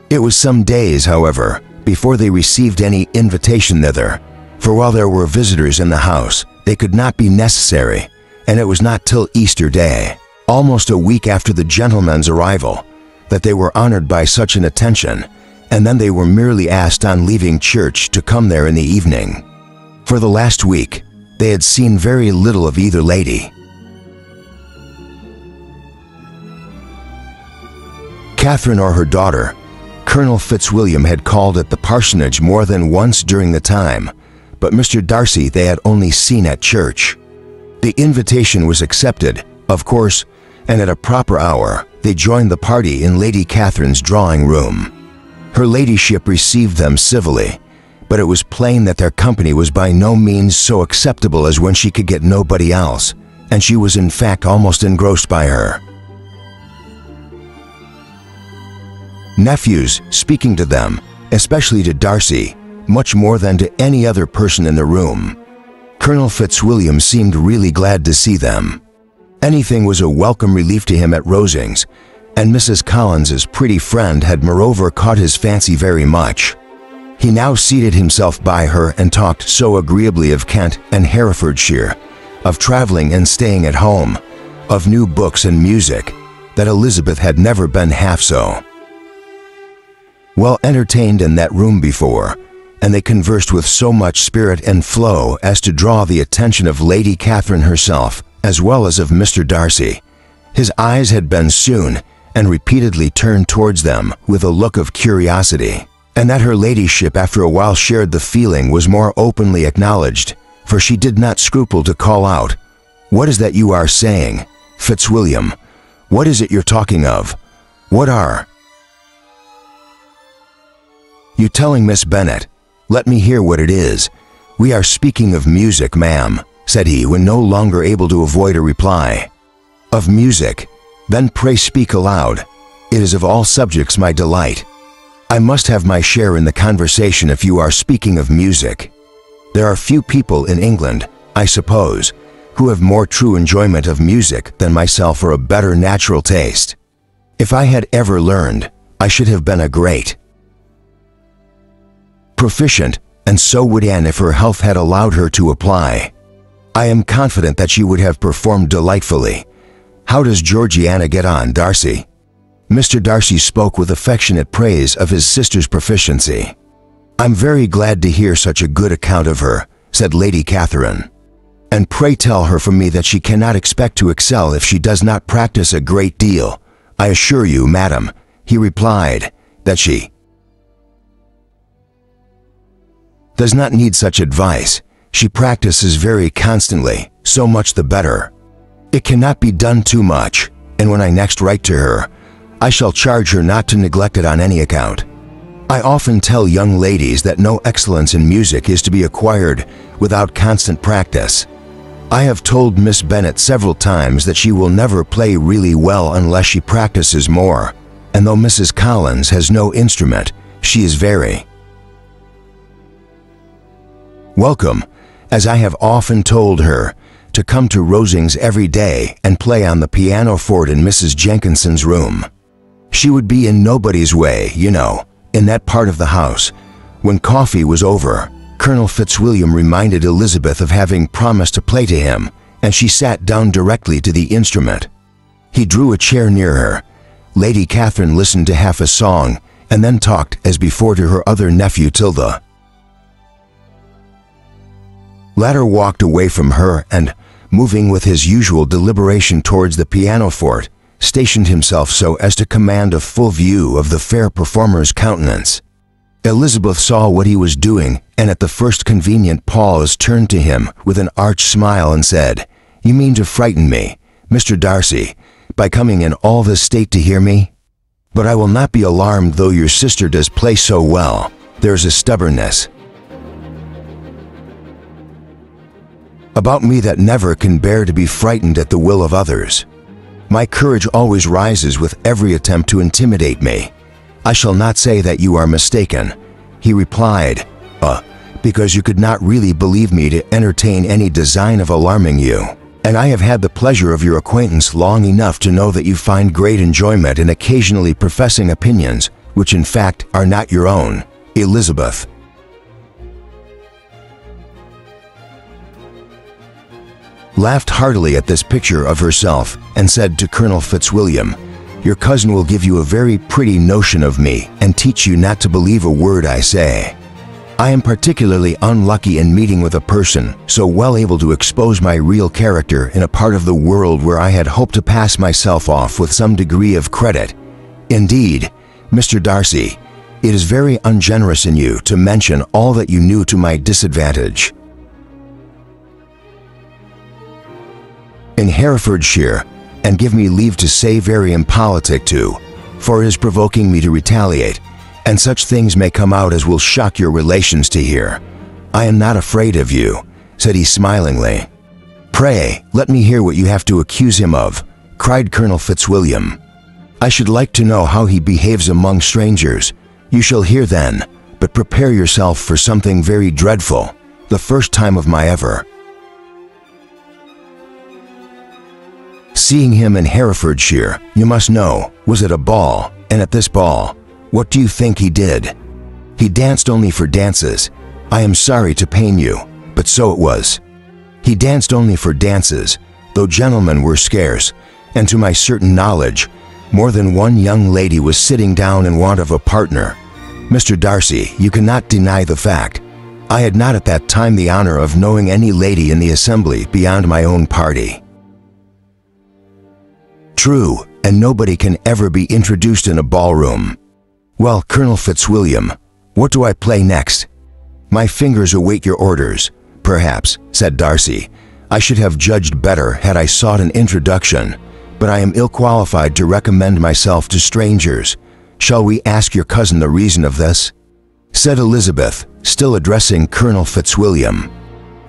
A: It was some days, however, before they received any invitation thither, for while there were visitors in the house, they could not be necessary, and it was not till Easter Day, almost a week after the gentlemen's arrival, that they were honored by such an attention, and then they were merely asked on leaving church to come there in the evening. For the last week, they had seen very little of either lady. Catherine or her daughter. Colonel Fitzwilliam had called at the parsonage more than once during the time, but Mr. Darcy they had only seen at church. The invitation was accepted, of course, and at a proper hour they joined the party in Lady Catherine's drawing room. Her ladyship received them civilly, but it was plain that their company was by no means so acceptable as when she could get nobody else, and she was in fact almost engrossed by her nephews, speaking to them, especially to Darcy, much more than to any other person in the room. Colonel Fitzwilliam seemed really glad to see them. Anything was a welcome relief to him at Rosings, and Mrs. Collins's pretty friend had moreover caught his fancy very much. He now seated himself by her and talked so agreeably of Kent and Herefordshire, of traveling and staying at home, of new books and music, that Elizabeth had never been half so well entertained in that room before, and they conversed with so much spirit and flow as to draw the attention of Lady Catherine herself, as well as of Mr. Darcy. His eyes had been soon and repeatedly turned towards them with a look of curiosity, and that her ladyship after a while shared the feeling was more openly acknowledged, for she did not scruple to call out, "What is that you are saying, Fitzwilliam? What is it you're talking of? What are you telling Miss Bennet? Let me hear what it is." "We are speaking of music, ma'am," said he when no longer able to avoid a reply. "Of music? Then pray speak aloud. It is of all subjects my delight. I must have my share in the conversation if you are speaking of music. There are few people in England, I suppose, who have more true enjoyment of music than myself or a better natural taste. If I had ever learned, I should have been a great proficient, and so would Anne if her health had allowed her to apply. I am confident that she would have performed delightfully. How does Georgiana get on, Darcy?" Mr. Darcy spoke with affectionate praise of his sister's proficiency. "I'm very glad to hear such a good account of her," said Lady Catherine. "And pray tell her from me that she cannot expect to excel if she does not practice a great deal. I assure you, madam," he replied, "that she does not need such advice. She practices very constantly, so much the better. It cannot be done too much, and when I next write to her, I shall charge her not to neglect it on any account. I often tell young ladies that no excellence in music is to be acquired without constant practice. I have told Miss Bennet several times that she will never play really well unless she practices more, and though Mrs. Collins has no instrument, she is very welcome, as I have often told her, to come to Rosings every day and play on the pianoforte in Mrs. Jenkinson's room. She would be in nobody's way, you know, in that part of the house. When coffee was over, Colonel Fitzwilliam reminded Elizabeth of having promised to play to him, and she sat down directly to the instrument. He drew a chair near her. Lady Catherine listened to half a song, and then talked as before to her other nephew Tilda. Latter walked away from her and, moving with his usual deliberation towards the pianoforte, stationed himself so as to command a full view of the fair performer's countenance. Elizabeth saw what he was doing, and at the first convenient pause turned to him with an arch smile and said, "You mean to frighten me, Mr. Darcy, by coming in all this state to hear me? But I will not be alarmed though your sister does play so well. There's a stubbornness about me that never can bear to be frightened at the will of others. My courage always rises with every attempt to intimidate me. I shall not say that you are mistaken," he replied, "because you could not really believe me to entertain any design of alarming you, and I have had the pleasure of your acquaintance long enough to know that you find great enjoyment in occasionally professing opinions which in fact are not your own." Elizabeth laughed heartily at this picture of herself and said to Colonel Fitzwilliam, "Your cousin will give you a very pretty notion of me and teach you not to believe a word I say. I am particularly unlucky in meeting with a person so well able to expose my real character in a part of the world where I had hoped to pass myself off with some degree of credit. Indeed, Mr. Darcy, it is very ungenerous in you to mention all that you knew to my disadvantage. In Herefordshire, and give me leave to say very impolitic too, for it is provoking me to retaliate, and such things may come out as will shock your relations to hear. I am not afraid of you," said he smilingly. "Pray, let me hear what you have to accuse him of," cried Colonel Fitzwilliam. "I should like to know how he behaves among strangers. You shall hear then, but prepare yourself for something very dreadful, the first time of my ever seeing him in Herefordshire, you must know, was at a ball, and at this ball, what do you think he did? He danced only for dances. I am sorry to pain you, but so it was. He danced only for dances, though gentlemen were scarce, and to my certain knowledge, more than one young lady was sitting down in want of a partner. Mr. Darcy, you cannot deny the fact. I had not at that time the honor of knowing any lady in the assembly beyond my own party." "True, and nobody can ever be introduced in a ballroom. Well, Colonel Fitzwilliam, what do I play next?" "My fingers await your orders, perhaps," said Darcy. "I should have judged better had I sought an introduction, but I am ill qualified to recommend myself to strangers. Shall we ask your cousin the reason of this?" said Elizabeth, still addressing Colonel Fitzwilliam.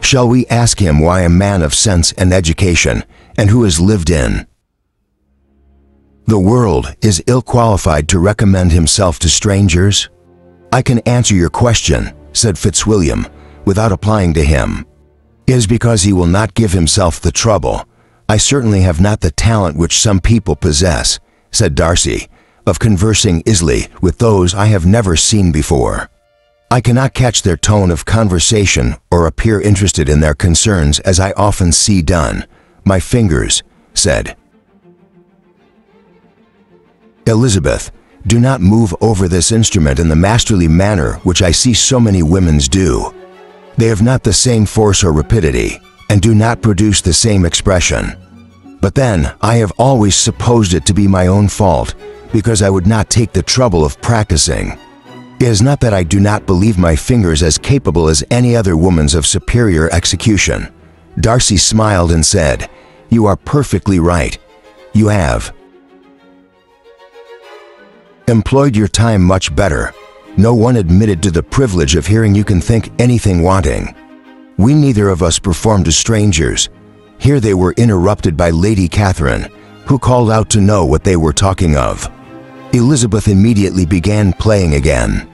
A: "Shall we ask him why a man of sense and education, and who has lived in the world, is ill qualified to recommend himself to strangers?" "I can answer your question," said Fitzwilliam, without applying to him. "It is because he will not give himself the trouble. I certainly have not the talent which some people possess," said Darcy, "of conversing easily with those I have never seen before. I cannot catch their tone of conversation or appear interested in their concerns as I often see done. My fingers," said Elizabeth, "do not move over this instrument in the masterly manner which I see so many women's do. They have not the same force or rapidity, and do not produce the same expression. But then, I have always supposed it to be my own fault, because I would not take the trouble of practicing. It is not that I do not believe my fingers as capable as any other woman's of superior execution." Darcy smiled and said, "You are perfectly right. You have employed your time much better. No one admitted to the privilege of hearing you can think anything wanting. We neither of us perform to strangers, Here they were interrupted by Lady Catherine, who called out to know what they were talking of. Elizabeth immediately began playing again.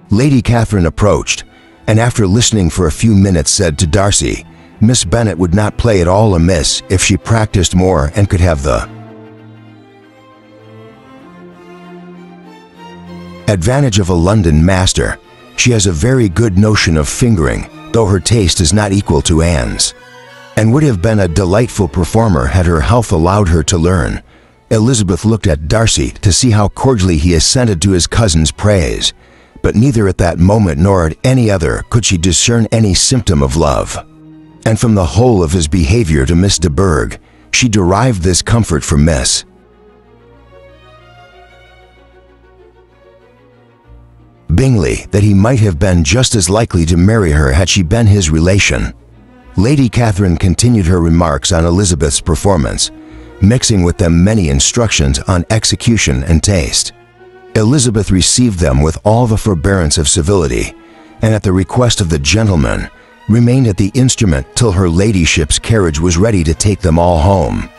A: Lady Catherine approached, and after listening for a few minutes said to Darcy, Miss Bennet would not play at all amiss if she practiced more and could have the advantage of a London master. She has a very good notion of fingering, though her taste is not equal to Anne's, and would have been a delightful performer had her health allowed her to learn. Elizabeth looked at Darcy to see how cordially he assented to his cousin's praise, but neither at that moment nor at any other could she discern any symptom of love. And from the whole of his behavior to Miss de Bourgh, she derived this comfort from Miss Bingley, that he might have been just as likely to marry her had she been his relation. Lady Catherine continued her remarks on Elizabeth's performance, mixing with them many instructions on execution and taste. Elizabeth received them with all the forbearance of civility, and at the request of the gentleman, remained at the instrument till her ladyship's carriage was ready to take them all home.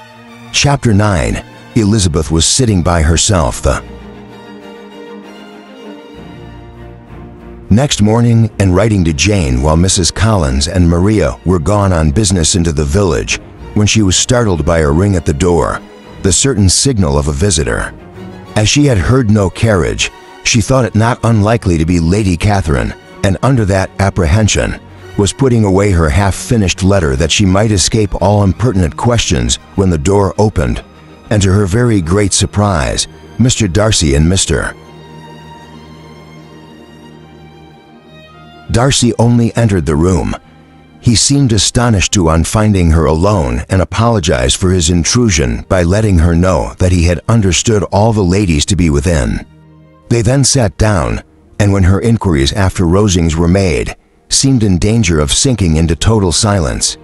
A: Chapter 9. Elizabeth was sitting by herself the next morning and writing to Jane while Mrs. Collins and Maria were gone on business into the village, when she was startled by a ring at the door, the certain signal of a visitor. As she had heard no carriage, she thought it not unlikely to be Lady Catherine, and under that apprehension was putting away her half-finished letter that she might escape all impertinent questions when the door opened, and to her very great surprise, Mr. Darcy and Mr. Darcy only entered the room. He seemed astonished on finding her alone and apologized for his intrusion by letting her know that he had understood all the ladies to be within. They then sat down, and when her inquiries after Rosings were made, seemed in danger of sinking into total silence.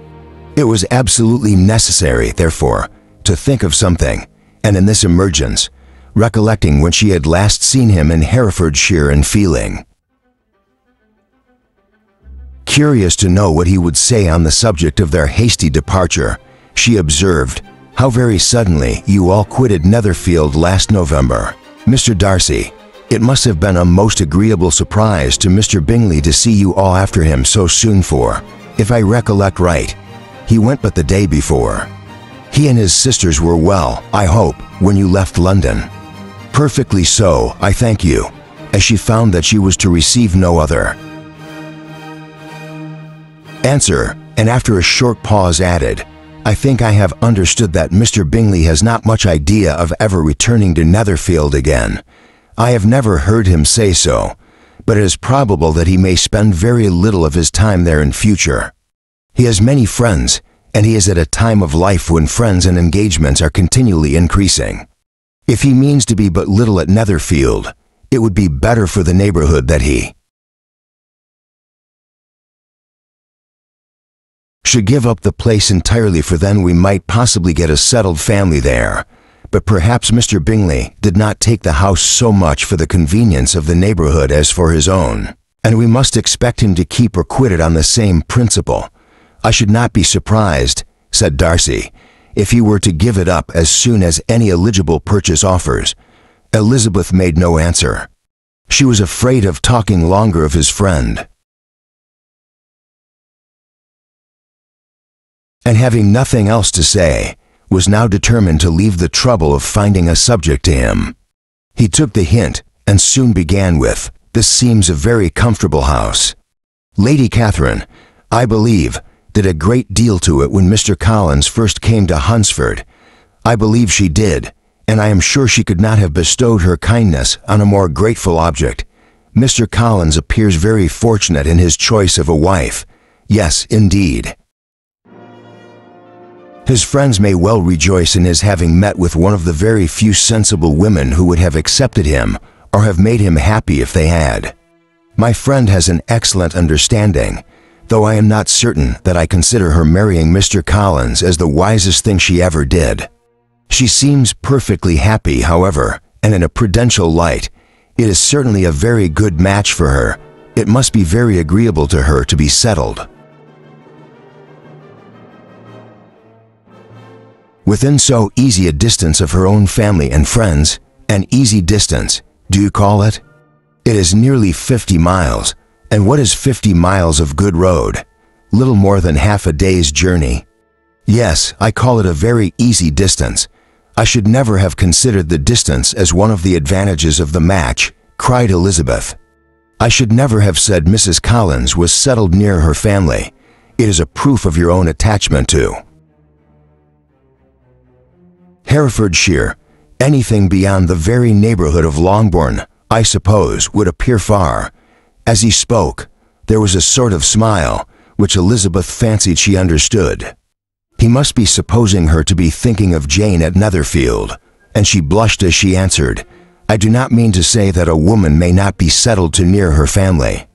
A: It was absolutely necessary, therefore, to think of something, and in this emergence, recollecting when she had last seen him in Herefordshire and feeling curious to know what he would say on the subject of their hasty departure, she observed, "How very suddenly you all quitted Netherfield last November. Mr. Darcy, it must have been a most agreeable surprise to Mr. Bingley to see you all after him so soon, for, if I recollect right, he went but the day before. He and his sisters were well, I hope, when you left London." "Perfectly so, I thank you," as she found that she was to receive no other answer, and after a short pause added, "I think I have understood that Mr. Bingley has not much idea of ever returning to Netherfield again. I have never heard him say so, but it is probable that he may spend very little of his time there in future. He has many friends, and he is at a time of life when friends and engagements are continually increasing. If he means to be but little at Netherfield, it would be better for the neighborhood that he should give up the place entirely, for then we might possibly get a settled family there. But perhaps Mr. Bingley did not take the house so much for the convenience of the neighborhood as for his own, and we must expect him to keep or quit it on the same principle. I should not be surprised," said Darcy, "if he were to give it up as soon as any eligible purchase offers." Elizabeth made no answer. She was afraid of talking longer of his friend, and having nothing else to say, was now determined to leave the trouble of finding a subject to him. He took the hint, and soon began with, "This seems a very comfortable house. Lady Catherine, I believe, did a great deal to it when Mr. Collins first came to Hunsford. I believe she did, and I am sure she could not have bestowed her kindness on a more grateful object. Mr. Collins appears very fortunate in his choice of a wife. Yes, indeed. His friends may well rejoice in his having met with one of the very few sensible women who would have accepted him or have made him happy if they had. My friend has an excellent understanding, though I am not certain that I consider her marrying Mr. Collins as the wisest thing she ever did. She seems perfectly happy, however, and in a prudential light. It is certainly a very good match for her. It must be very agreeable to her to be settled." Within so easy a distance of her own family and friends, an easy distance, do you call it? It is nearly 50 miles, and what is 50 miles of good road? Little more than half a day's journey. Yes, I call it a very easy distance. I should never have considered the distance as one of the advantages of the match, cried Elizabeth. I should never have said Mrs. Collins was settled near her family. It is a proof of your own attachment to Herefordshire. Anything beyond the very neighborhood of Longbourn, I suppose, would appear far. As he spoke, there was a sort of smile, which Elizabeth fancied she understood. He must be supposing her to be thinking of Jane at Netherfield, and she blushed as she answered, I do not mean to say that a woman may not be settled to near her family.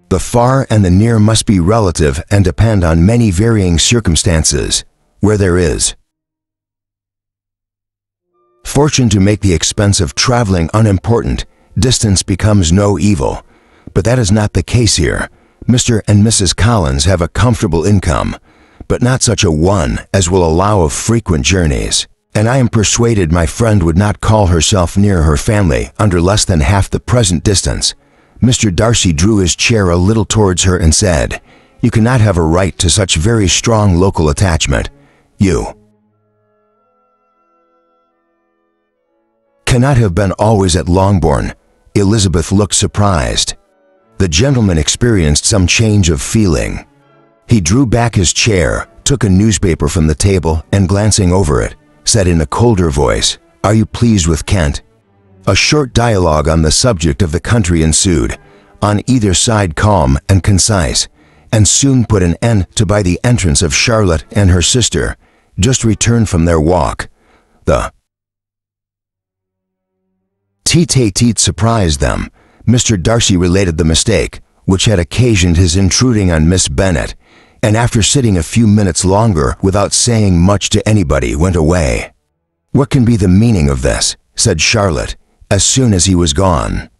A: The far and the near must be relative and depend on many varying circumstances, where there is fortune to make the expense of traveling unimportant, distance becomes no evil. But that is not the case here. Mr. and Mrs. Collins have a comfortable income, but not such a one as will allow of frequent journeys, and I am persuaded my friend would not call herself near her family under less than half the present distance. Mr. Darcy drew his chair a little towards her and said, You cannot have a right to such very strong local attachment. You cannot have been always at Longbourn. Elizabeth looked surprised. The gentleman experienced some change of feeling. He drew back his chair, took a newspaper from the table, and glancing over it, said in a colder voice, Are you pleased with Kent? A short dialogue on the subject of the country ensued, on either side calm and concise, and soon put an end to by the entrance of Charlotte and her sister, just returned from their walk. The tete-a-tete surprised them. Mr. Darcy related the mistake, which had occasioned his intruding on Miss Bennet, and after sitting a few minutes longer without saying much to anybody, went away. What can be the meaning of this? Said Charlotte, as soon as he was gone.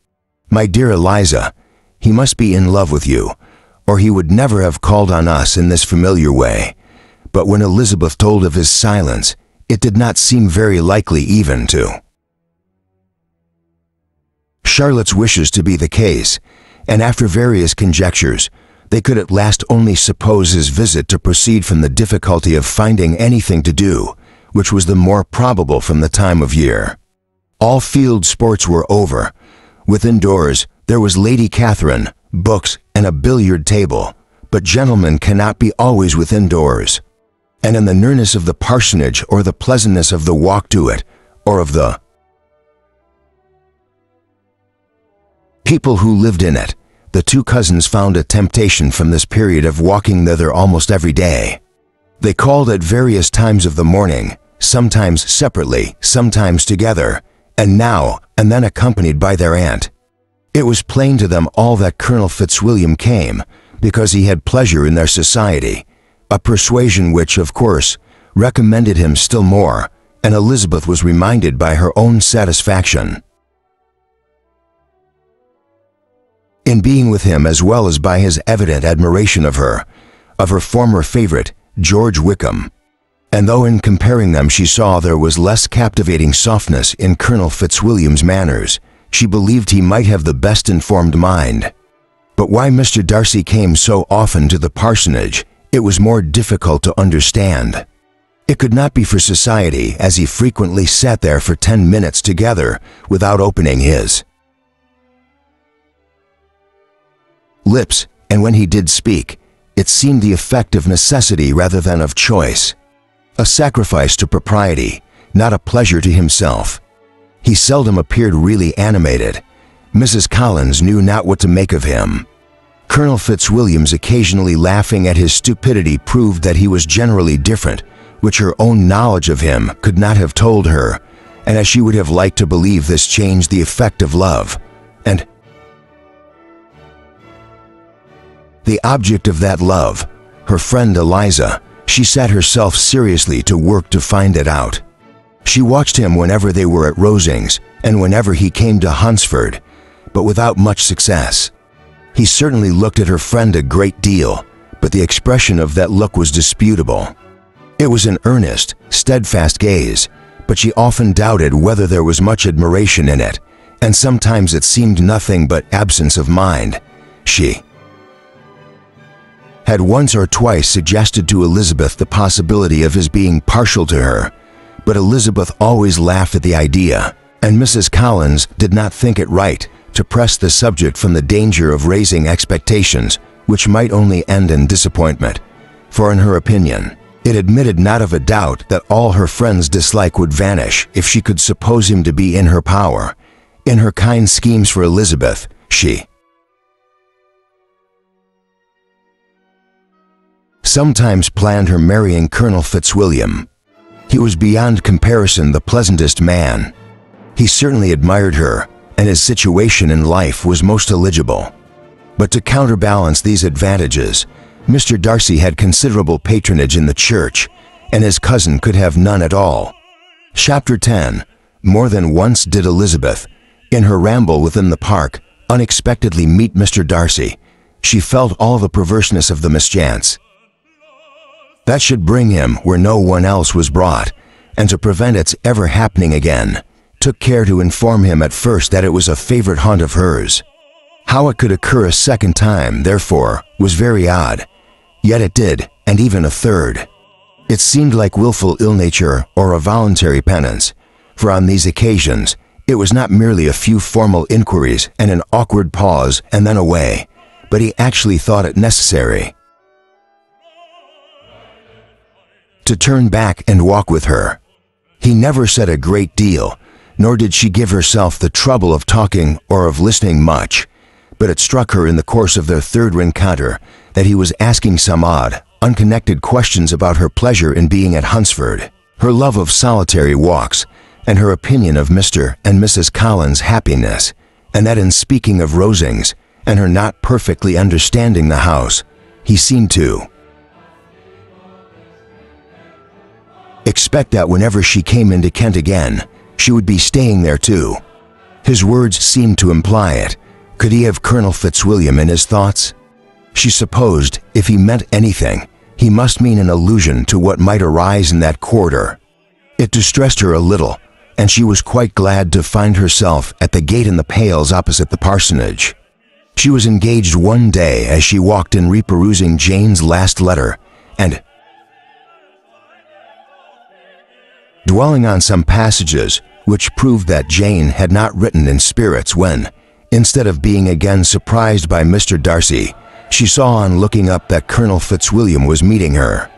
A: My dear Eliza, he must be in love with you, or he would never have called on us in this familiar way. But when Elizabeth told of his silence, it did not seem very likely even to Charlotte's wishes to be the case, and after various conjectures, they could at last only suppose his visit to proceed from the difficulty of finding anything to do, which was the more probable from the time of year. All field sports were over. Within doors, there was Lady Catherine, books, and a billiard table, but gentlemen cannot be always within doors. And in the nearness of the parsonage, or the pleasantness of the walk to it, or of the people who lived in it, the two cousins found a temptation from this period of walking thither almost every day. They called at various times of the morning, sometimes separately, sometimes together, and now and then accompanied by their aunt. It was plain to them all that Colonel Fitzwilliam came because he had pleasure in their society, a persuasion which, of course, recommended him still more, and Elizabeth was reminded by her own satisfaction in being with him, as well as by his evident admiration of her former favorite, George Wickham. And though in comparing them she saw there was less captivating softness in Colonel Fitzwilliam's manners, she believed he might have the best informed mind. But why Mr. Darcy came so often to the parsonage, it was more difficult to understand. It could not be for society, as he frequently sat there for 10 minutes together without opening his lips, and when he did speak, it seemed the effect of necessity rather than of choice, a sacrifice to propriety, not a pleasure to himself. He seldom appeared really animated. Mrs. Collins knew not what to make of him. Colonel Fitzwilliam's occasionally laughing at his stupidity proved that he was generally different, which her own knowledge of him could not have told her, and as she would have liked to believe this changed the effect of love, and the object of that love, her friend Eliza, she set herself seriously to work to find it out. She watched him whenever they were at Rosings, and whenever he came to Hunsford, but without much success. He certainly looked at her friend a great deal, but the expression of that look was disputable. It was an earnest, steadfast gaze, but she often doubted whether there was much admiration in it, and sometimes it seemed nothing but absence of mind. She had once or twice suggested to Elizabeth the possibility of his being partial to her, but Elizabeth always laughed at the idea, and Mrs. Collins did not think it right to press the subject from the danger of raising expectations which might only end in disappointment, for in her opinion, it admitted not of a doubt that all her friend's dislike would vanish if she could suppose him to be in her power. In her kind schemes for Elizabeth, she sometimes planned her marrying Colonel Fitzwilliam. He was beyond comparison the pleasantest man. He certainly admired her, and his situation in life was most eligible. But to counterbalance these advantages, Mr. Darcy had considerable patronage in the church, and his cousin could have none at all. Chapter 10. More than once did Elizabeth, in her ramble within the park, unexpectedly meet Mr. Darcy. She felt all the perverseness of the mischance that should bring him where no one else was brought, and to prevent its ever happening again, took care to inform him at first that it was a favorite haunt of hers. How it could occur a second time, therefore, was very odd. Yet it did, and even a third. It seemed like willful ill-nature or a voluntary penance, for on these occasions, it was not merely a few formal inquiries and an awkward pause and then away, but he actually thought it necessary to turn back and walk with her. He never said a great deal, nor did she give herself the trouble of talking or of listening much, but it struck her in the course of their third rencounter that he was asking some odd, unconnected questions about her pleasure in being at Hunsford, her love of solitary walks, and her opinion of Mr. and Mrs. Collins' happiness, and that in speaking of Rosings and her not perfectly understanding the house, he seemed to expect that whenever she came into Kent again, she would be staying there too. His words seemed to imply it. Could he have Colonel Fitzwilliam in his thoughts? She supposed, if he meant anything, he must mean an allusion to what might arise in that quarter. It distressed her a little, and she was quite glad to find herself at the gate in the pales opposite the parsonage. She was engaged one day as she walked in reperusing Jane's last letter, and dwelling on some passages which proved that Jane had not written in spirits when, instead of being again surprised by Mr. Darcy, she saw on looking up that Colonel Fitzwilliam was meeting her.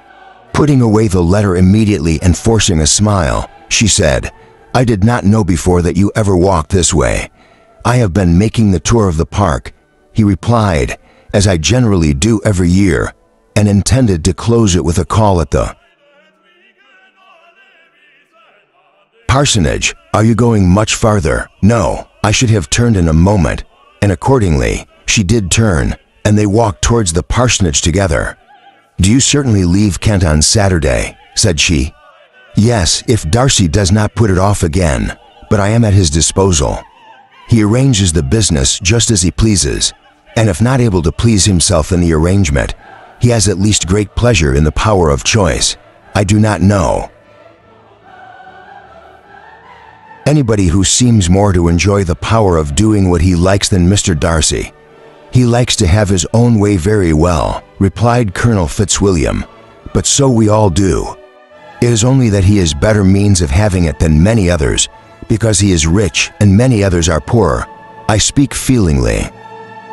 A: Putting away the letter immediately and forcing a smile, she said, "I did not know before that you ever walked this way. I have been making the tour of the park," he replied, "as I generally do every year, and intended to close it with a call at the parsonage. Are you going much farther?" "No, I should have turned in a moment," and accordingly, she did turn, and they walked towards the parsonage together. "Do you certainly leave Kent on Saturday?" said she. "Yes, if Darcy does not put it off again, but I am at his disposal. He arranges the business just as he pleases, and if not able to please himself in the arrangement, he has at least great pleasure in the power of choice. I do not know anybody who seems more to enjoy the power of doing what he likes than Mr. Darcy. He likes to have his own way very well," replied Colonel Fitzwilliam, "but so we all do. It is only that he has better means of having it than many others, because he is rich and many others are poor. I speak feelingly.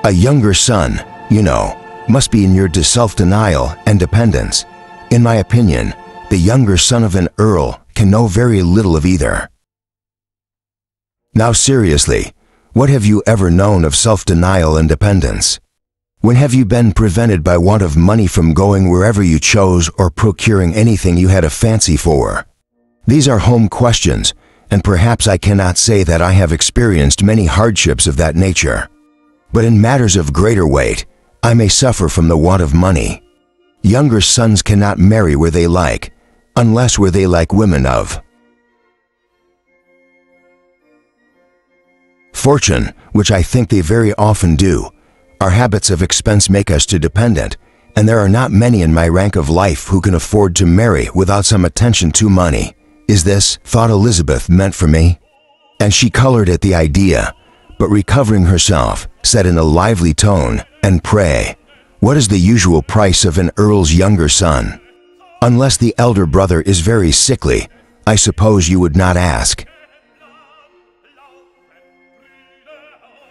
A: A younger son, you know, must be inured to self-denial and dependence. In my opinion, the younger son of an earl can know very little of either. Now seriously, what have you ever known of self-denial and dependence? When have you been prevented by want of money from going wherever you chose or procuring anything you had a fancy for? These are home questions, and perhaps I cannot say that I have experienced many hardships of that nature. But in matters of greater weight, I may suffer from the want of money. Younger sons cannot marry where they like, unless where they like women of fortune, which I think they very often do. Our habits of expense make us too dependent, and there are not many in my rank of life who can afford to marry without some attention to money. Is this, thought Elizabeth, meant for me? And she colored at the idea, but recovering herself, said in a lively tone, "And pray, what is the usual price of an earl's younger son? Unless the elder brother is very sickly, I suppose you would not ask."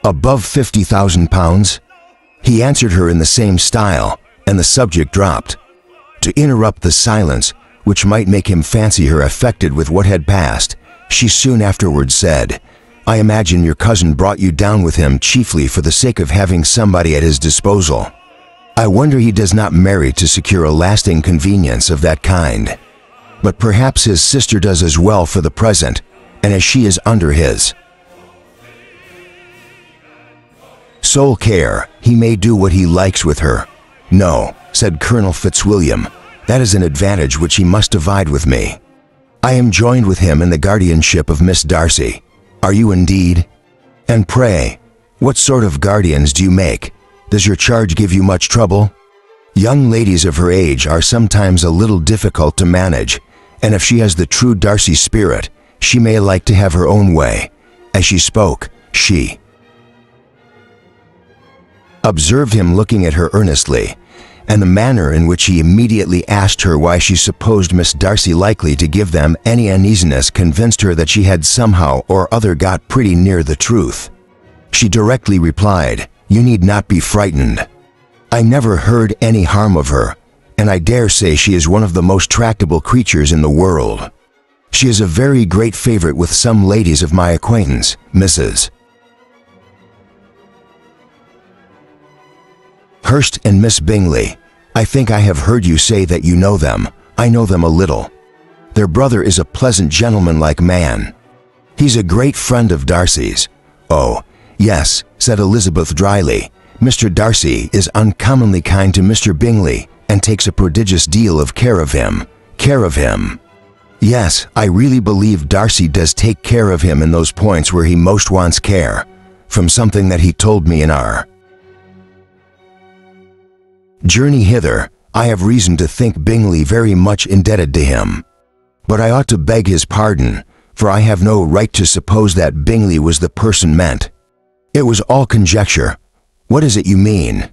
A: "Above £50,000? He answered her in the same style, and the subject dropped. To interrupt the silence, which might make him fancy her affected with what had passed, she soon afterwards said, "I imagine your cousin brought you down with him chiefly for the sake of having somebody at his disposal. I wonder he does not marry to secure a lasting convenience of that kind. But perhaps his sister does as well for the present, and as she is under his sole care, he may do what he likes with her." "No," said Colonel Fitzwilliam, "that is an advantage which he must divide with me. I am joined with him in the guardianship of Miss Darcy." "Are you indeed? And pray, what sort of guardians do you make? Does your charge give you much trouble?" "Young ladies of her age are sometimes a little difficult to manage, and if she has the true Darcy spirit, she may like to have her own way." As she spoke, she observed him looking at her earnestly, and the manner in which he immediately asked her why she supposed Miss Darcy likely to give them any uneasiness convinced her that she had somehow or other got pretty near the truth. She directly replied, "You need not be frightened. I never heard any harm of her, and I dare say she is one of the most tractable creatures in the world. She is a very great favorite with some ladies of my acquaintance, Mrs. Hurst and Miss Bingley. I think I have heard you say that you know them. I know them a little. Their brother is a pleasant gentlemanlike man. He's a great friend of Darcy's." "Oh, yes," said Elizabeth dryly. "Mr. Darcy is uncommonly kind to Mr. Bingley, and takes a prodigious deal of care of him." "Care of him?" "Yes, I really believe Darcy does take care of him in those points where he most wants care, from something that he told me in our journey hither. I have reason to think Bingley very much indebted to him. But I ought to beg his pardon, for I have no right to suppose that Bingley was the person meant. It was all conjecture." "What is it you mean?"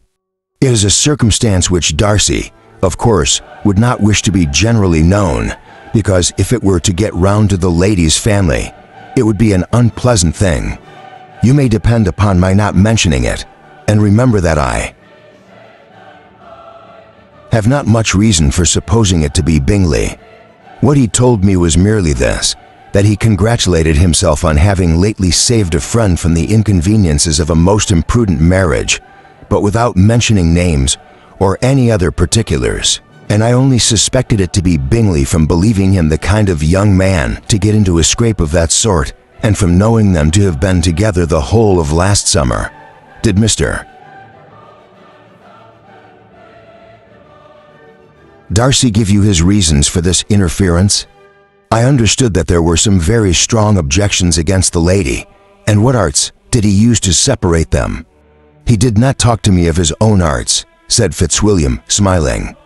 A: "It is a circumstance which Darcy, of course, would not wish to be generally known, because if it were to get round to the lady's family, it would be an unpleasant thing. You may depend upon my not mentioning it, and remember that I have not much reason for supposing it to be Bingley. What he told me was merely this, that he congratulated himself on having lately saved a friend from the inconveniences of a most imprudent marriage, but without mentioning names or any other particulars, and I only suspected it to be Bingley from believing him the kind of young man to get into a scrape of that sort, and from knowing them to have been together the whole of last summer." "Did Mr. Darcy give you his reasons for this interference?" "I understood that there were some very strong objections against the lady, and what arts did he use to separate them?" "He did not talk to me of his own arts," said Fitzwilliam, smiling.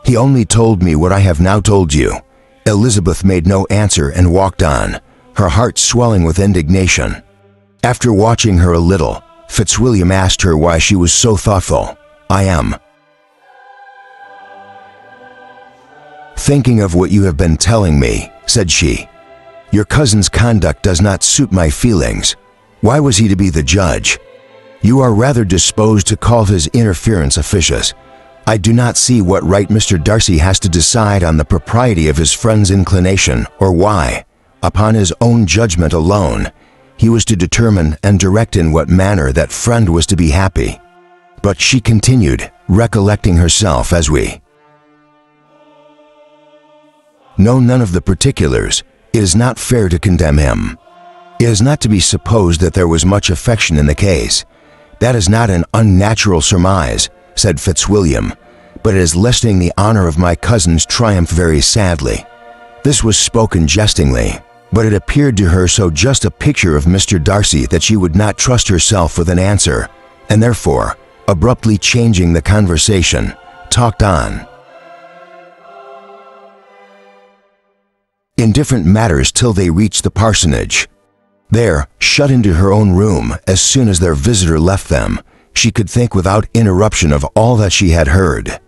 A: "He only told me what I have now told you." Elizabeth made no answer and walked on, her heart swelling with indignation. After watching her a little, Fitzwilliam asked her why she was so thoughtful. "I am thinking of what you have been telling me," said she. "Your cousin's conduct does not suit my feelings. Why was he to be the judge? You are rather disposed to call his interference officious. I do not see what right Mr. Darcy has to decide on the propriety of his friend's inclination, or why, upon his own judgment alone, he was to determine and direct in what manner that friend was to be happy." But she continued, recollecting herself as we know none of the particulars, it is not fair to condemn him. It is not to be supposed that there was much affection in the case. "That is not an unnatural surmise," said Fitzwilliam, "but it is lessening the honor of my cousin's triumph very sadly." This was spoken jestingly, but it appeared to her so just a picture of Mr. Darcy that she would not trust herself with an answer, and therefore, abruptly changing the conversation, talked on in different matters till they reached the parsonage. There, shut into her own room as soon as their visitor left them, she could think without interruption of all that she had heard.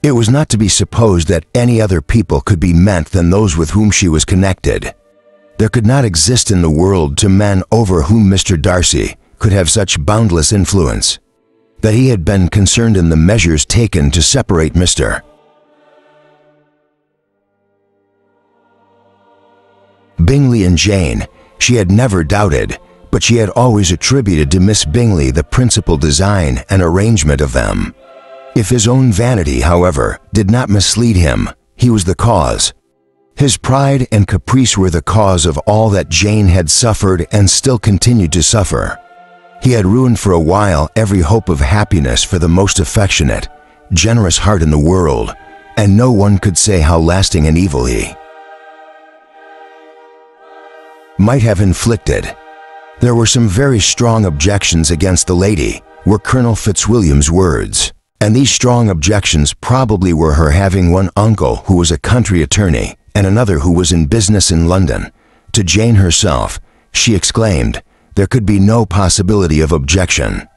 A: It was not to be supposed that any other people could be meant than those with whom she was connected. There could not exist in the world two men over whom Mr. Darcy could have such boundless influence. That he had been concerned in the measures taken to separate Mr. Bingley and Jane, she had never doubted, but she had always attributed to Miss Bingley the principal design and arrangement of them. If his own vanity, however, did not mislead him, he was the cause. His pride and caprice were the cause of all that Jane had suffered and still continued to suffer. He had ruined for a while every hope of happiness for the most affectionate, generous heart in the world, and no one could say how lasting an evil he might have inflicted. There were some very strong objections against the lady, were Colonel Fitzwilliam's words, and these strong objections probably were her having one uncle who was a country attorney and another who was in business in London. To Jane herself, she exclaimed, there could be no possibility of objection.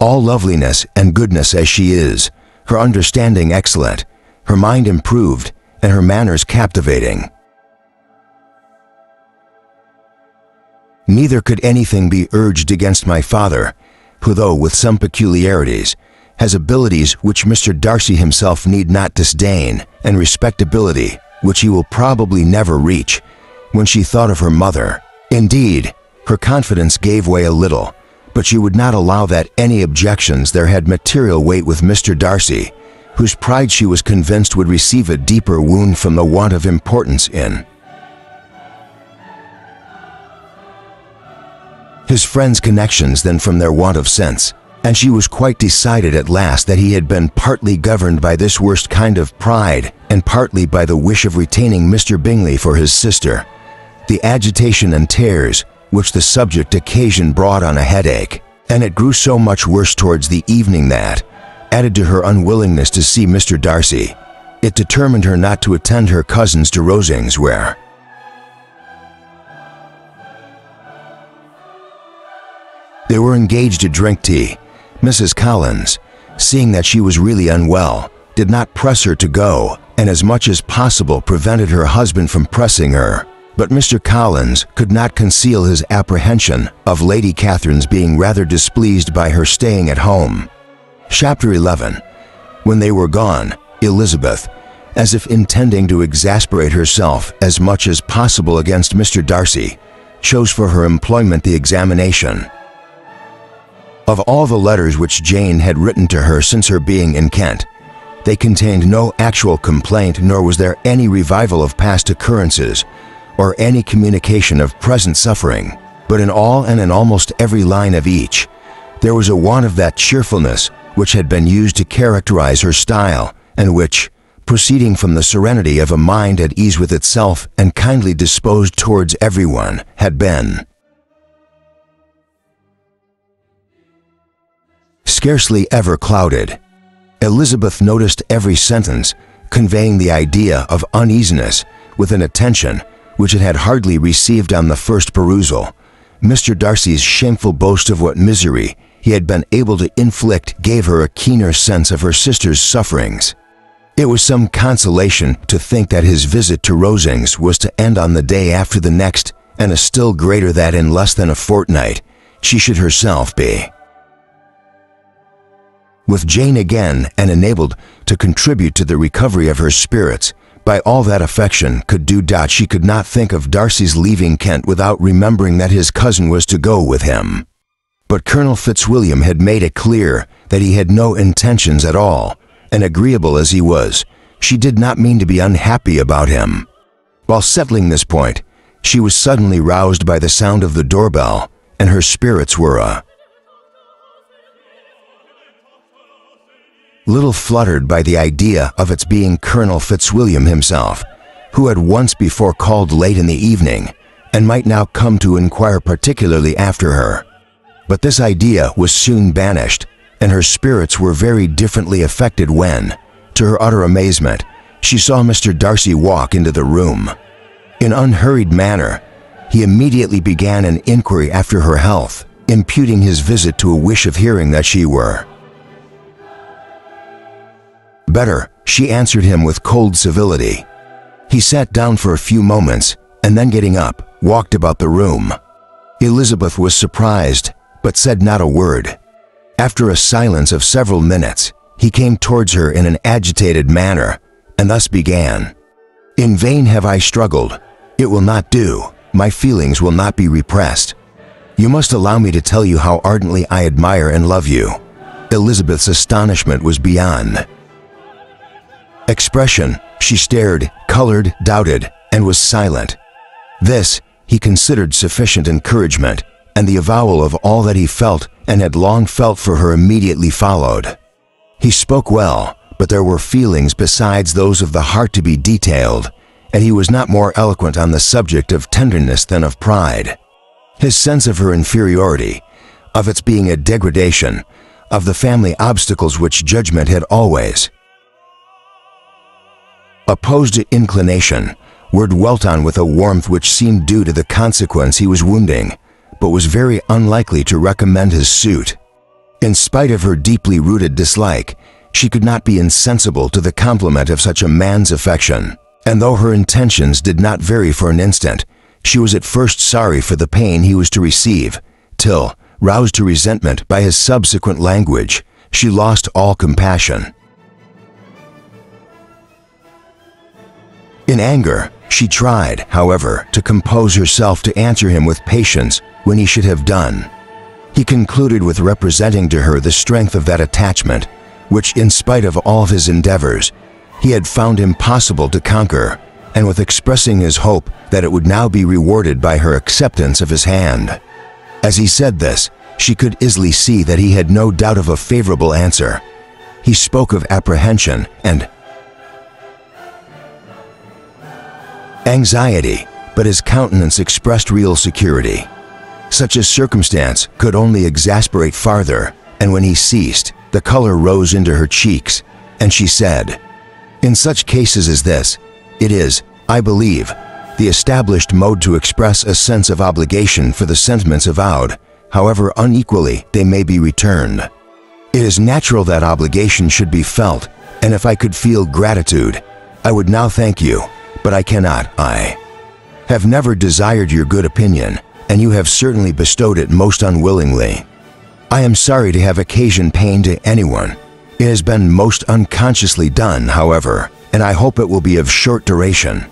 A: All loveliness and goodness as she is, her understanding excellent, her mind improved, and her manners captivating. Neither could anything be urged against my father, who, though with some peculiarities, has abilities which Mr. Darcy himself need not disdain, and respectability which he will probably never reach. When she thought of her mother, indeed, her confidence gave way a little, but she would not allow that any objections there had material weight with Mr. Darcy, whose pride she was convinced would receive a deeper wound from the want of importance in his friends' connections than from their want of sense, and she was quite decided at last that he had been partly governed by this worst kind of pride and partly by the wish of retaining Mr. Bingley for his sister. The agitation and tears which the subject occasioned brought on a headache, and it grew so much worse towards the evening that, added to her unwillingness to see Mr. Darcy, it determined her not to attend her cousins to Rosings, where they were engaged to drink tea. Mrs. Collins, seeing that she was really unwell, did not press her to go, and as much as possible prevented her husband from pressing her. But Mr. Collins could not conceal his apprehension of Lady Catherine's being rather displeased by her staying at home. Chapter 11. When they were gone, Elizabeth, as if intending to exasperate herself as much as possible against Mr. Darcy, chose for her employment the examination of all the letters which Jane had written to her since her being in Kent. They contained no actual complaint, nor was there any revival of past occurrences, or any communication of present suffering, but in all and in almost every line of each, there was a want of that cheerfulness which had been used to characterize her style, and which, proceeding from the serenity of a mind at ease with itself and kindly disposed towards everyone, had been scarcely ever clouded. Elizabeth noticed every sentence, conveying the idea of uneasiness with an attention which it had hardly received on the first perusal. Mr. Darcy's shameful boast of what misery he had been able to inflict gave her a keener sense of her sister's sufferings. It was some consolation to think that his visit to Rosings was to end on the day after the next, and a still greater that in less than a fortnight she should herself be with Jane again, and enabled to contribute to the recovery of her spirits by all that affection could do. She could not think of Darcy's leaving Kent without remembering that his cousin was to go with him. But Colonel Fitzwilliam had made it clear that he had no intentions at all, and agreeable as he was, she did not mean to be unhappy about him. While settling this point, she was suddenly roused by the sound of the doorbell, and her spirits were a little fluttered by the idea of its being Colonel Fitzwilliam himself, who had once before called late in the evening, and might now come to inquire particularly after her. But this idea was soon banished, and her spirits were very differently affected when, To her utter amazement, she saw Mr. Darcy walk into the room. In unhurried manner, he immediately began an inquiry after her health, imputing his visit to a wish of hearing that she were better. She answered him with cold civility. He sat down for a few moments, and then getting up, walked about the room. Elizabeth was surprised, but said not a word. After a silence of several minutes, he came towards her in an agitated manner, and thus began. "In vain have I struggled. It will not do. My feelings will not be repressed. You must allow me to tell you how ardently I admire and love you." Elizabeth's astonishment was beyond expression. She stared, colored, doubted, and was silent. This he considered sufficient encouragement, and the avowal of all that he felt and had long felt for her immediately followed. He spoke well, but there were feelings besides those of the heart to be detailed, and he was not more eloquent on the subject of tenderness than of pride. His sense of her inferiority, of its being a degradation, of the family obstacles which judgment had always opposed to inclination, were dwelt on with a warmth which seemed due to the consequence he was wounding, but was very unlikely to recommend his suit. In spite of her deeply rooted dislike, she could not be insensible to the compliment of such a man's affection, and though her intentions did not vary for an instant, she was at first sorry for the pain he was to receive, till, roused to resentment by his subsequent language, she lost all compassion. In anger, she tried, however, to compose herself to answer him with patience when he should have done. He concluded with representing to her the strength of that attachment, which, in spite of all of his endeavors, he had found impossible to conquer, and with expressing his hope that it would now be rewarded by her acceptance of his hand. As he said this, she could easily see that he had no doubt of a favorable answer. He spoke of apprehension and anxiety, but his countenance expressed real security. Such a circumstance could only exasperate farther, and when he ceased, the color rose into her cheeks, and she said, "In such cases as this, it is, I believe, the established mode to express a sense of obligation for the sentiments avowed, however unequally they may be returned. It is natural that obligation should be felt, and if I could feel gratitude, I would now thank you, but I cannot. I have never desired your good opinion, and you have certainly bestowed it most unwillingly. I am sorry to have occasioned pain to anyone. It has been most unconsciously done, however, and I hope it will be of short duration.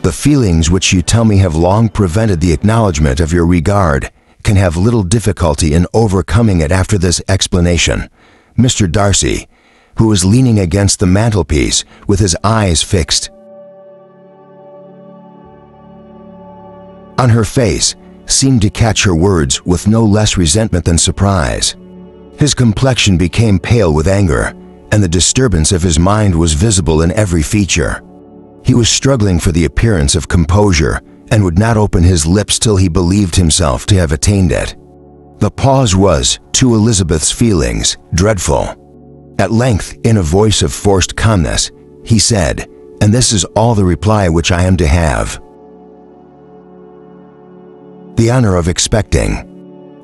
A: The feelings which you tell me have long prevented the acknowledgement of your regard can have little difficulty in overcoming it after this explanation." Mr. Darcy, who was leaning against the mantelpiece with his eyes fixed on her face, seemed to catch her words with no less resentment than surprise. His complexion became pale with anger, and the disturbance of his mind was visible in every feature. He was struggling for the appearance of composure, and would not open his lips till he believed himself to have attained it. The pause was, to Elizabeth's feelings, dreadful. At length, in a voice of forced calmness, he said, "And this is all the reply which I am to have the honor of expecting.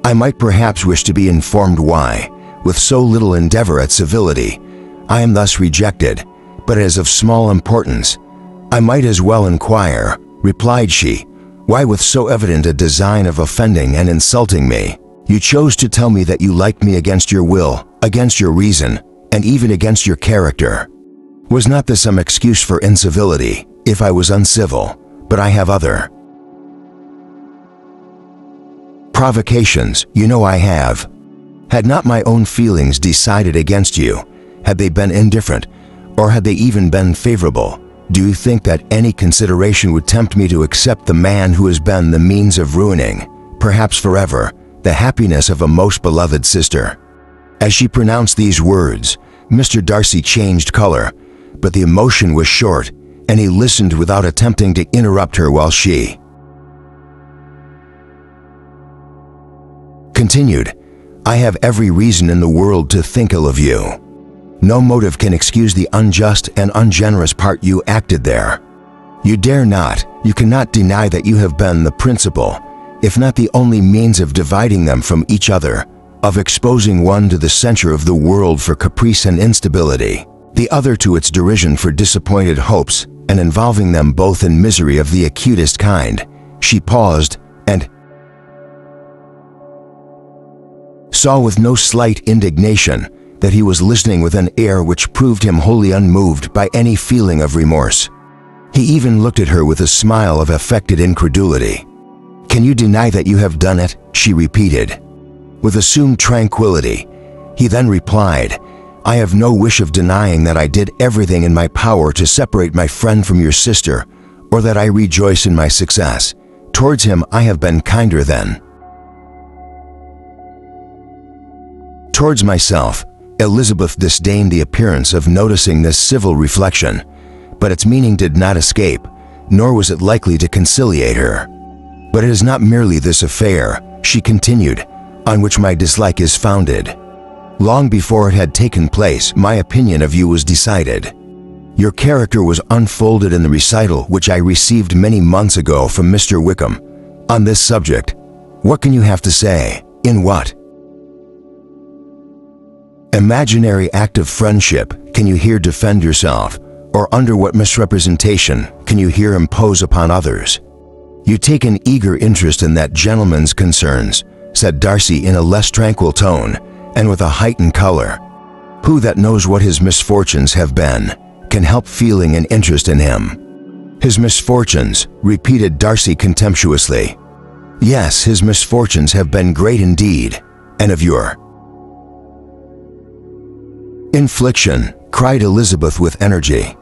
A: I might perhaps wish to be informed why, with so little endeavor at civility, I am thus rejected, but it is of small importance. I might as well inquire," replied she, "why with so evident a design of offending and insulting me, you chose to tell me that you liked me against your will, against your reason, and even against your character. Was not this some excuse for incivility, if I was uncivil? But I have other provocations, you know I have. Had not my own feelings decided against you, had they been indifferent, or had they even been favorable, do you think that any consideration would tempt me to accept the man who has been the means of ruining, perhaps forever, the happiness of a most beloved sister?" As she pronounced these words, Mr. Darcy changed color, but the emotion was short, and he listened without attempting to interrupt her while she continued, "I have every reason in the world to think ill of you. No motive can excuse the unjust and ungenerous part you acted there. You dare not, you cannot deny that you have been the principal, if not the only means of dividing them from each other, of exposing one to the censure of the world for caprice and instability, the other to its derision for disappointed hopes, and involving them both in misery of the acutest kind. She paused, and saw with no slight indignation that he was listening with an air which proved him wholly unmoved by any feeling of remorse. He even looked at her with a smile of affected incredulity. "Can you deny that you have done it?" she repeated. With assumed tranquility, he then replied, "I have no wish of denying that I did everything in my power to separate my friend from your sister, or that I rejoice in my success. Towards him I have been kinder then. Towards myself, Elizabeth disdained the appearance of noticing this civil reflection, but its meaning did not escape, nor was it likely to conciliate her. "But it is not merely this affair," she continued, "on which my dislike is founded. Long before it had taken place, my opinion of you was decided. Your character was unfolded in the recital which I received many months ago from Mr. Wickham. On this subject, what can you have to say? In what imaginary act of friendship can you here defend yourself, or under what misrepresentation can you here impose upon others? You take an eager interest in that gentleman's concerns," said Darcy in a less tranquil tone, and with a heightened color. "Who that knows what his misfortunes have been can help feeling an interest in him?" "His misfortunes," repeated Darcy contemptuously. "Yes, his misfortunes have been great indeed, and of your infliction," cried Elizabeth with energy.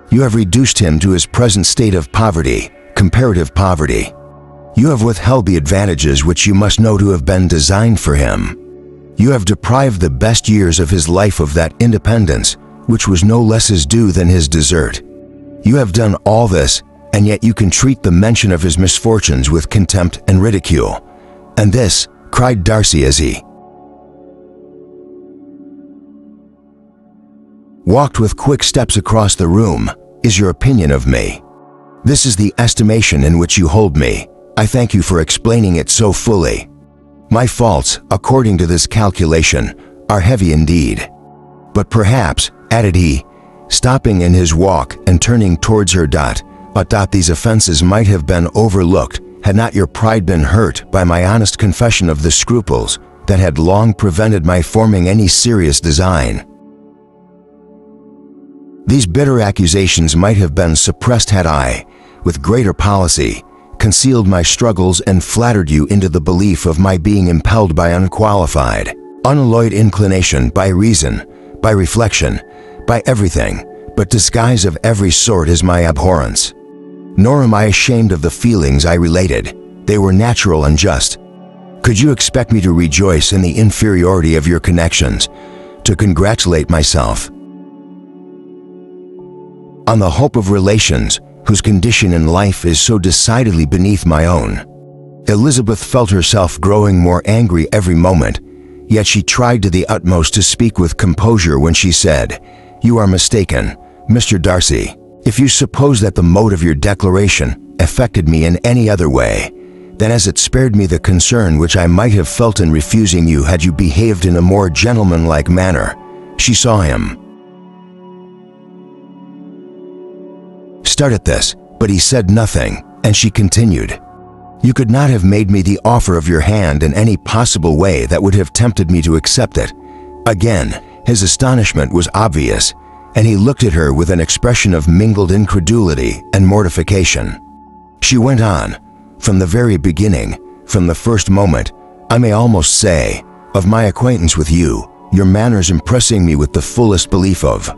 A: "You have reduced him to his present state of poverty, comparative poverty. You have withheld the advantages which you must know to have been designed for him. You have deprived the best years of his life of that independence, which was no less his due than his desert. You have done all this, and yet you can treat the mention of his misfortunes with contempt and ridicule. And this," cried Darcy as he walked with quick steps across the room, "is your opinion of me. This is the estimation in which you hold me. I thank you for explaining it so fully. My faults, according to this calculation, are heavy indeed. But perhaps," added he, stopping in his walk and turning towards her, "but these offenses might have been overlooked had not your pride been hurt by my honest confession of the scruples that had long prevented my forming any serious design. These bitter accusations might have been suppressed had I, with greater policy, concealed my struggles and flattered you into the belief of my being impelled by unqualified, unalloyed inclination, by reason, by reflection, by everything, but disguise of every sort is my abhorrence. Nor am I ashamed of the feelings I related. They were natural and just. Could you expect me to rejoice in the inferiority of your connections, to congratulate myself on the hope of relations whose condition in life is so decidedly beneath my own?" Elizabeth felt herself growing more angry every moment, yet she tried to the utmost to speak with composure when she said, "You are mistaken, Mr. Darcy. If you suppose that the mode of your declaration affected me in any other way, then as it spared me the concern which I might have felt in refusing you had you behaved in a more gentlemanlike manner." She saw him start at this, but he said nothing, and she continued, "You could not have made me the offer of your hand in any possible way that would have tempted me to accept it." Again, his astonishment was obvious, and he looked at her with an expression of mingled incredulity and mortification. She went on, "From the very beginning, from the first moment, I may almost say, of my acquaintance with you, your manners impressing me with the fullest belief of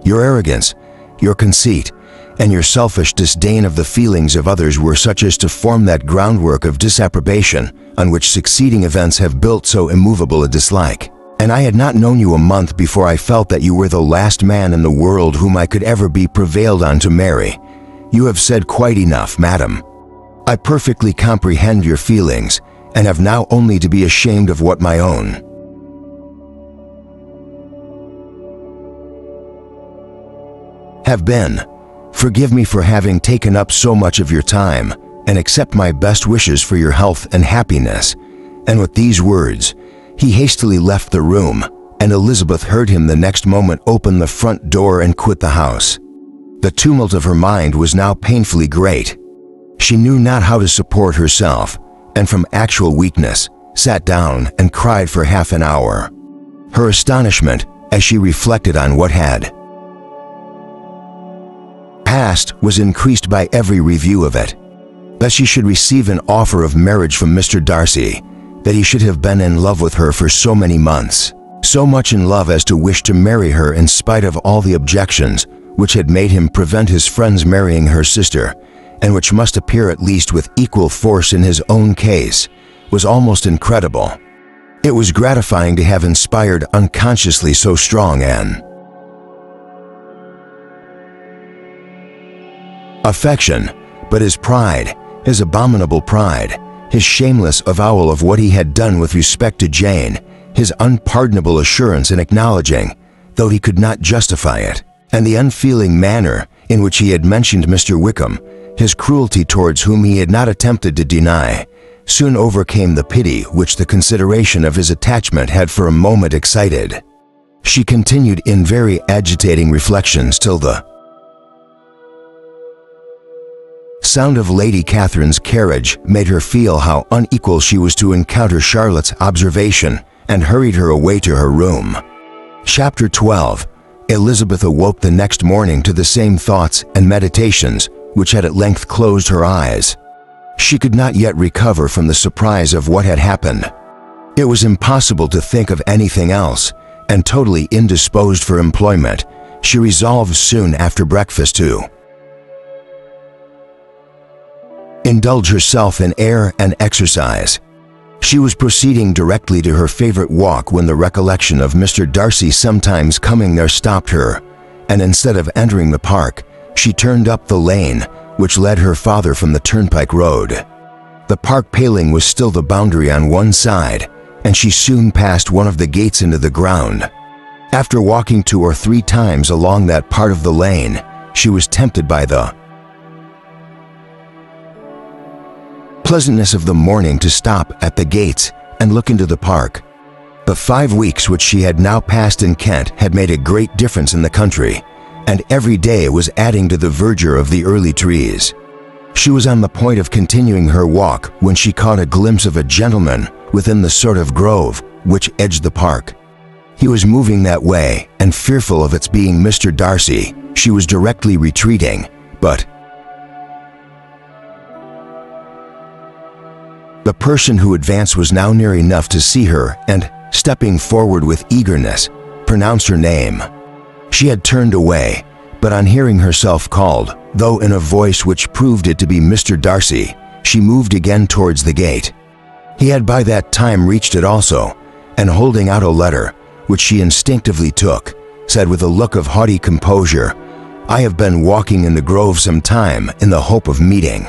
A: your arrogance, your conceit, and your selfish disdain of the feelings of others were such as to form that groundwork of disapprobation on which succeeding events have built so immovable a dislike. And I had not known you a month before I felt that you were the last man in the world whom I could ever be prevailed on to marry. You have said quite enough, madam. I perfectly comprehend your feelings, and have now only to be ashamed of what my own have been. Forgive me for having taken up so much of your time, and accept my best wishes for your health and happiness." And with these words, he hastily left the room, and Elizabeth heard him the next moment open the front door and quit the house. The tumult of her mind was now painfully great. She knew not how to support herself, and from actual weakness, sat down and cried for half an hour. Her astonishment, as she reflected on what had passed, was increased by every review of it. That she should receive an offer of marriage from Mr. Darcy, that he should have been in love with her for so many months, so much in love as to wish to marry her in spite of all the objections which had made him prevent his friends marrying her sister, and which must appear at least with equal force in his own case, was almost incredible. It was gratifying to have inspired unconsciously so strong an affection, but his pride, his abominable pride, his shameless avowal of what he had done with respect to Jane, his unpardonable assurance in acknowledging, though he could not justify it, and the unfeeling manner in which he had mentioned Mr. Wickham, his cruelty towards whom he had not attempted to deny, soon overcame the pity which the consideration of his attachment had for a moment excited. She continued in very agitating reflections till the sound of Lady Catherine's carriage made her feel how unequal she was to encounter Charlotte's observation, and hurried her away to her room. Chapter 12. Elizabeth awoke the next morning to the same thoughts and meditations which had at length closed her eyes. She could not yet recover from the surprise of what had happened. It was impossible to think of anything else, and totally indisposed for employment, she resolved soon after breakfast to indulge herself in air and exercise. She was proceeding directly to her favorite walk when the recollection of Mr. Darcy sometimes coming there stopped her, and instead of entering the park, she turned up the lane which led her father from the turnpike road. The park paling was still the boundary on one side, and she soon passed one of the gates into the ground. After walking 2 or 3 times along that part of the lane, she was tempted by the pleasantness of the morning to stop at the gates and look into the park. The 5 weeks which she had now passed in Kent had made a great difference in the country, and every day was adding to the verdure of the early trees. She was on the point of continuing her walk when she caught a glimpse of a gentleman within the sort of grove which edged the park. He was moving that way, and fearful of its being Mr. Darcy, she was directly retreating, but the person who advanced was now near enough to see her, and, stepping forward with eagerness, pronounced her name. She had turned away, but on hearing herself called, though in a voice which proved it to be Mr. Darcy, she moved again towards the gate. He had by that time reached it also, and holding out a letter, which she instinctively took, said with a look of haughty composure, "I have been walking in the grove some time in the hope of meeting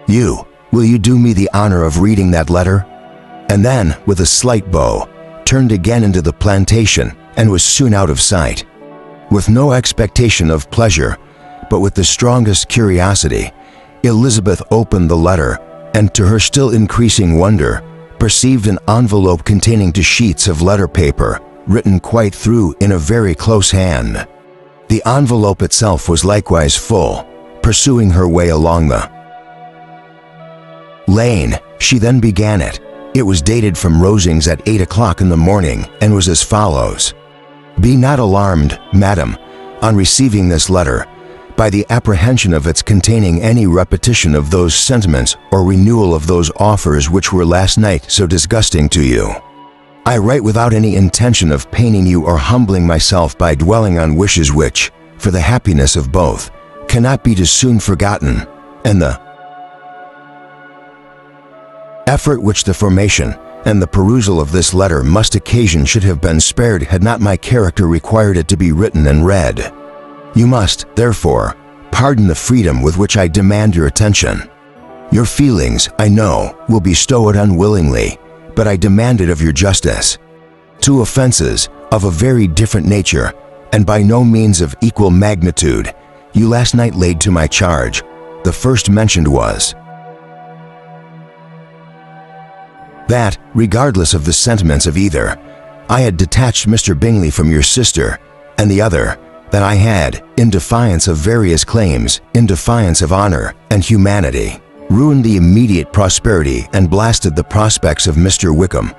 A: you. Will you do me the honor of reading that letter?" And then, with a slight bow, turned again into the plantation and was soon out of sight. With no expectation of pleasure, but with the strongest curiosity, Elizabeth opened the letter, and to her still increasing wonder, perceived an envelope containing 2 sheets of letter paper, written quite through in a very close hand. The envelope itself was likewise full. Pursuing her way along the lane, she then began it. It was dated from Rosings at 8 o'clock in the morning, and was as follows: "Be not alarmed, madam, on receiving this letter, by the apprehension of its containing any repetition of those sentiments or renewal of those offers which were last night so disgusting to you. I write without any intention of paining you or humbling myself by dwelling on wishes which, for the happiness of both, cannot be too soon forgotten, and the effort which the formation and the perusal of this letter must occasion should have been spared had not my character required it to be written and read. You must, therefore, pardon the freedom with which I demand your attention. Your feelings, I know, will bestow it unwillingly, but I demand it of your justice. Two offenses, of a very different nature, and by no means of equal magnitude, you last night laid to my charge. The first mentioned was that, regardless of the sentiments of either, I had detached Mr. Bingley from your sister, and the other, that I had, in defiance of various claims, in defiance of honor and humanity, ruined the immediate prosperity and blasted the prospects of Mr. Wickham,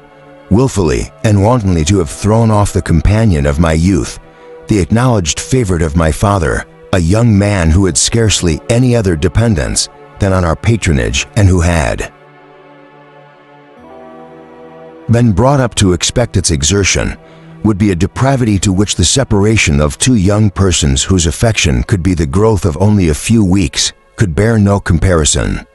A: willfully and wantonly to have thrown off the companion of my youth, the acknowledged favorite of my father, a young man who had scarcely any other dependence than on our patronage and who had been brought up to expect its exertion, would be a depravity to which the separation of two young persons whose affection could be the growth of only a few weeks could bear no comparison.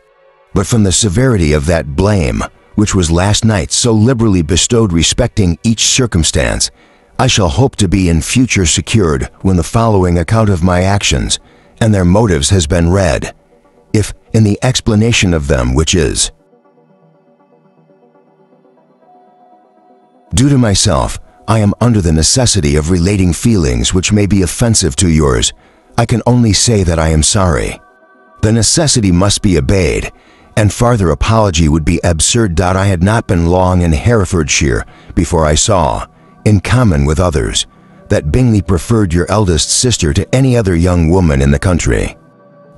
A: But from the severity of that blame, which was last night so liberally bestowed respecting each circumstance, I shall hope to be in future secured when the following account of my actions and their motives has been read, if in the explanation of them, which is due to myself, I am under the necessity of relating feelings which may be offensive to yours, I can only say that I am sorry. The necessity must be obeyed, and farther apology would be absurd. I had not been long in Herefordshire before I saw, in common with others, that Bingley preferred your eldest sister to any other young woman in the country.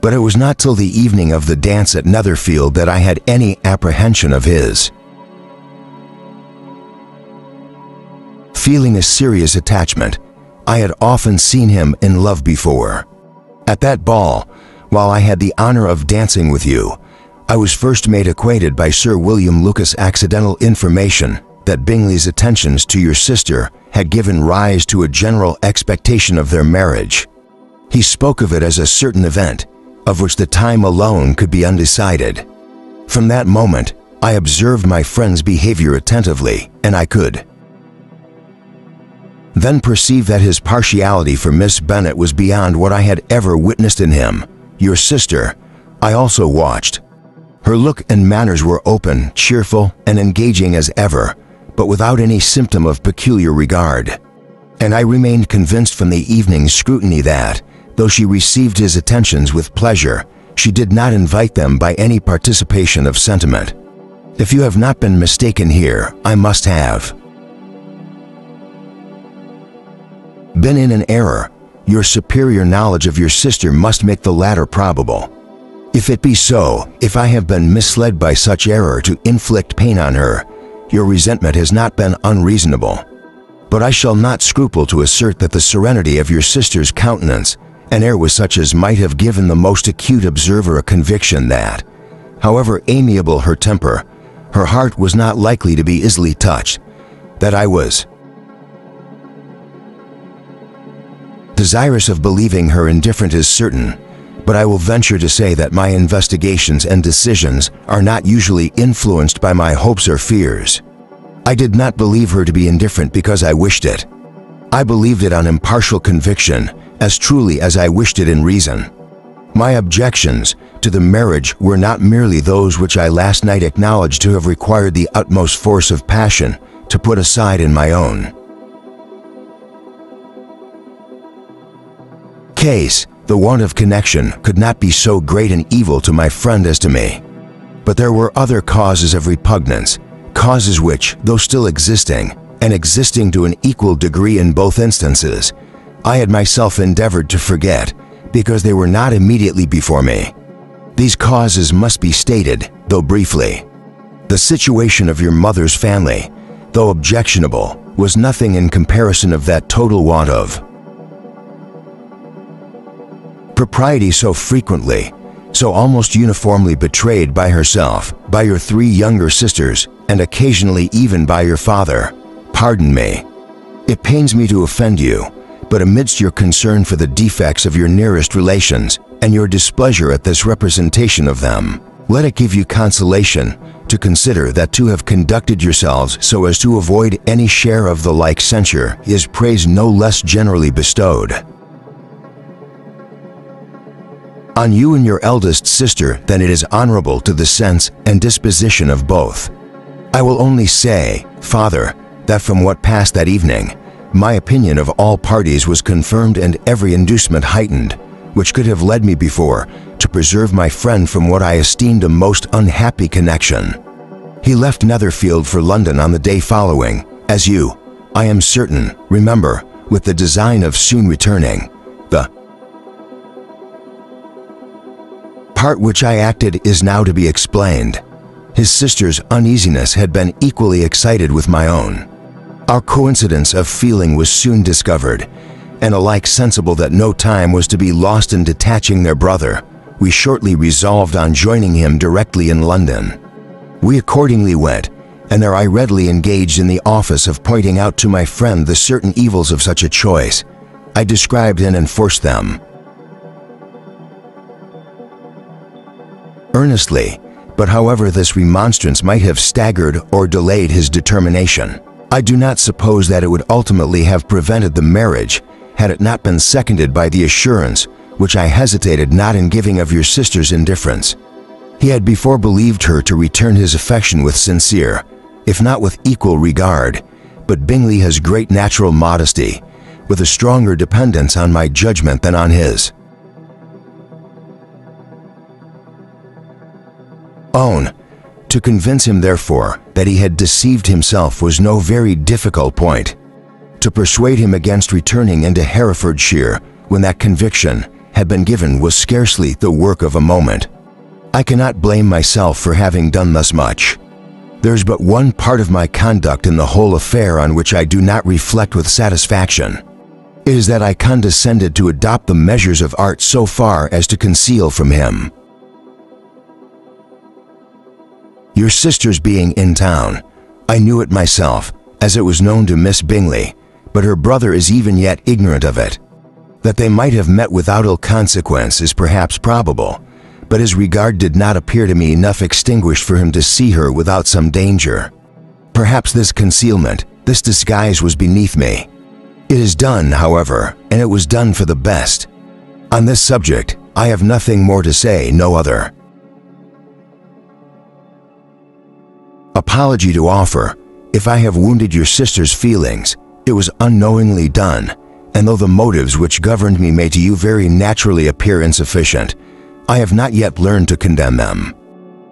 A: But it was not till the evening of the dance at Netherfield that I had any apprehension of his feeling a serious attachment. I had often seen him in love before. At that ball, while I had the honor of dancing with you, I was first made acquainted by Sir William Lucas' accidental information that Bingley's attentions to your sister had given rise to a general expectation of their marriage. He spoke of it as a certain event, of which the time alone could be undecided. From that moment, I observed my friend's behavior attentively, and I could then perceive that his partiality for Miss Bennet was beyond what I had ever witnessed in him. Your sister, I also watched. Her look and manners were open, cheerful, and engaging as ever, but without any symptom of peculiar regard. And I remained convinced from the evening's scrutiny that, though she received his attentions with pleasure, she did not invite them by any participation of sentiment. If you have not been mistaken here, I must have been in an error. Your superior knowledge of your sister must make the latter probable. If it be so, if I have been misled by such error to inflict pain on her, your resentment has not been unreasonable. But I shall not scruple to assert that the serenity of your sister's countenance and air was such as might have given the most acute observer a conviction that, however amiable her temper, her heart was not likely to be easily touched. That I was desirous of believing her indifferent is certain, but I will venture to say that my investigations and decisions are not usually influenced by my hopes or fears. I did not believe her to be indifferent because I wished it. I believed it on impartial conviction, as truly as I wished it in reason. My objections to the marriage were not merely those which I last night acknowledged to have required the utmost force of passion to put aside in my own case. The want of connection could not be so great an evil to my friend as to me. But there were other causes of repugnance, causes which, though still existing, and existing to an equal degree in both instances, I had myself endeavored to forget, because they were not immediately before me. These causes must be stated, though briefly. The situation of your mother's family, though objectionable, was nothing in comparison of that total want of propriety so frequently, so almost uniformly betrayed by herself, by your three younger sisters, and occasionally even by your father. Pardon me. It pains me to offend you, but amidst your concern for the defects of your nearest relations, and your displeasure at this representation of them, let it give you consolation to consider that to have conducted yourselves so as to avoid any share of the like censure is praise no less generally bestowed. on you and your eldest sister than it is honorable to the sense and disposition of both. I will only say, Father, that from what passed that evening, my opinion of all parties was confirmed and every inducement heightened, which could have led me before to preserve my friend from what I esteemed a most unhappy connection. He left Netherfield for London on the day following, as you, I am certain, remember, with the design of soon returning. The part which I acted is now to be explained. His sister's uneasiness had been equally excited with my own. Our coincidence of feeling was soon discovered, and alike sensible that no time was to be lost in detaching their brother, we shortly resolved on joining him directly in London. We accordingly went, and there I readily engaged in the office of pointing out to my friend the certain evils of such a choice. I described and enforced them earnestly, but however this remonstrance might have staggered or delayed his determination, I do not suppose that it would ultimately have prevented the marriage had it not been seconded by the assurance, which I hesitated not in giving, of your sister's indifference. He had before believed her to return his affection with sincere, if not with equal regard, but Bingley has great natural modesty, with a stronger dependence on my judgment than on his own. To convince him, therefore, that he had deceived himself was no very difficult point. To persuade him against returning into Herefordshire when that conviction had been given was scarcely the work of a moment. I cannot blame myself for having done thus much. There is but one part of my conduct in the whole affair on which I do not reflect with satisfaction. It is that I condescended to adopt the measures of art so far as to conceal from him your sister's being in town. I knew it myself, as it was known to Miss Bingley, but her brother is even yet ignorant of it. That they might have met without ill consequence is perhaps probable, but his regard did not appear to me enough extinguished for him to see her without some danger. Perhaps this concealment, this disguise was beneath me. It is done, however, and it was done for the best. On this subject, I have nothing more to say, no other apology to offer. If I have wounded your sister's feelings, it was unknowingly done, and though the motives which governed me may to you very naturally appear insufficient, I have not yet learned to condemn them.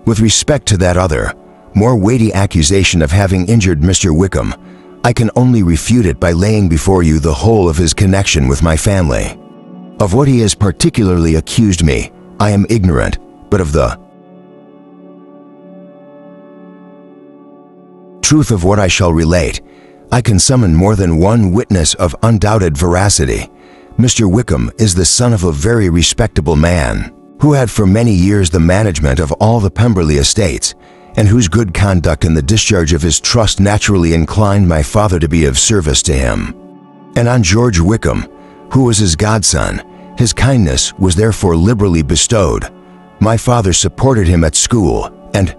A: With respect to that other, more weighty accusation of having injured Mr. Wickham, I can only refute it by laying before you the whole of his connection with my family. Of what he has particularly accused me, I am ignorant, but of the truth of what I shall relate, I can summon more than one witness of undoubted veracity. Mr. Wickham is the son of a very respectable man, who had for many years the management of all the Pemberley estates, and whose good conduct in the discharge of his trust naturally inclined my father to be of service to him. And on George Wickham, who was his godson, his kindness was therefore liberally bestowed. My father supported him at school, and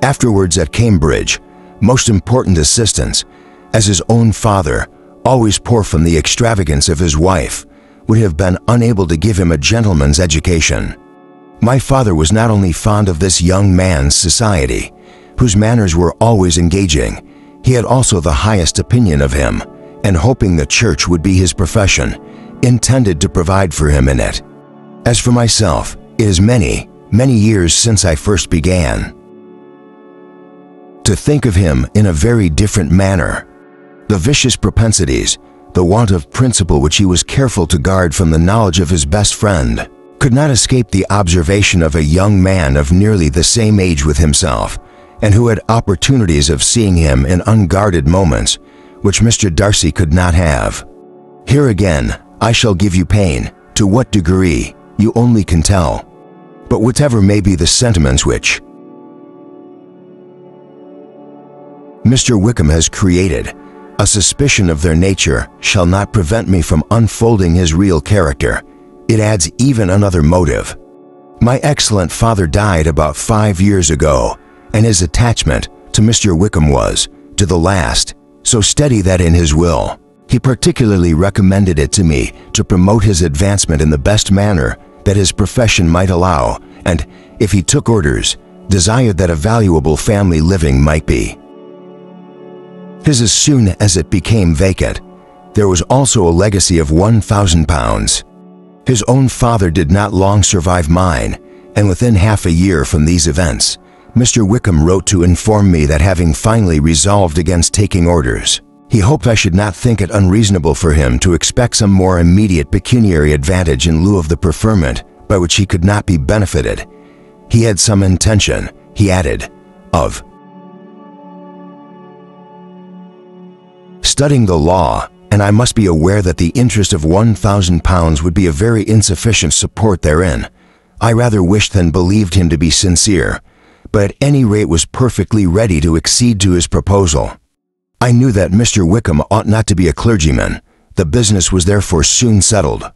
A: afterwards at Cambridge, most important assistance, as his own father, always poor from the extravagance of his wife, would have been unable to give him a gentleman's education. My father was not only fond of this young man's society, whose manners were always engaging, he had also the highest opinion of him, and hoping the church would be his profession, intended to provide for him in it. As for myself, it is many, many years since I first began to think of him in a very different manner. The vicious propensities, the want of principle which he was careful to guard from the knowledge of his best friend, could not escape the observation of a young man of nearly the same age with himself, and who had opportunities of seeing him in unguarded moments, which Mr. Darcy could not have. Here again, I shall give you pain, to what degree, you only can tell. But whatever may be the sentiments which Mr. Wickham has created, a suspicion of their nature shall not prevent me from unfolding his real character. It adds even another motive. My excellent father died about 5 years ago, and his attachment to Mr. Wickham was, to the last, so steady that in his will, He particularly recommended it to me to promote his advancement in the best manner that his profession might allow, and, if he took orders, desired that a valuable family living might be his as soon as it became vacant. There was also a legacy of £1,000. His own father did not long survive mine, and within half a year from these events, Mr. Wickham wrote to inform me that having finally resolved against taking orders, he hoped I should not think it unreasonable for him to expect some more immediate pecuniary advantage in lieu of the preferment by which he could not be benefited. He had some intention, he added, of studying the law, and I must be aware that the interest of £1,000 would be a very insufficient support therein. I rather wished than believed him to be sincere, but at any rate was perfectly ready to accede to his proposal. I knew that Mr. Wickham ought not to be a clergyman. The business was therefore soon settled.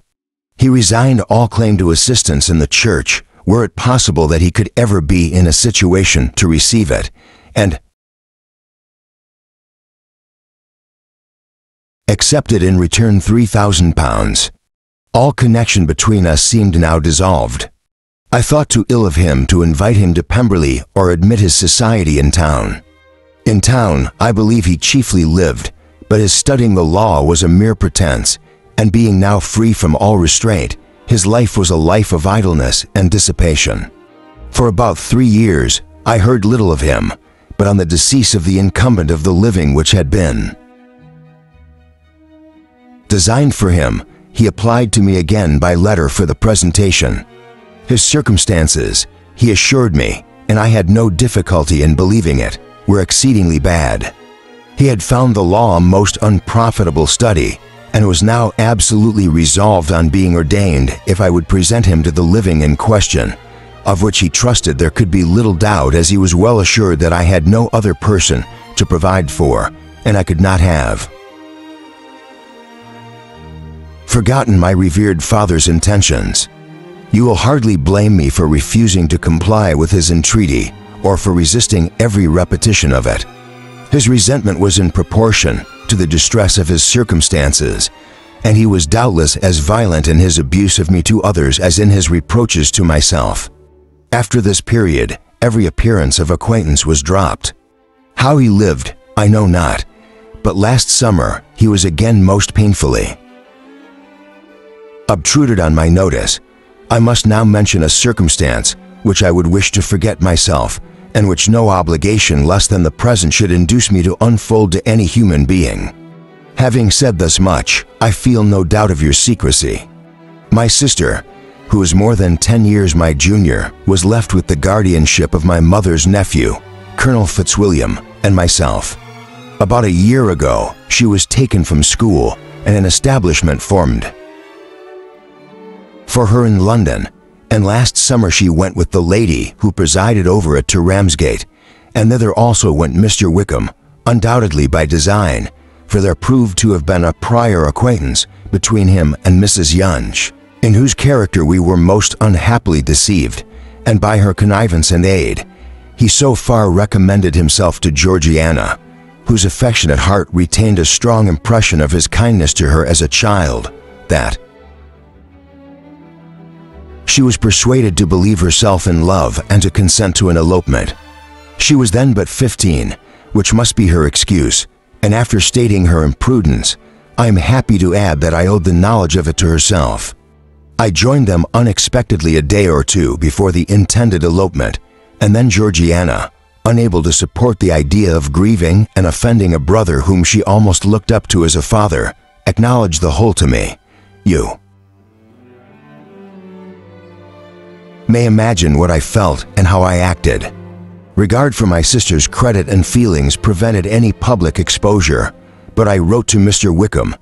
A: He resigned all claim to assistance in the church, were it possible that he could ever be in a situation to receive it, and accepted in return £3,000. All connection between us seemed now dissolved. I thought too ill of him to invite him to Pemberley or admit his society in town. In town, I believe he chiefly lived, but his studying the law was a mere pretense, and being now free from all restraint, his life was a life of idleness and dissipation. For about 3 years, I heard little of him, but on the decease of the incumbent of the living which had been designed for him, he applied to me again by letter for the presentation. His circumstances, he assured me, and I had no difficulty in believing it, were exceedingly bad. He had found the law a most unprofitable study, and was now absolutely resolved on being ordained if I would present him to the living in question, of which he trusted there could be little doubt, as he was well assured that I had no other person to provide for, and I could not have forgotten my revered father's intentions. You will hardly blame me for refusing to comply with his entreaty, or for resisting every repetition of it. His resentment was in proportion to the distress of his circumstances, and he was doubtless as violent in his abuse of me to others as in his reproaches to myself. After this period, every appearance of acquaintance was dropped. How he lived, I know not, but last summer he was again most painfully obtruded on my notice. I must now mention a circumstance which I would wish to forget myself, and which no obligation less than the present should induce me to unfold to any human being. Having said thus much, I feel no doubt of your secrecy. My sister, who is more than 10 years my junior, was left with the guardianship of my mother's nephew, Colonel Fitzwilliam, and myself. About a year ago, she was taken from school, and an establishment formed for her in London, and last summer she went with the lady who presided over it to Ramsgate, and thither also went Mr. Wickham, undoubtedly by design, for there proved to have been a prior acquaintance between him and Mrs. Yonge, in whose character we were most unhappily deceived, and by her connivance and aid, he so far recommended himself to Georgiana, whose affectionate heart retained a strong impression of his kindness to her as a child, that she was persuaded to believe herself in love and to consent to an elopement. She was then but 15, which must be her excuse, and after stating her imprudence, I am happy to add that I owed the knowledge of it to herself. I joined them unexpectedly a day or two before the intended elopement, and then Georgiana, unable to support the idea of grieving and offending a brother whom she almost looked up to as a father, acknowledged the whole to me. You may imagine what I felt and how I acted. Regard for my sister's credit and feelings prevented any public exposure, but I wrote to Mr. Wickham,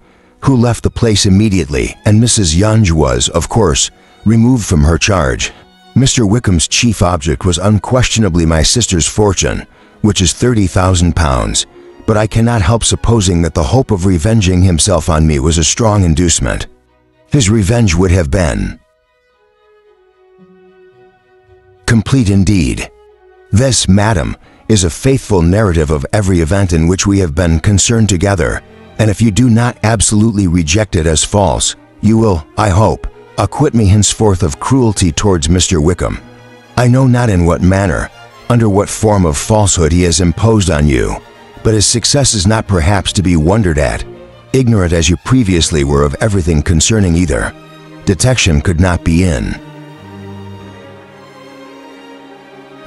A: who left the place immediately, and Mrs. Yonge was, of course, removed from her charge. Mr. Wickham's chief object was unquestionably my sister's fortune, which is £30,000, but I cannot help supposing that the hope of revenging himself on me was a strong inducement. His revenge would have been complete indeed. This, madam, is a faithful narrative of every event in which we have been concerned together, and if you do not absolutely reject it as false, you will, I hope, acquit me henceforth of cruelty towards Mr. Wickham. I know not in what manner, under what form of falsehood he has imposed on you, but his success is not perhaps to be wondered at, ignorant as you previously were of everything concerning either. Detection could not be in.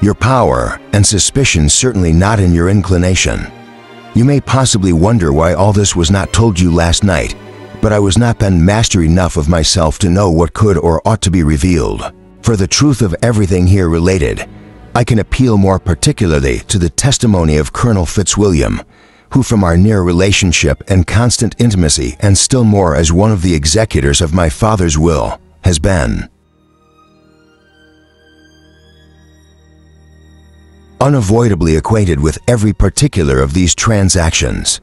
A: Your power and suspicion certainly not in your inclination. You may possibly wonder why all this was not told you last night, but I was not then master enough of myself to know what could or ought to be revealed. For the truth of everything here related, I can appeal more particularly to the testimony of Colonel Fitzwilliam, who from our near relationship and constant intimacy, and still more as one of the executors of my father's will, has been unavoidably acquainted with every particular of these transactions.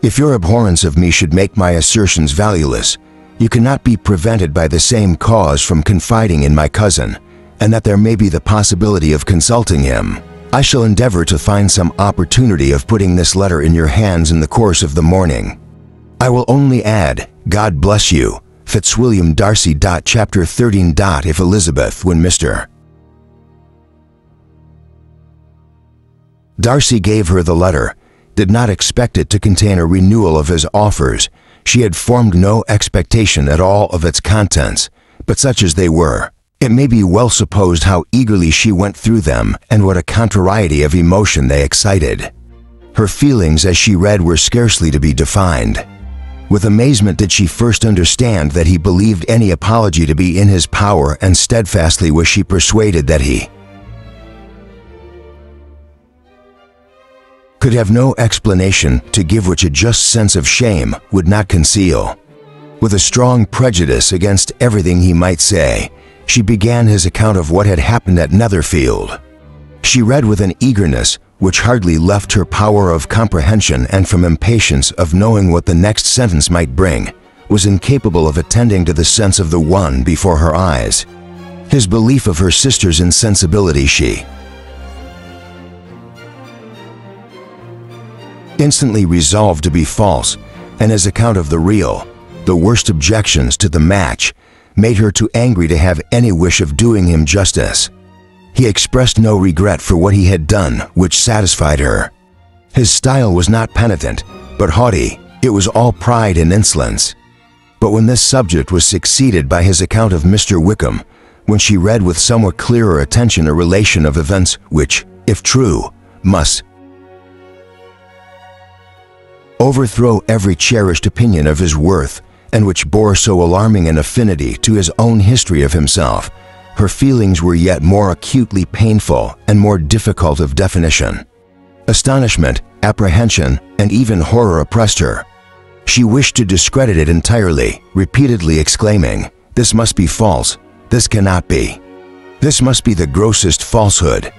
A: If your abhorrence of me should make my assertions valueless, you cannot be prevented by the same cause from confiding in my cousin, and that there may be the possibility of consulting him. I shall endeavor to find some opportunity of putting this letter in your hands in the course of the morning. I will only add, God bless you, Fitzwilliam Darcy. Chapter 13. If Elizabeth, when Mr. Darcy gave her the letter, did not expect it to contain a renewal of his offers. She had formed no expectation at all of its contents, but such as they were, it may be well supposed how eagerly she went through them and what a contrariety of emotion they excited. Her feelings as she read were scarcely to be defined. With amazement did she first understand that he believed any apology to be in his power, and steadfastly was she persuaded that he could have no explanation to give which a just sense of shame would not conceal. With a strong prejudice against everything he might say, she began his account of what had happened at Netherfield. She read with an eagerness which hardly left her power of comprehension, and from impatience of knowing what the next sentence might bring, was incapable of attending to the sense of the one before her eyes. His belief of her sister's insensibility she instantly resolved to be false, and his account of the real, the worst objections to the match, made her too angry to have any wish of doing him justice. He expressed no regret for what he had done, which satisfied her. His style was not penitent, but haughty. It was all pride and insolence. But when this subject was succeeded by his account of Mr. Wickham, when she read with somewhat clearer attention a relation of events which, if true, must overthrow every cherished opinion of his worth, and which bore so alarming an affinity to his own history of himself, her feelings were yet more acutely painful and more difficult of definition. Astonishment, apprehension, and even horror oppressed her. She wished to discredit it entirely, repeatedly exclaiming, "This must be false, this cannot be. This must be the grossest falsehood."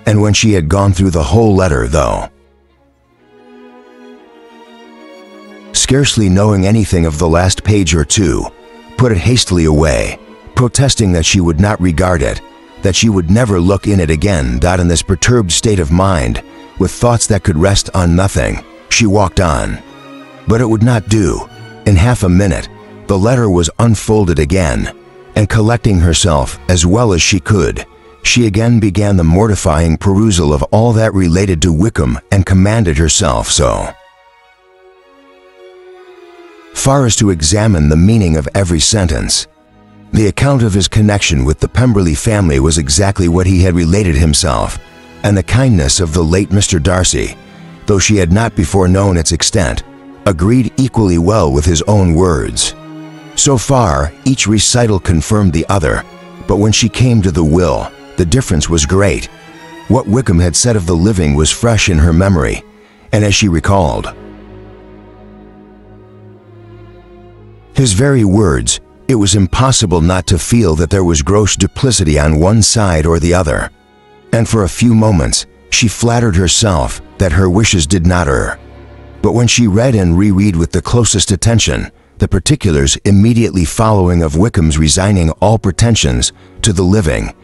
A: And when she had gone through the whole letter, though scarcely knowing anything of the last page or two, put it hastily away, protesting that she would not regard it, that she would never look in it again. In this perturbed state of mind, with thoughts that could rest on nothing, she walked on. But it would not do. In half a minute, the letter was unfolded again, and collecting herself as well as she could, she again began the mortifying perusal of all that related to Wickham, and commanded herself so far as to examine the meaning of every sentence. The account of his connection with the Pemberley family was exactly what he had related himself, and the kindness of the late Mr. Darcy, though she had not before known its extent, agreed equally well with his own words. So far, each recital confirmed the other, but when she came to the will, the difference was great. What Wickham had said of the living was fresh in her memory, and as she recalled his very words, it was impossible not to feel that there was gross duplicity on one side or the other, and for a few moments she flattered herself that her wishes did not err. But when she read and reread with the closest attention the particulars immediately following of Wickham's resigning all pretensions to the living,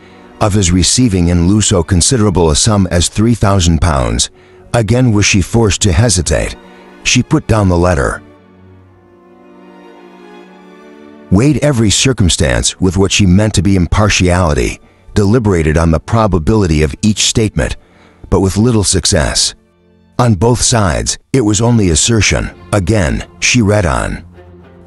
A: of his receiving in lieu so considerable a sum as £3,000, again was she forced to hesitate. She put down the letter, weighed every circumstance with what she meant to be impartiality, deliberated on the probability of each statement, but with little success. On both sides, it was only assertion. Again, she read on.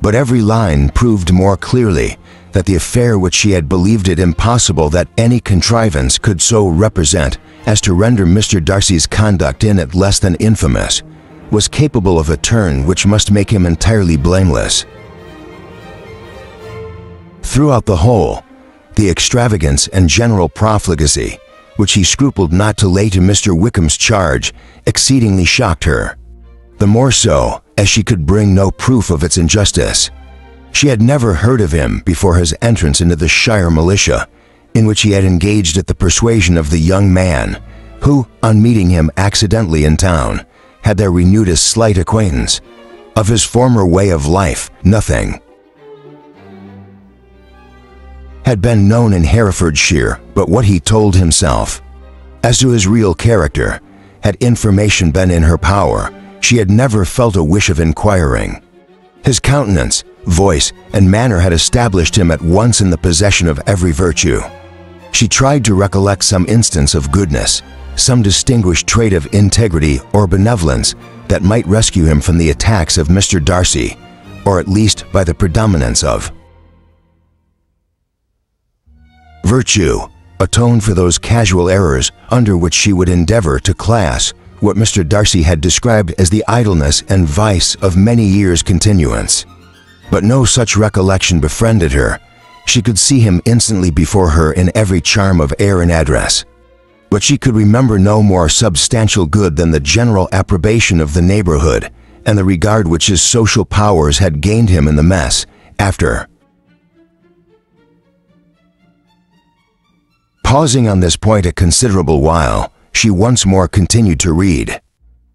A: But every line proved more clearly that the affair which she had believed it impossible that any contrivance could so represent as to render Mr. Darcy's conduct in it less than infamous, was capable of a turn which must make him entirely blameless. Throughout the whole, the extravagance and general profligacy, which he scrupled not to lay to Mr. Wickham's charge, exceedingly shocked her, the more so as she could bring no proof of its injustice. She had never heard of him before his entrance into the Shire militia, in which he had engaged at the persuasion of the young man, who, on meeting him accidentally in town, had there renewed a slight acquaintance. Of his former way of life, nothing had been known in Herefordshire but what he told himself. As to his real character, had information been in her power, she had never felt a wish of inquiring. His countenance, voice, and manner had established him at once in the possession of every virtue. She tried to recollect some instance of goodness, some distinguished trait of integrity or benevolence that might rescue him from the attacks of Mr. Darcy, or at least by the predominance of virtue, atone for those casual errors under which she would endeavor to class what Mr. Darcy had described as the idleness and vice of many years' continuance. But no such recollection befriended her. She could see him instantly before her in every charm of air and address. But she could remember no more substantial good than the general approbation of the neighborhood and the regard which his social powers had gained him in the mess, after. Pausing on this point a considerable while, she once more continued to read.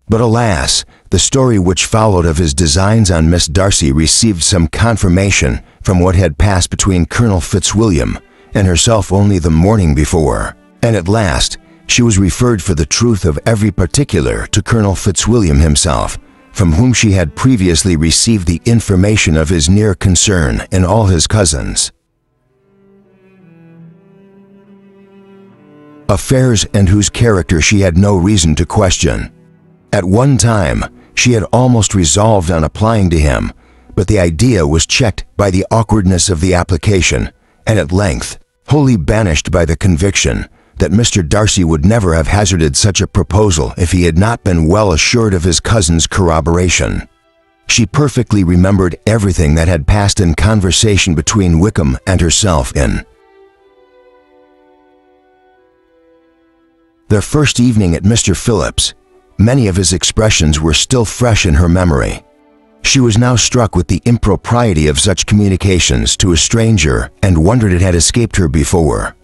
A: But alas, the story which followed of his designs on Miss Darcy received some confirmation from what had passed between Colonel Fitzwilliam and herself only the morning before, and at last she was referred for the truth of every particular to Colonel Fitzwilliam himself, from whom she had previously received the information of his near concern in all his cousins. Affairs and whose character she had no reason to question. At one time, she had almost resolved on applying to him, but the idea was checked by the awkwardness of the application, and at length, wholly banished by the conviction that Mr. Darcy would never have hazarded such a proposal if he had not been well assured of his cousin's corroboration. She perfectly remembered everything that had passed in conversation between Wickham and herself in their first evening at Mr. Phillip's. Many of his expressions were still fresh in her memory. She was now struck with the impropriety of such communications to a stranger and wondered it had escaped her before.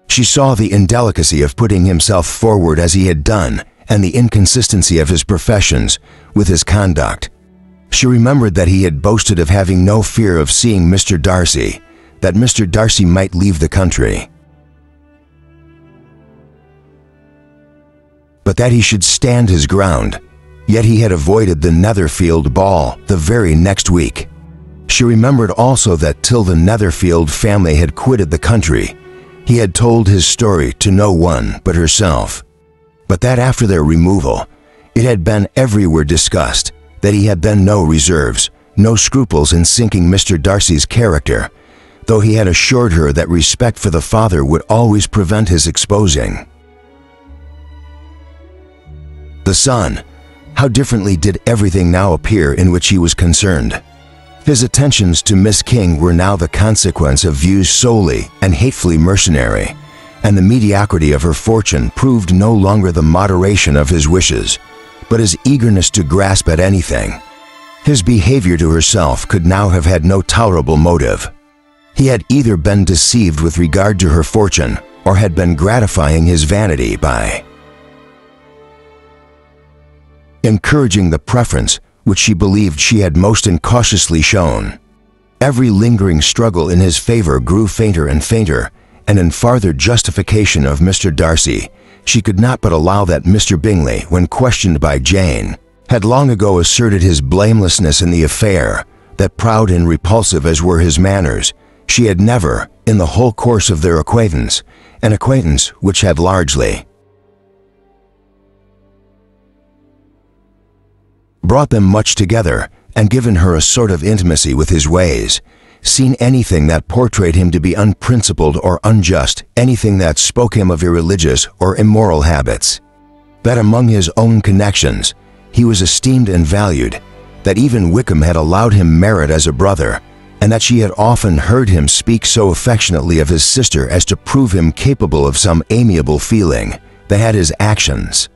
A: She saw the indelicacy of putting himself forward as he had done and the inconsistency of his professions with his conduct. She remembered that he had boasted of having no fear of seeing Mr. Darcy, that Mr. Darcy might leave the country, but that he should stand his ground. Yet he had avoided the Netherfield ball the very next week. She remembered also that till the Netherfield family had quitted the country, he had told his story to no one but herself, but that after their removal, it had been everywhere discussed, that he had then no reserves, no scruples in sinking Mr. Darcy's character, though he had assured her that respect for the father would always prevent his exposing the son. How differently did everything now appear in which he was concerned. His attentions to Miss King were now the consequence of views solely and hatefully mercenary, and the mediocrity of her fortune proved no longer the moderation of his wishes, but his eagerness to grasp at anything. His behavior to herself could now have had no tolerable motive. He had either been deceived with regard to her fortune, or had been gratifying his vanity by encouraging the preference which she believed she had most incautiously shown. Every lingering struggle in his favor grew fainter and fainter, and in farther justification of Mr. Darcy, she could not but allow that Mr. Bingley, when questioned by Jane, had long ago asserted his blamelessness in the affair, that proud and repulsive as were his manners, she had never, in the whole course of their acquaintance, an acquaintance which had largely brought them much together and given her a sort of intimacy with his ways, seen anything that portrayed him to be unprincipled or unjust, anything that spoke him of irreligious or immoral habits, that among his own connections he was esteemed and valued, that even Wickham had allowed him merit as a brother, and that she had often heard him speak so affectionately of his sister as to prove him capable of some amiable feeling that had his actions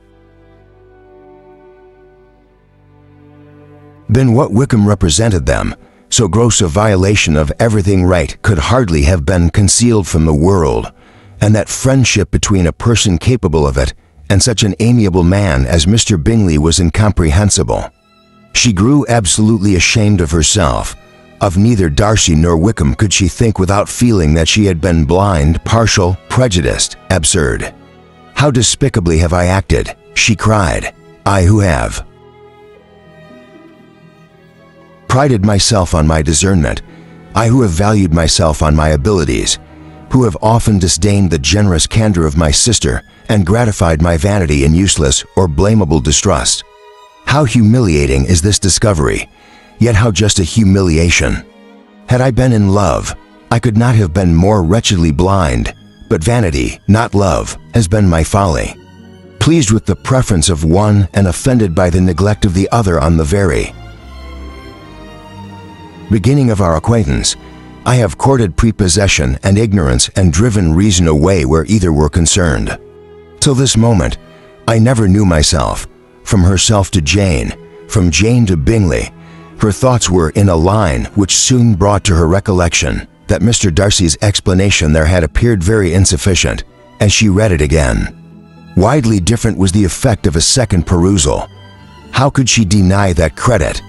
A: been what Wickham represented them, so gross a violation of everything right could hardly have been concealed from the world, and that friendship between a person capable of it and such an amiable man as Mr. Bingley was incomprehensible. She grew absolutely ashamed of herself. Of neither Darcy nor Wickham could she think without feeling that she had been blind, partial, prejudiced, absurd. "How despicably have I acted," she cried, "I who have prided myself on my discernment, I who have valued myself on my abilities, who have often disdained the generous candor of my sister and gratified my vanity in useless or blamable distrust. How humiliating is this discovery, yet how just a humiliation! Had I been in love, I could not have been more wretchedly blind, but vanity, not love, has been my folly. Pleased with the preference of one and offended by the neglect of the other on the very beginning of our acquaintance, I have courted prepossession and ignorance and driven reason away where either were concerned. Till this moment, I never knew myself. From herself to Jane, from Jane to Bingley, her thoughts were in a line which soon brought to her recollection that Mr. Darcy's explanation there had appeared very insufficient, and she read it again. Widely different was the effect of a second perusal. How could she deny that credit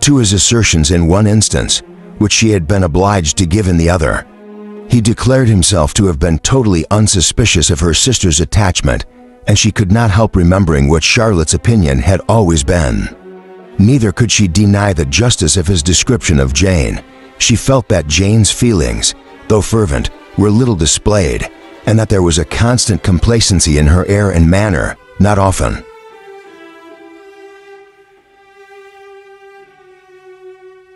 A: to his assertions in one instance, which she had been obliged to give in the other? He declared himself to have been totally unsuspicious of her sister's attachment, and she could not help remembering what Charlotte's opinion had always been. Neither could she deny the justice of his description of Jane. She felt that Jane's feelings, though fervent, were little displayed, and that there was a constant complacency in her air and manner, not often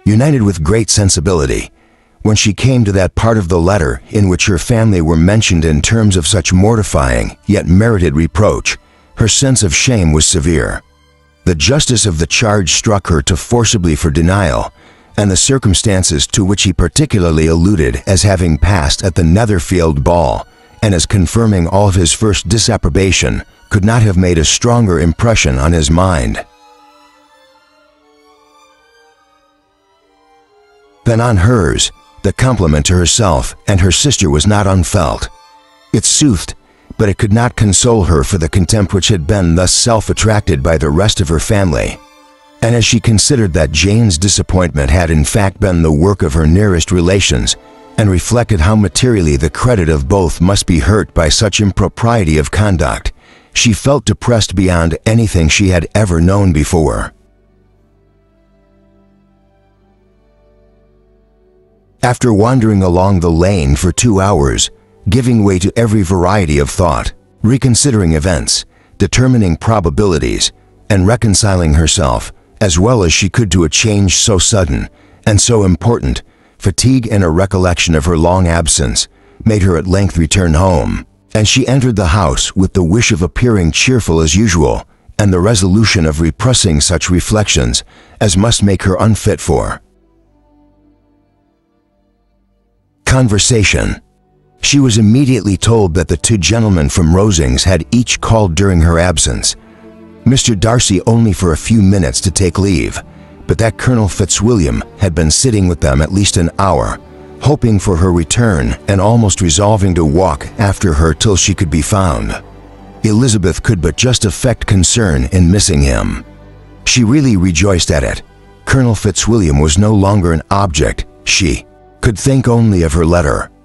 A: united with great sensibility. When she came to that part of the letter in which her family were mentioned in terms of such mortifying yet merited reproach, her sense of shame was severe. The justice of the charge struck her too forcibly for denial, and the circumstances to which he particularly alluded as having passed at the Netherfield ball, and as confirming all of his first disapprobation, could not have made a stronger impression on his mind than on hers. The compliment to herself and her sister was not unfelt. It soothed, but it could not console her for the contempt which had been thus self-attracted by the rest of her family. And as she considered that Jane's disappointment had in fact been the work of her nearest relations, and reflected how materially the credit of both must be hurt by such impropriety of conduct, she felt depressed beyond anything she had ever known before. After wandering along the lane for 2 hours, giving way to every variety of thought, reconsidering events, determining probabilities, and reconciling herself as well as she could to a change so sudden and so important, fatigue and a recollection of her long absence made her at length return home, and she entered the house with the wish of appearing cheerful as usual and the resolution of repressing such reflections as must make her unfit for conversation. She was immediately told that the 2 gentlemen from Rosings had each called during her absence, Mr. Darcy only for a few minutes to take leave, but that Colonel Fitzwilliam had been sitting with them at least an hour, hoping for her return and almost resolving to walk after her till she could be found. Elizabeth could but just affect concern in missing him. She really rejoiced at it. Colonel Fitzwilliam was no longer an object. She could think only of her letter,